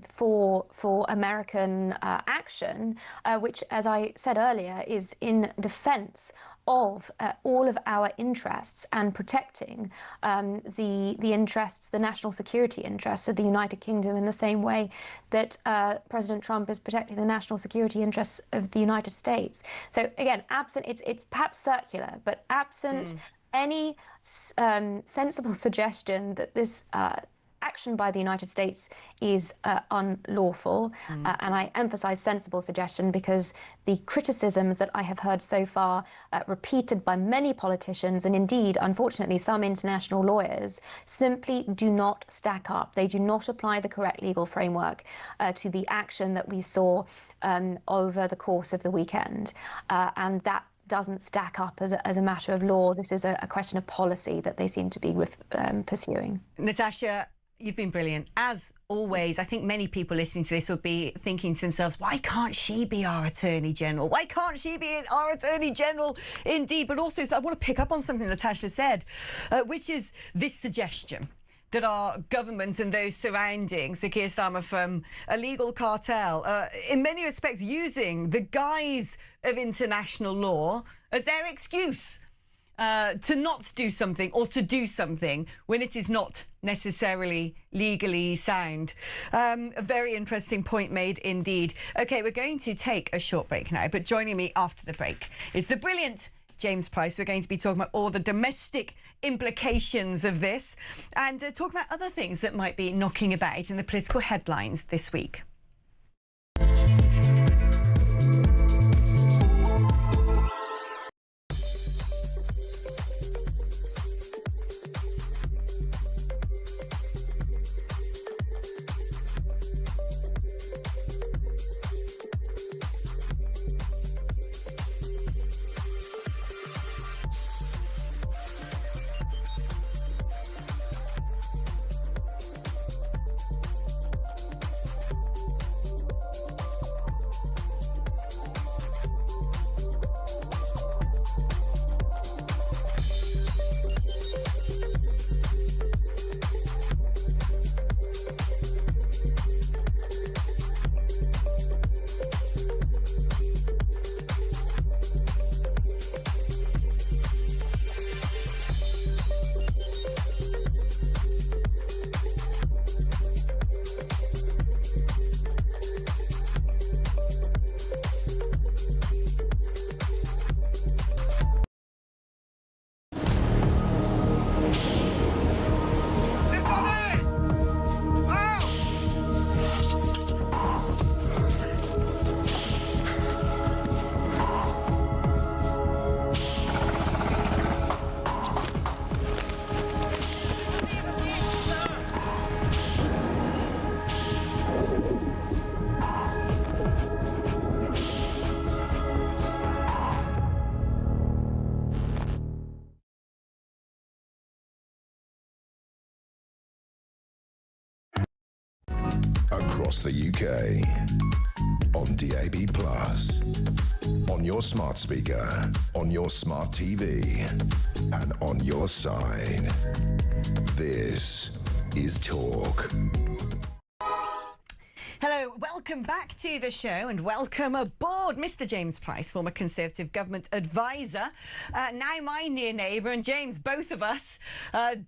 for American action, which, as I said earlier, is in defence of all of our interests and protecting the interests, the national security interests of the United Kingdom, in the same way that President Trump is protecting the national security interests of the United States. So again, absent, it's perhaps circular, but absent any sensible suggestion that this action by the United States is unlawful, and I emphasize sensible suggestion because the criticisms that I have heard so far, repeated by many politicians and indeed, unfortunately, some international lawyers, simply do not stack up. They do not apply the correct legal framework to the action that we saw over the course of the weekend, and that doesn't stack up as a matter of law. This is a question of policy that they seem to be pursuing. Natasha, you've been brilliant. As always, I think many people listening to this would be thinking to themselves, why can't she be our Attorney General? Why can't she be our Attorney General indeed? But also, so I want to pick up on something Natasha said, which is this suggestion that our government and those surrounding Sir Keir Starmer from a legal cartel, in many respects using the guise of international law as their excuse to not do something or to do something when it is not necessarily legally sound. A very interesting point made indeed. OK, we're going to take a short break now, but joining me after the break is the brilliant James Price. We're going to be talking about all the domestic implications of this and talking about other things that might be knocking about in the political headlines this week. Across the UK, on DAB+, on your smart speaker, on your smart TV, and on your side. This is Talk. Hello, welcome Welcome back to the show and welcome aboard Mr. James Price, former Conservative government advisor, now my near neighbour. And James, both of us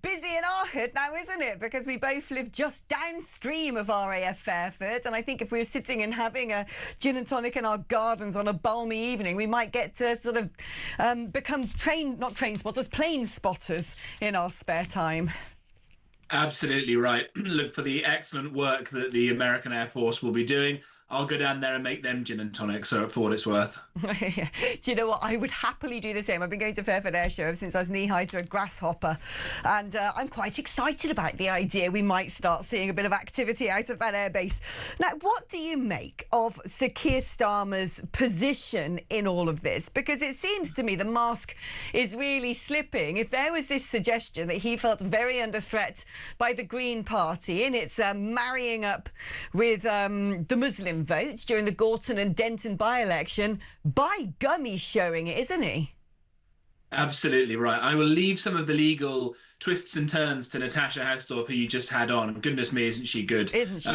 busy in our hood now, isn't it? Because we both live just downstream of RAF Fairford, and I think if we were sitting and having a gin and tonic in our gardens on a balmy evening, we might get to sort of become plane spotters in our spare time. Absolutely right. Look for the excellent work that the American Air Force will be doing. I'll go down there and make them gin and tonic, so for what it's worth. Do you know what? I would happily do the same. I've been going to Fairford Air Show ever since I was knee-high to a grasshopper, and I'm quite excited about the idea we might start seeing a bit of activity out of that airbase. Now, what do you make of Sir Keir Starmer's position in all of this? Because it seems to me the mask is really slipping. If there was this suggestion that he felt very under threat by the Green Party in its marrying up with the Muslim votes during the Gorton and Denton by-election, by gum, he's showing it, isn't he? Absolutely right. I will leave some of the legal twists and turns to Natasha Hausdorff, who you just had on. Goodness me, isn't she good? Isn't she?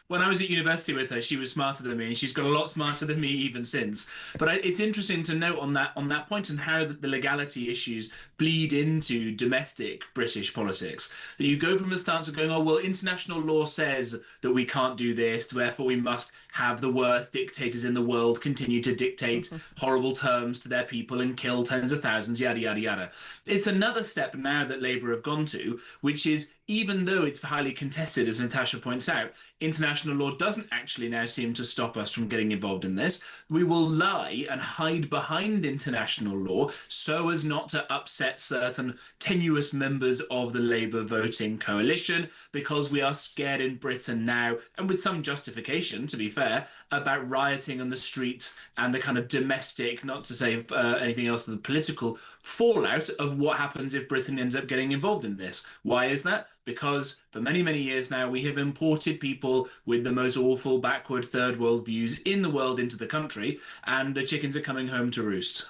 When I was at university with her, she was smarter than me, and she's got a lot smarter than me even since. But it's interesting to note on that point and how the legality issues bleed into domestic British politics. That you go from the stance of going, oh, well, international law says that we can't do this, therefore we must have the worst dictators in the world continue to dictate horrible terms to their people and kill tens of thousands, yada, yada, yada. It's another step now that Labour have gone to, which is, even though it's highly contested, as Natasha points out, international law doesn't actually now seem to stop us from getting involved in this. We will lie and hide behind international law so as not to upset certain tenuous members of the Labour voting coalition, because we are scared in Britain now, and with some justification, to be fair, about rioting on the streets and the kind of domestic, not to say anything else, the political fallout of what happens if Britain ends up getting involved in this. Why is that? Because for many, many years now, we have imported people with the most awful, backward, third world views in the world into the country, and the chickens are coming home to roost.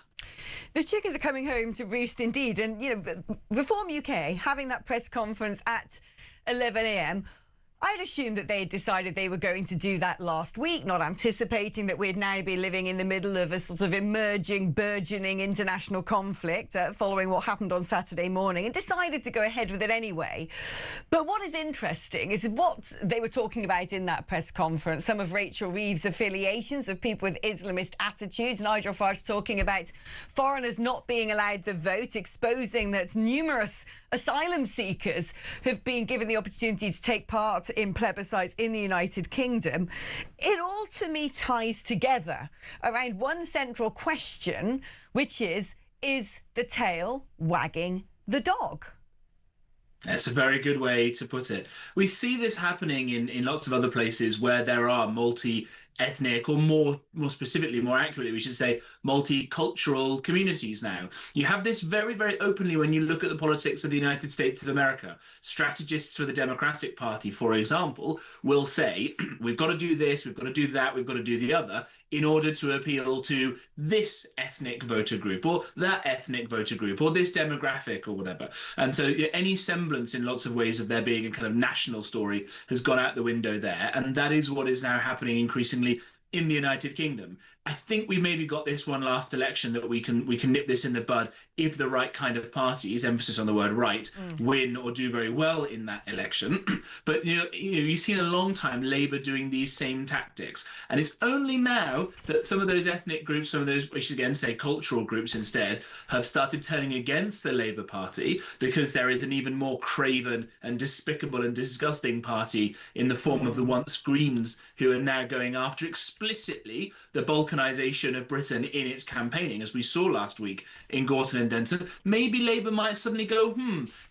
The chickens are coming home to roost indeed. And, you know, Reform UK, having that press conference at 11 a.m, I'd assumed that they had decided they were going to do that last week, not anticipating that we'd now be living in the middle of a sort of emerging, burgeoning international conflict following what happened on Saturday morning, and decided to go ahead with it anyway. But what is interesting is what they were talking about in that press conference. Some of Rachel Reeves' affiliations of people with Islamist attitudes, Nigel Farage talking about foreigners not being allowed the vote, exposing that numerous asylum seekers have been given the opportunity to take part in plebiscites in the United Kingdom. It all, to me, ties together around one central question, which is the tail wagging the dog? That's a very good way to put it. We see this happening in lots of other places where there are multi-ethnic, or more specifically, more accurately, we should say, multicultural communities now. You have this very, very openly when you look at the politics of the United States of America. Strategists for the Democratic Party, for example, will say, we've got to do this, we've got to do that, we've got to do the other, in order to appeal to this ethnic voter group, or that ethnic voter group, or this demographic, or whatever. And so any semblance in lots of ways of there being a kind of national story has gone out the window there. And that is what is now happening increasingly in the United Kingdom. I think we maybe got this one last election that we can nip this in the bud if the right kind of parties, emphasis on the word right, win or do very well in that election. But you've seen a long time Labour doing these same tactics, and it's only now that some of those ethnic groups, some of those, we should again say cultural groups instead, have started turning against the Labour Party, because there is an even more craven and despicable and disgusting party in the form of the once Greens, who are now going after explicitly the balkanisation of Britain in its campaigning, as we saw last week in Gorton and Denton. Maybe Labour might suddenly go,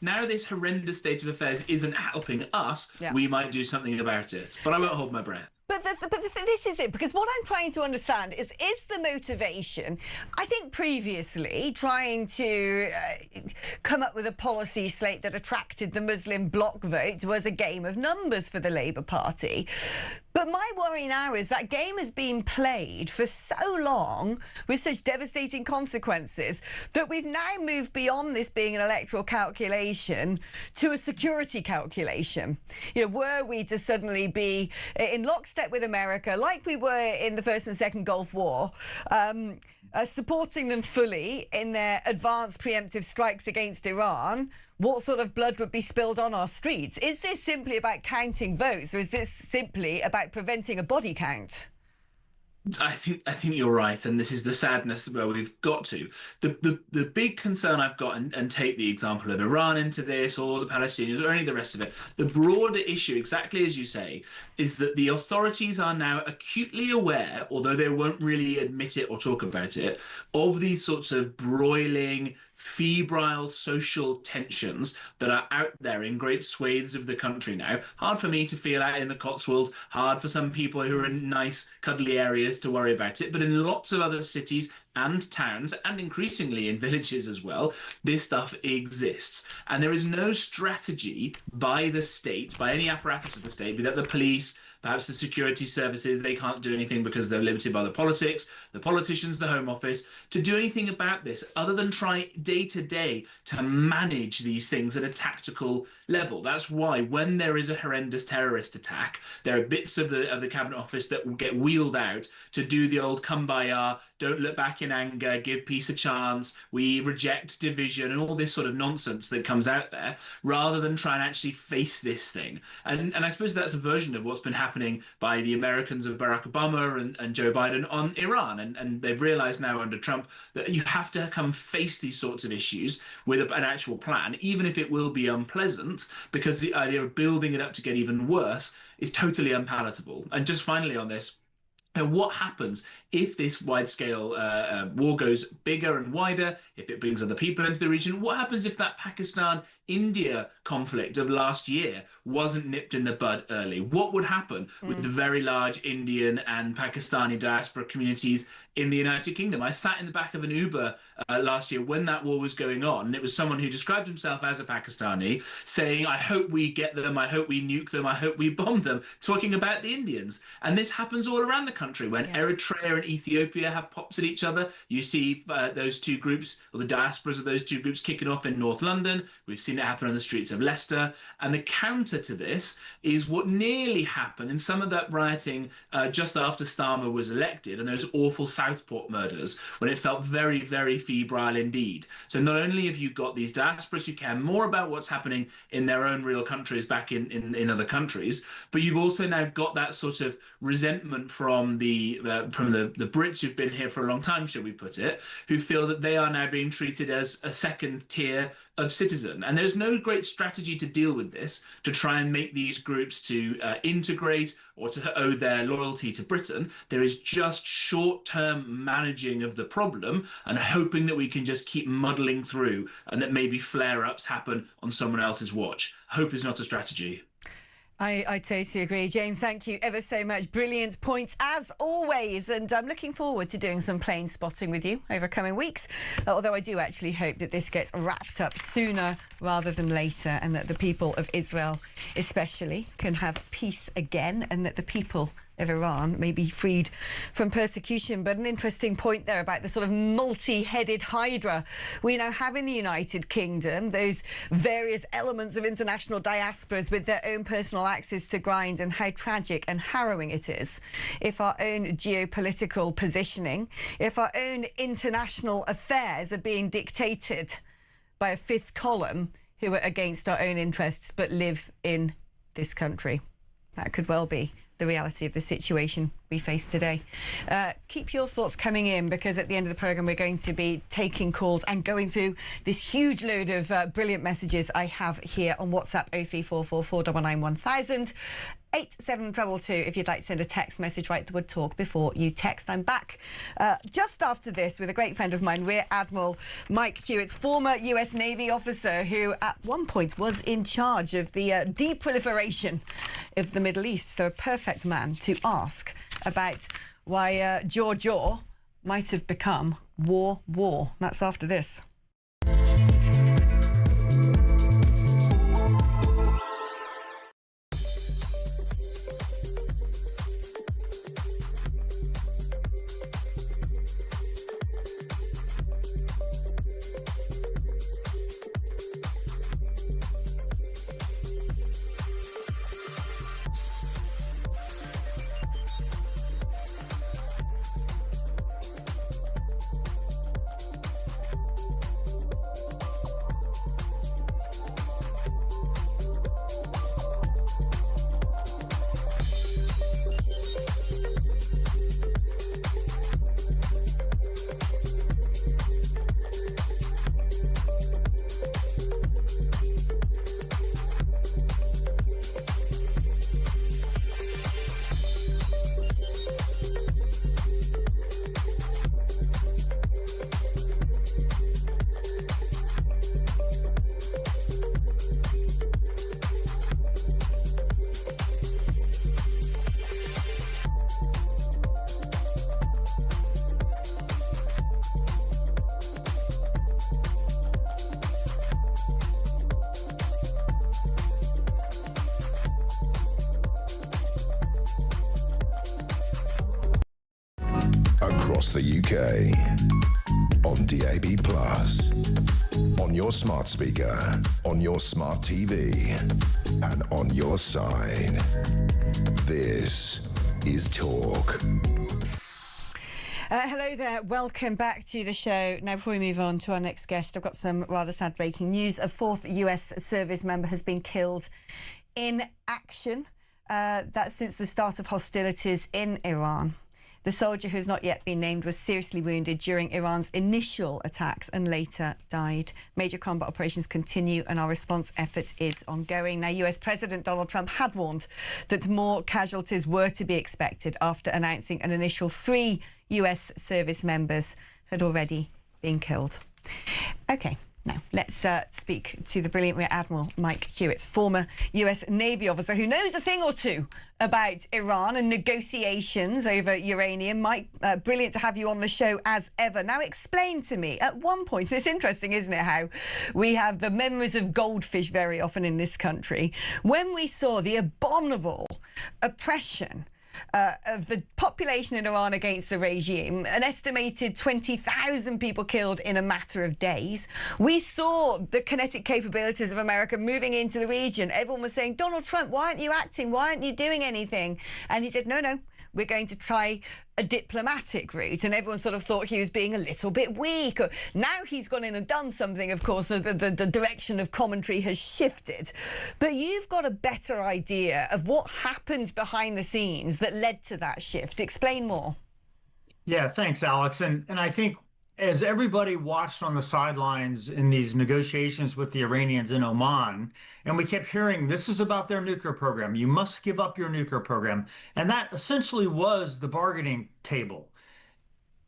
now this horrendous state of affairs isn't helping us, we might do something about it. But I won't hold my breath. But this is it, because what I'm trying to understand is the motivation, I think previously, trying to come up with a policy slate that attracted the Muslim bloc vote was a game of numbers for the Labour Party. But my worry now is that game has been played for so long with such devastating consequences that we've now moved beyond this being an electoral calculation to a security calculation. You know, were we to suddenly be in lockstep with America, like we were in the First and Second Gulf War, supporting them fully in their advanced preemptive strikes against Iran, what sort of blood would be spilled on our streets? Is this simply about counting votes, or is this simply about preventing a body count? I think you're right, and this is the sadness where we've got to. The big concern I've got, and take the example of Iran into this, or the Palestinians, or any of the rest of it, the broader issue, exactly as you say, is that the authorities are now acutely aware, although they won't really admit it or talk about it, of these sorts of broiling, febrile social tensions that are out there in great swathes of the country now. Hard for me to feel out in the Cotswolds, hard for some people who are in nice, cuddly areas to worry about it, but in lots of other cities and towns, and increasingly in villages as well, this stuff exists. And there is no strategy by the state, by any apparatus of the state, be that the police, perhaps the security services, they can't do anything because they're limited by the politics, the politicians, the Home Office, to do anything about this other than try day to day to manage these things at a tactical level. That's why when there is a horrendous terrorist attack, there are bits of the Cabinet Office that will get wheeled out to do the old kumbaya, don't look back in anger, give peace a chance, we reject division, and all this sort of nonsense that comes out there, rather than try and actually face this thing. And I suppose that's a version of what's been happening by the Americans of Barack Obama and Joe Biden on Iran. And they've realized now under Trump that you have to come face these sorts of issues with an actual plan, even if it will be unpleasant, because the idea of building it up to get even worse is totally unpalatable. And just finally on this, what happens if this wide-scale war goes bigger and wider, if it brings other people into the region? What happens if that Pakistan-India conflict of last year wasn't nipped in the bud early? What would happen with the very large Indian and Pakistani diaspora communities in the United Kingdom? I sat in the back of an Uber last year when that war was going on, and it was someone who described himself as a Pakistani saying, I hope we get them, I hope we nuke them, I hope we bomb them, talking about the Indians. And this happens all around the country. When Eritrea and Ethiopia have pops at each other, you see those two groups, or the diasporas of those two groups, kicking off in North London. We've seen it happen on the streets of Leicester. And the counter to this is what nearly happened in some of that rioting just after Starmer was elected, and those awful Southport murders, when it felt very, very febrile indeed. So not only have you got these diasporas who care more about what's happening in their own real countries back in other countries, but you've also now got that sort of resentment from the Brits who've been here for a long time, shall we put it, who feel that they are now being treated as a second tier of citizen. And there's no great strategy to deal with this, to try and make these groups to integrate or to owe their loyalty to Britain. There is just short-term managing of the problem and hoping that we can just keep muddling through and that maybe flare-ups happen on someone else's watch. Hope is not a strategy. I totally agree. James, thank you ever so much. Brilliant points as always. And I'm looking forward to doing some plane spotting with you over coming weeks. Although I do actually hope that this gets wrapped up sooner rather than later, and that the people of Israel especially can have peace again, and that the people of Iran may be freed from persecution. But an interesting point there about the sort of multi-headed hydra we now have in the United Kingdom, those various elements of international diasporas with their own personal axes to grind, and how tragic and harrowing it is if our own geopolitical positioning, if our own international affairs are being dictated by a fifth column who are against our own interests but live in this country. That could well be the reality of the situation we face today. Keep your thoughts coming in, because at the end of the programme we're going to be taking calls and going through this huge load of brilliant messages I have here on WhatsApp 0344 499 1000. 87222 if you'd like to send a text message. Write the word talk before you text. I'm back just after this with a great friend of mine, Rear Admiral Mike Hewitt, former US Navy officer who at one point was in charge of the deproliferation of the Middle East. So a perfect man to ask about why Jaw might have become war. That's after this. across the UK, on DAB+, on your smart speaker, on your smart TV, and on your side. This is Talk. Hello there, welcome back to the show. Now, before we move on to our next guest, I've got some rather sad breaking news. A fourth US service member has been killed in action. That's since the start of hostilities in Iran. The soldier, who's not yet been named, was seriously wounded during Iran's initial attacks and later died. Major combat operations continue and our response effort is ongoing. Now, US President Donald Trump had warned that more casualties were to be expected after announcing an initial 3 US service members had already been killed. OK. Now, let's speak to the brilliant Rear Admiral Mike Hewitt, former US Navy officer who knows a thing or two about Iran and negotiations over uranium. Mike, brilliant to have you on the show as ever. Now, explain to me, at one point, it's interesting, isn't it, how we have the memories of goldfish very often in this country. When we saw the abominable oppression of the population in Iran against the regime, an estimated 20,000 people killed in a matter of days. We saw the kinetic capabilities of America moving into the region. Everyone was saying, Donald Trump, why aren't you acting? Why aren't you doing anything? And he said, no, we're going to try a diplomatic route. And everyone sort of thought he was being a little bit weak. Now he's gone in and done something, of course, the direction of commentary has shifted. But you've got a better idea of what happened behind the scenes that led to that shift. Explain more. Yeah, thanks, Alex. And I think as everybody watched on the sidelines in these negotiations with the Iranians in Oman, and we kept hearing this is about their nuclear program. You must give up your nuclear program. And that essentially was the bargaining table.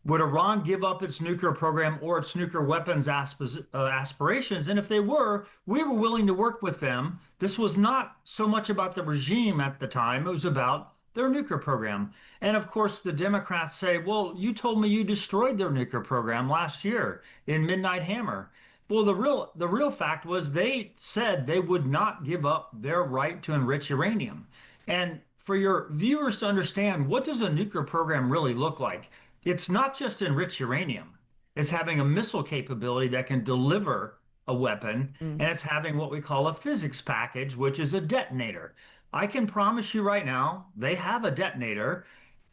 Would Iran give up its nuclear program or its nuclear weapons aspirations? And if they were, we were willing to work with them. This was not so much about the regime at the time. It was about their nuclear program. And of course, the Democrats say, well, you told me you destroyed their nuclear program last year in Midnight Hammer. Well, the real fact was they said they would not give up their right to enrich uranium. And for your viewers to understand, what does a nuclear program really look like? It's not just enriched uranium. It's having a missile capability that can deliver a weapon, and it's having what we call a physics package, which is a detonator. I can promise you right now, they have a detonator.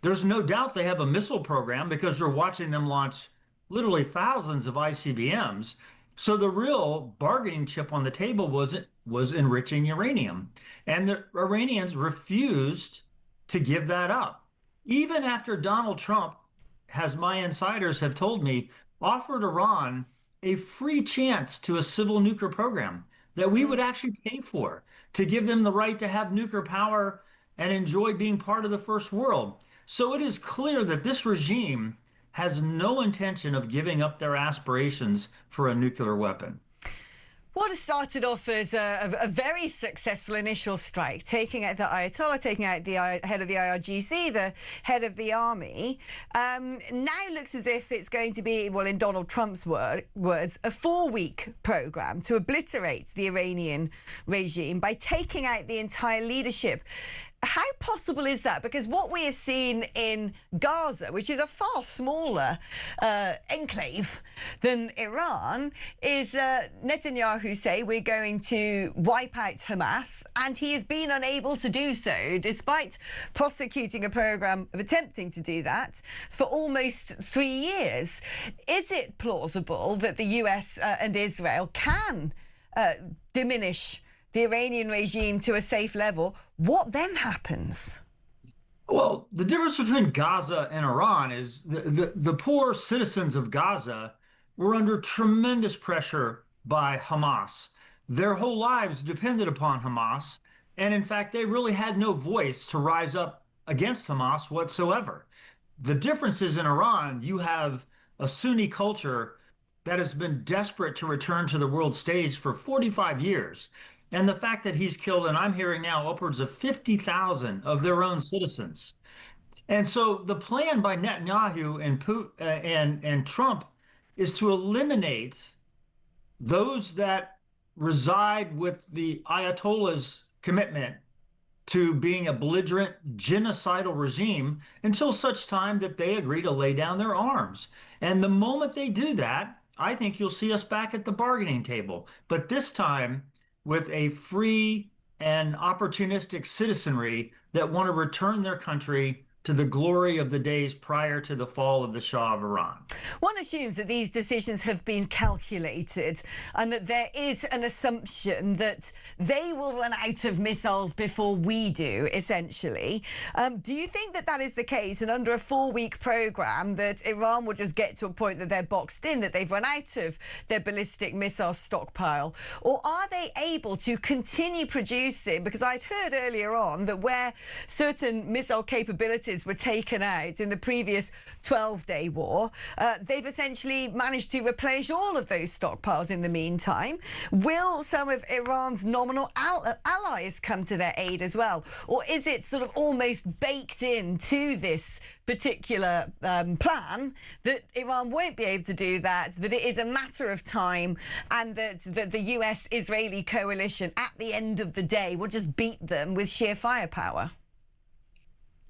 There's no doubt they have a missile program because we're watching them launch literally thousands of ICBMs. So the real bargaining chip on the table was enriching uranium. And the Iranians refused to give that up. Even after Donald Trump, as my insiders have told me, offered Iran a free chance to a civil nuclear program that we would actually pay for, to give them the right to have nuclear power and enjoy being part of the first world. So it is clear that this regime has no intention of giving up their aspirations for a nuclear weapon. What has started off as a very successful initial strike, taking out the Ayatollah, taking out the head of the IRGC, the head of the army, now looks as if it's going to be, well, in Donald Trump's words, a 4-week program to obliterate the Iranian regime by taking out the entire leadership. How possible is that? Because what we have seen in Gaza, which is a far smaller enclave than Iran, is Netanyahu say we're going to wipe out Hamas, and he has been unable to do so, despite prosecuting a program of attempting to do that for almost 3 years. Is it plausible that the US and Israel can diminish the Iranian regime to a safe level? What then happens? Well, the difference between Gaza and Iran is the poor citizens of Gaza were under tremendous pressure by Hamas. Their whole lives depended upon Hamas. And in fact, they really had no voice to rise up against Hamas whatsoever. The difference is in Iran, you have a Sunni culture that has been desperate to return to the world stage for 45 years. And the fact that he's killed, and I'm hearing now, upwards of 50,000 of their own citizens. And so the plan by Netanyahu and Trump is to eliminate those that reside with the Ayatollah's commitment to being a belligerent, genocidal regime until such time that they agree to lay down their arms. And the moment they do that, I think you'll see us back at the bargaining table. But this time with a free and opportunistic citizenry that want to return their country to the glory of the days prior to the fall of the Shah of Iran. One assumes that these decisions have been calculated and that there is an assumption that they will run out of missiles before we do, essentially. Do you think that that is the case, and under a 4-week programme that Iran will just get to a point that they're boxed in, that they've run out of their ballistic missile stockpile? Or are they able to continue producing? Because I'd heard earlier on that where certain missile capabilities were taken out in the previous 12-day war, they've essentially managed to replenish all of those stockpiles in the meantime. Will some of Iran's nominal allies come to their aid as well? Or is it sort of almost baked into this particular plan that Iran won't be able to do that it is a matter of time, and that the US-Israeli coalition at the end of the day will just beat them with sheer firepower?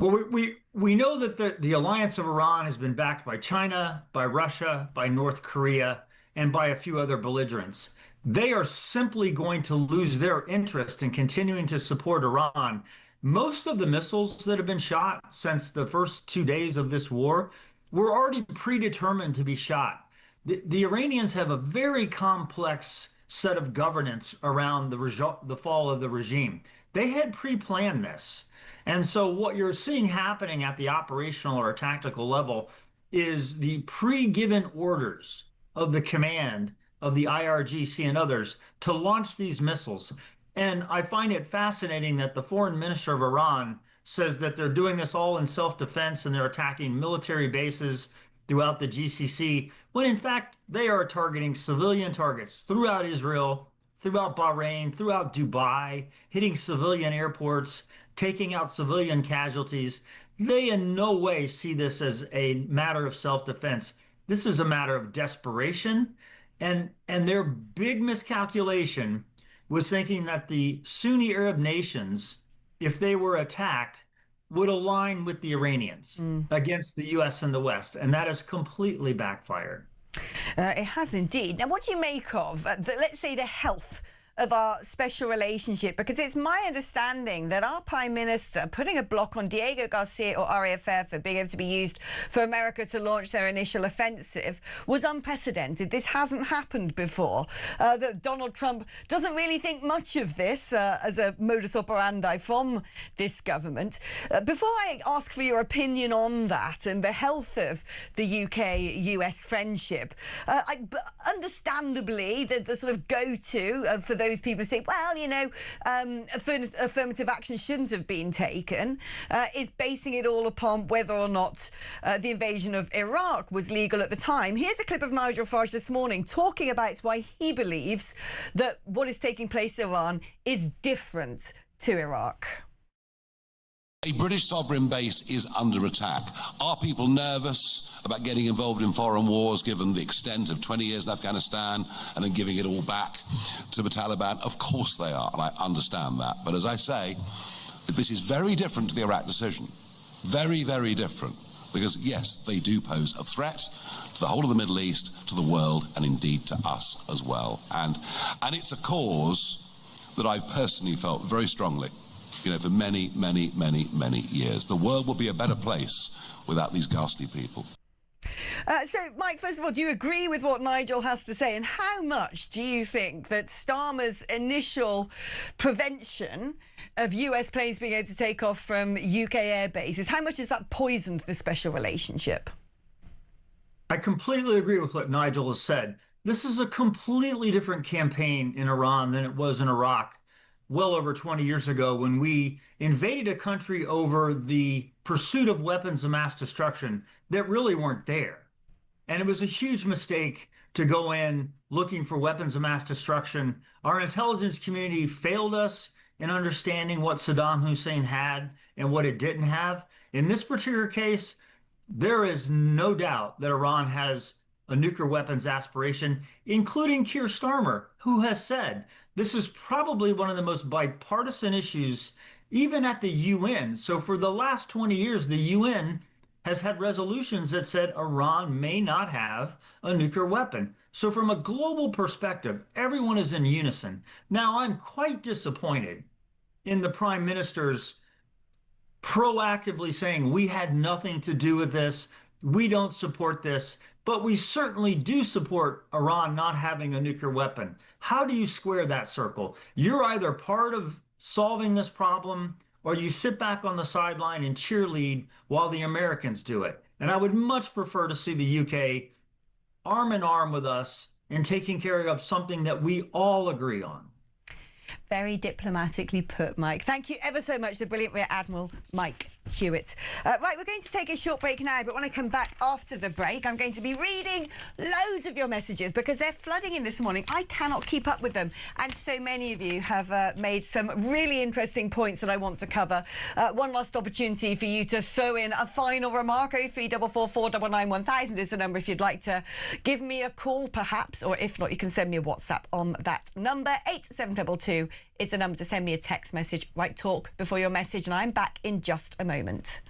Well, we know that the alliance of Iran has been backed by China, by Russia, by North Korea, and by a few other belligerents. They are simply going to lose their interest in continuing to support Iran. Most of the missiles that have been shot since the first 2 days of this war were already predetermined to be shot. The Iranians have a very complex set of governance around the fall of the regime. They had pre-planned this. And so what you're seeing happening at the operational or tactical level is the pre-given orders of the command of the IRGC and others to launch these missiles. And I find it fascinating that the foreign minister of Iran says that they're doing this all in self-defense and they're attacking military bases throughout the GCC, when in fact they are targeting civilian targets throughout Israel, throughout Bahrain, throughout Dubai, hitting civilian airports, taking out civilian casualties. They in no way see this as a matter of self-defense. This is a matter of desperation, and their big miscalculation was thinking that the Sunni Arab nations, if they were attacked, would align with the Iranians against the US and the West, and that has completely backfired. It has indeed. Now, what do you make of, let's say, the health of our special relationship? Because it's my understanding that our Prime Minister putting a block on Diego Garcia or RAF for being able to be used for America to launch their initial offensive was unprecedented. This hasn't happened before. That Donald Trump doesn't really think much of this as a modus operandi from this government. Before I ask for your opinion on that and the health of the UK-US friendship, understandably, the sort of go-to for those people who say, well, you know, affirmative action shouldn't have been taken, is basing it all upon whether or not the invasion of Iraq was legal at the time. Here's a clip of Nigel Farage this morning talking about why he believes that what is taking place in Iran is different to Iraq. A British sovereign base is under attack. Are people nervous about getting involved in foreign wars, given the extent of 20 years in Afghanistan and then giving it all back to the Taliban? Of course they are, and I understand that. But as I say, this is very different to the Iraq decision. Very, very different. Because, yes, they do pose a threat to the whole of the Middle East, to the world, and indeed to us as well. And it's a cause that I've personally felt very strongly, you know, for many, many, many, many years. The world will be a better place without these ghastly people. So, Mike, first of all, do you agree with what Nigel has to say? And how much do you think that Starmer's initial prevention of US planes being able to take off from UK air bases, how much has that poisoned the special relationship? I completely agree with what Nigel has said. This is a completely different campaign in Iran than it was in Iraq well over 20 years ago, when we invaded a country over the pursuit of weapons of mass destruction that really weren't there. And it was a huge mistake to go in looking for weapons of mass destruction. Our intelligence community failed us in understanding what Saddam Hussein had and what it didn't have. In this particular case, there is no doubt that Iran has a nuclear weapons aspiration, including Keir Starmer, who has said this is probably one of the most bipartisan issues even at the UN. So for the last 20 years, the UN has had resolutions that said Iran may not have a nuclear weapon. So from a global perspective, everyone is in unison. Now, I'm quite disappointed in the Prime Minister's proactively saying we had nothing to do with this, we don't support this, but we certainly do support Iran not having a nuclear weapon. How do you square that circle? You're either part of solving this problem or you sit back on the sideline and cheerlead while the Americans do it. And I would much prefer to see the UK arm in arm with us in taking care of something that we all agree on. Very diplomatically put, Mike. Thank you ever so much, the brilliant Rear Admiral Mike Hewitt. Right, we're going to take a short break now, but when I come back after the break, I'm going to be reading loads of your messages because they're flooding in this morning. I cannot keep up with them. And so many of you have made some really interesting points that I want to cover. One last opportunity for you to throw in a final remark. 0344 499 1000 is the number if you'd like to give me a call, perhaps, or if not, you can send me a WhatsApp on that number. 8722 is the number to send me a text message. Right talk before your message, and I'm back in just a moment.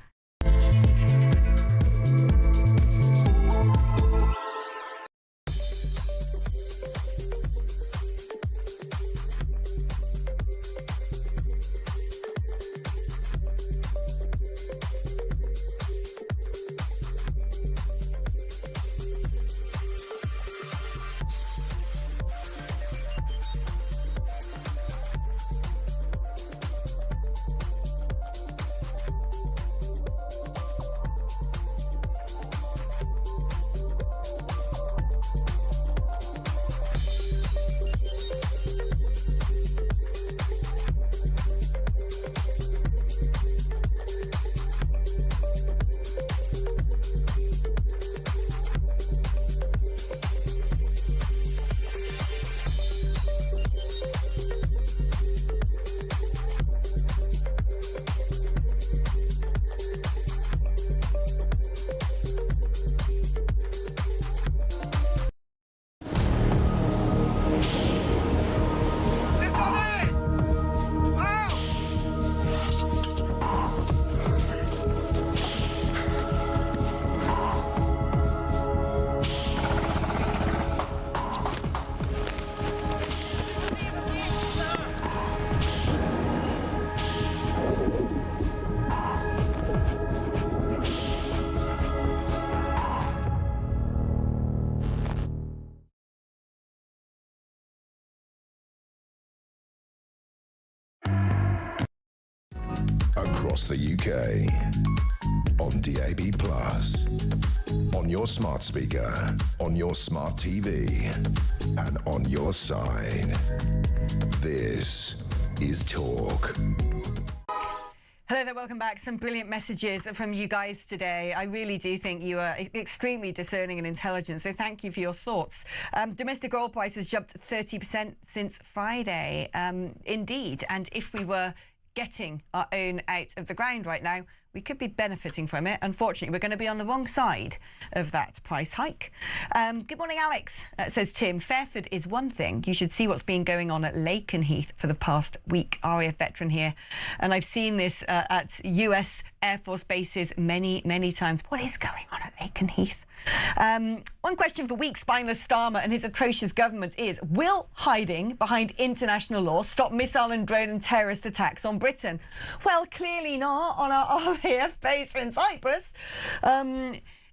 Across the UK, on DAB+, on your smart speaker, on your smart TV, and on your side. This is Talk. Hello there, welcome back. Some brilliant messages from you guys today. I really do think you are extremely discerning and intelligent, so thank you for your thoughts. Domestic oil prices jumped 30% since Friday. Indeed, and if we were getting our own out of the ground right now, we could be benefiting from it. Unfortunately, we're going to be on the wrong side of that price hike. Good morning, Alex, says Tim. Fairford is one thing. You should see what's been going on at Lakenheath for the past week. RAF veteran here. And I've seen this at US Air Force bases many, many times. What is going on at Lakenheath? One question for weak spineless Starmer and his atrocious government is, will hiding behind international law stop missile and drone and terrorist attacks on Britain? Well, clearly not on our RAF base in Cyprus.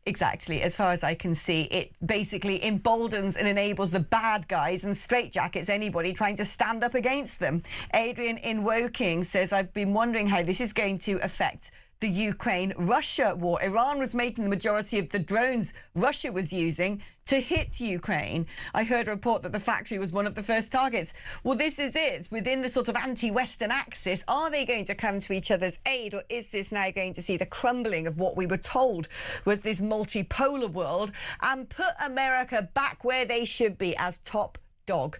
Exactly, as far as I can see, it basically emboldens and enables the bad guys and straitjackets anybody trying to stand up against them. Adrian in Woking says, I've been wondering how this is going to affect the Ukraine-Russia war. Iran was making the majority of the drones Russia was using to hit Ukraine. I heard a report that the factory was one of the first targets. Well, this is it. Within the sort of anti-Western axis, are they going to come to each other's aid, or is this now going to see the crumbling of what we were told was this multipolar world and put America back where they should be as top dog?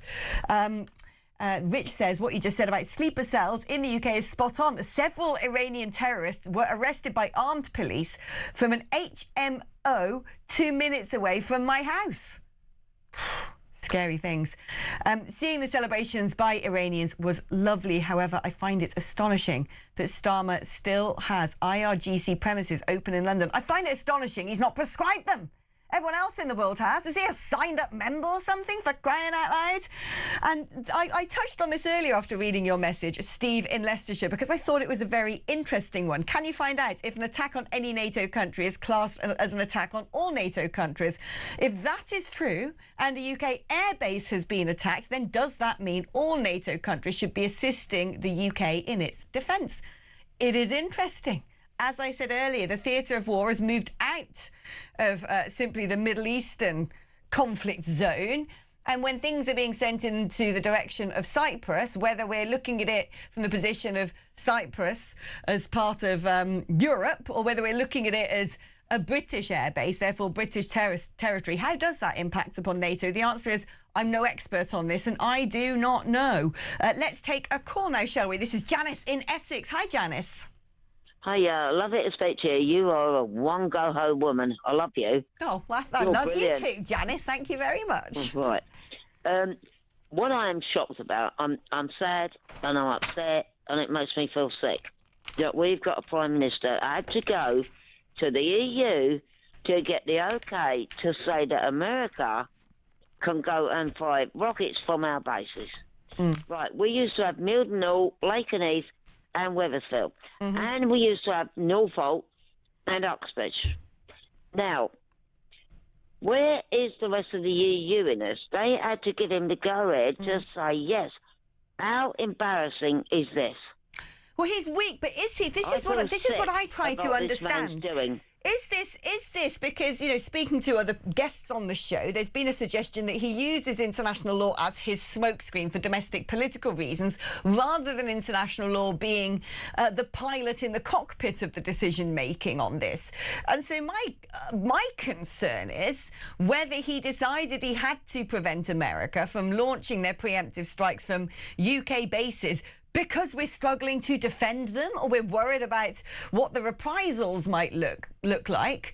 Rich says what you just said about sleeper cells in the UK is spot on. Several Iranian terrorists were arrested by armed police from an HMO 2 minutes away from my house. Scary things. Seeing the celebrations by Iranians was lovely. However, I find it astonishing that Starmer still has IRGC premises open in London. I find it astonishing he's not prescribed them. Everyone else in the world has. Is he a signed-up member or something, for crying out loud? And I touched on this earlier after reading your message, Steve in Leicestershire, because I thought it was a very interesting one. Can you find out if an attack on any NATO country is classed as an attack on all NATO countries? If that is true and a UK airbase has been attacked, then does that mean all NATO countries should be assisting the UK in its defence? It is interesting. As I said earlier, the theatre of war has moved out of simply the Middle Eastern conflict zone. And when things are being sent into the direction of Cyprus, whether we're looking at it from the position of Cyprus as part of Europe, or whether we're looking at it as a British airbase, therefore British territory, how does that impact upon NATO? The answer is, I'm no expert on this, and I do not know. Let's take a call now, shall we? This is Janice in Essex. Hi, Janice. Hi, love it to speak to you. You are a one-go-home woman. I love you. Oh, well, I love brilliant. You too, Janice. Thank you very much. Right. What I am shocked about, I'm sad and I'm upset, and it makes me feel sick that we've got a Prime Minister who had to go to the EU to get the okay to say that America can go and fire rockets from our bases. Right, we used to have Mildenhall, Lakenheath, and Wethersfield. And we used to have Norfolk and Uxbridge. Now, where is the rest of the EU in this? They had to give him the go-ahead to say yes. How embarrassing is this? Well, he's weak, but is he? This is what I try to understand. Is this because, you know, speaking to other guests on the show, there's been a suggestion that he uses international law as his smokescreen for domestic political reasons, rather than international law being the pilot in the cockpit of the decision-making on this. And so my concern is whether he decided he had to prevent America from launching their preemptive strikes from UK bases because we're struggling to defend them, or we're worried about what the reprisals might look like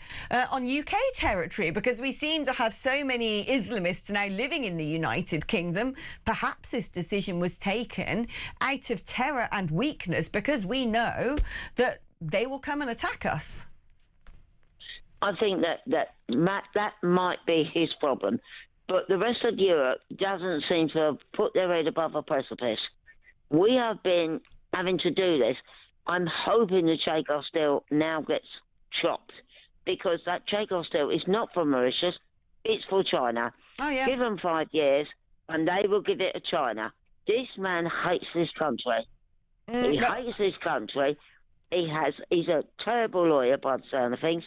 on UK territory, because we seem to have so many Islamists now living in the United Kingdom. Perhaps this decision was taken out of terror and weakness because we know that they will come and attack us. I think that might be his problem. But the rest of Europe doesn't seem to have put their head above a precipice. We have been having to do this. I'm hoping the Chagos deal now gets chopped, because that Chagos deal is not for Mauritius, it's for China. Oh, yeah. Give them 5 years and they will give it to China. This man hates this country. He hates this country. He's a terrible lawyer by the sound of things.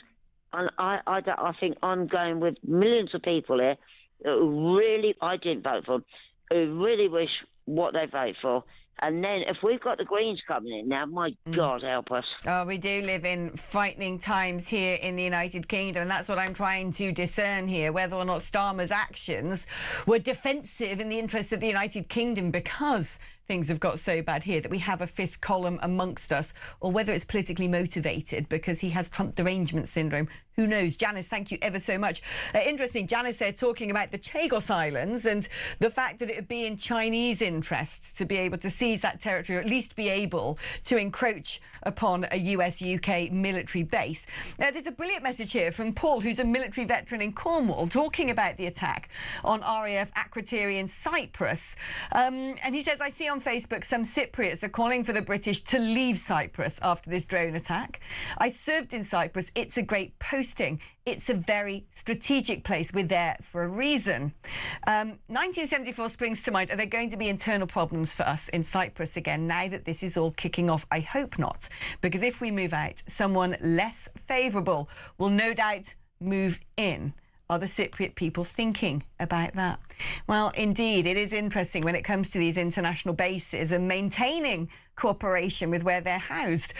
And I think I'm going with millions of people here who really, I didn't vote for them, who really wish what they vote for. And then if we've got the Greens coming in now, my God, help us. Oh, we do live in frightening times here in the United Kingdom, and that's what I'm trying to discern here, whether or not Starmer's actions were defensive in the interests of the United Kingdom because things have got so bad here that we have a fifth column amongst us, or whether it's politically motivated because he has Trump derangement syndrome. Who knows? Janice, thank you ever so much. Interesting, Janice there talking about the Chagos Islands and the fact that it would be in Chinese interests to be able to seize that territory, or at least be able to encroach upon a US-UK military base. There's a brilliant message here from Paul, who's a military veteran in Cornwall, talking about the attack on RAF Akrotiri in Cyprus. And he says, I see on Facebook some Cypriots are calling for the British to leave Cyprus after this drone attack. I served in Cyprus. It's a great posting. It's a very strategic place. We're there for a reason. 1974 springs to mind. Are there going to be internal problems for us in Cyprus again now that this is all kicking off? I hope not, because if we move out, someone less favourable will no doubt move in. Are the Cypriot people thinking about that? Well, indeed, it is interesting when it comes to these international bases and maintaining cooperation with where they're housed.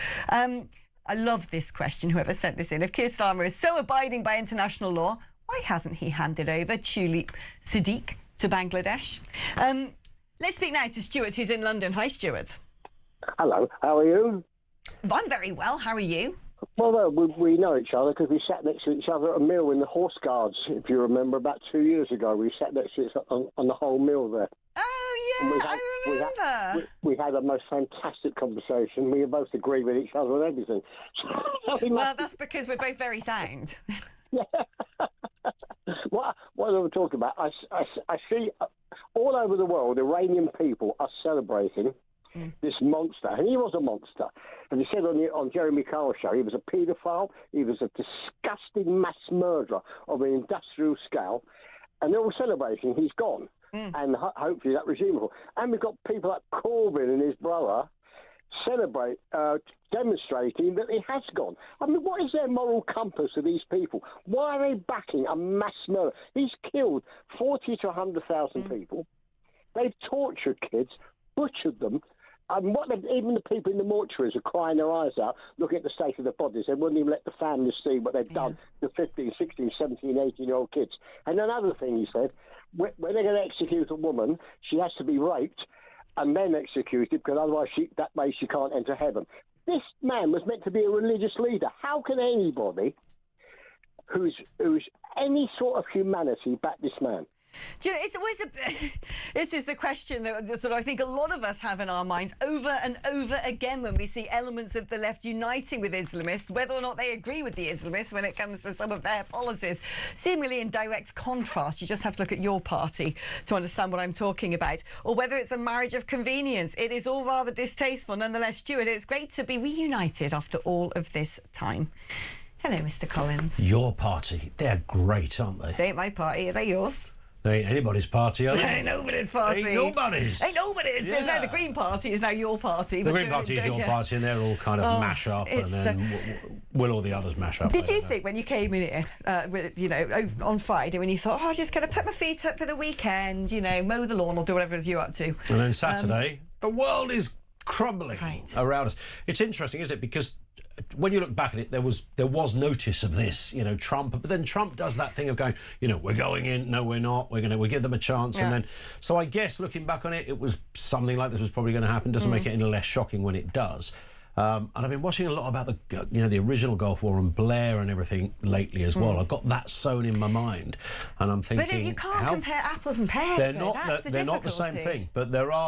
I love this question, whoever sent this in. If Keir Starmer is so abiding by international law, why hasn't he handed over Tulip Siddiq to Bangladesh? Let's speak now to Stuart, who's in London. Hi, Stuart. Hello, how are you? I'm very well. How are you? Well, we know each other because we sat next to each other at a meal in the Horse Guards, if you remember, about 2 years ago. We sat next to each other on the whole meal there. Oh, yeah, I remember. We had a most fantastic conversation. We both agreed with each other and everything. Well, that's because we're both very sound. What I'm talking about, I see all over the world, Iranian people are celebrating this monster, and he was a monster. And he said on Jeremy Carl's show, he was a paedophile, he was a disgusting mass murderer of an industrial scale, and they're all celebrating he's gone, and hopefully that regime will. And we've got people like Corbyn and his brother demonstrating that he has gone. I mean, what is their moral compass of these people? Why are they backing a mass murder? He's killed 40 to 100,000 people. They've tortured kids, butchered them. And even the people in the mortuaries are crying their eyes out, looking at the state of the bodies. They wouldn't even let the families see what they've done to 15, 16, 17, 18-year-old kids. And another thing he said, when they're going to execute a woman, she has to be raped and then executed, because otherwise that way she can't enter heaven. This man was meant to be a religious leader. How can anybody who's any sort of humanity back this man? Do you know, it's always this is the question that sort of I think a lot of us have in our minds over and over again when we see elements of the left uniting with Islamists, whether or not they agree with the Islamists when it comes to some of their policies. Seemingly in direct contrast, you just have to look at your party to understand what I'm talking about. Or whether it's a marriage of convenience. It is all rather distasteful. Nonetheless, Stuart, it's great to be reunited after all of this time. Hello, Mr. Collins. Your party. They're great, aren't they? They ain't my party. Are they yours? They ain't anybody's party, are they? Ain't nobody's party. Ain't nobody's. Ain't nobody's. Yeah. No, the Green Party is now your party. The Green Party is your party, and they're all kind of mash up, and then will all the others mash up? Did you think when you came in here, on Friday, when you thought, I'm just going to put my feet up for the weekend, mow the lawn or do whatever it is you're up to? And then Saturday, the world is crumbling around us. It's interesting, isn't it? Because when you look back at it, there was notice of this, Trump, but then Trump does that thing of going, we're going in, no, we're not, we give them a chance, and then, so I guess looking back on it, it was something like this was probably going to happen. Doesn't make it any less shocking when it does. And I've been watching a lot about the original Gulf War and Blair and everything lately as well. I've got that sewn in my mind, and I'm thinking, but you can't compare apples and pears. They're not the same thing, but there are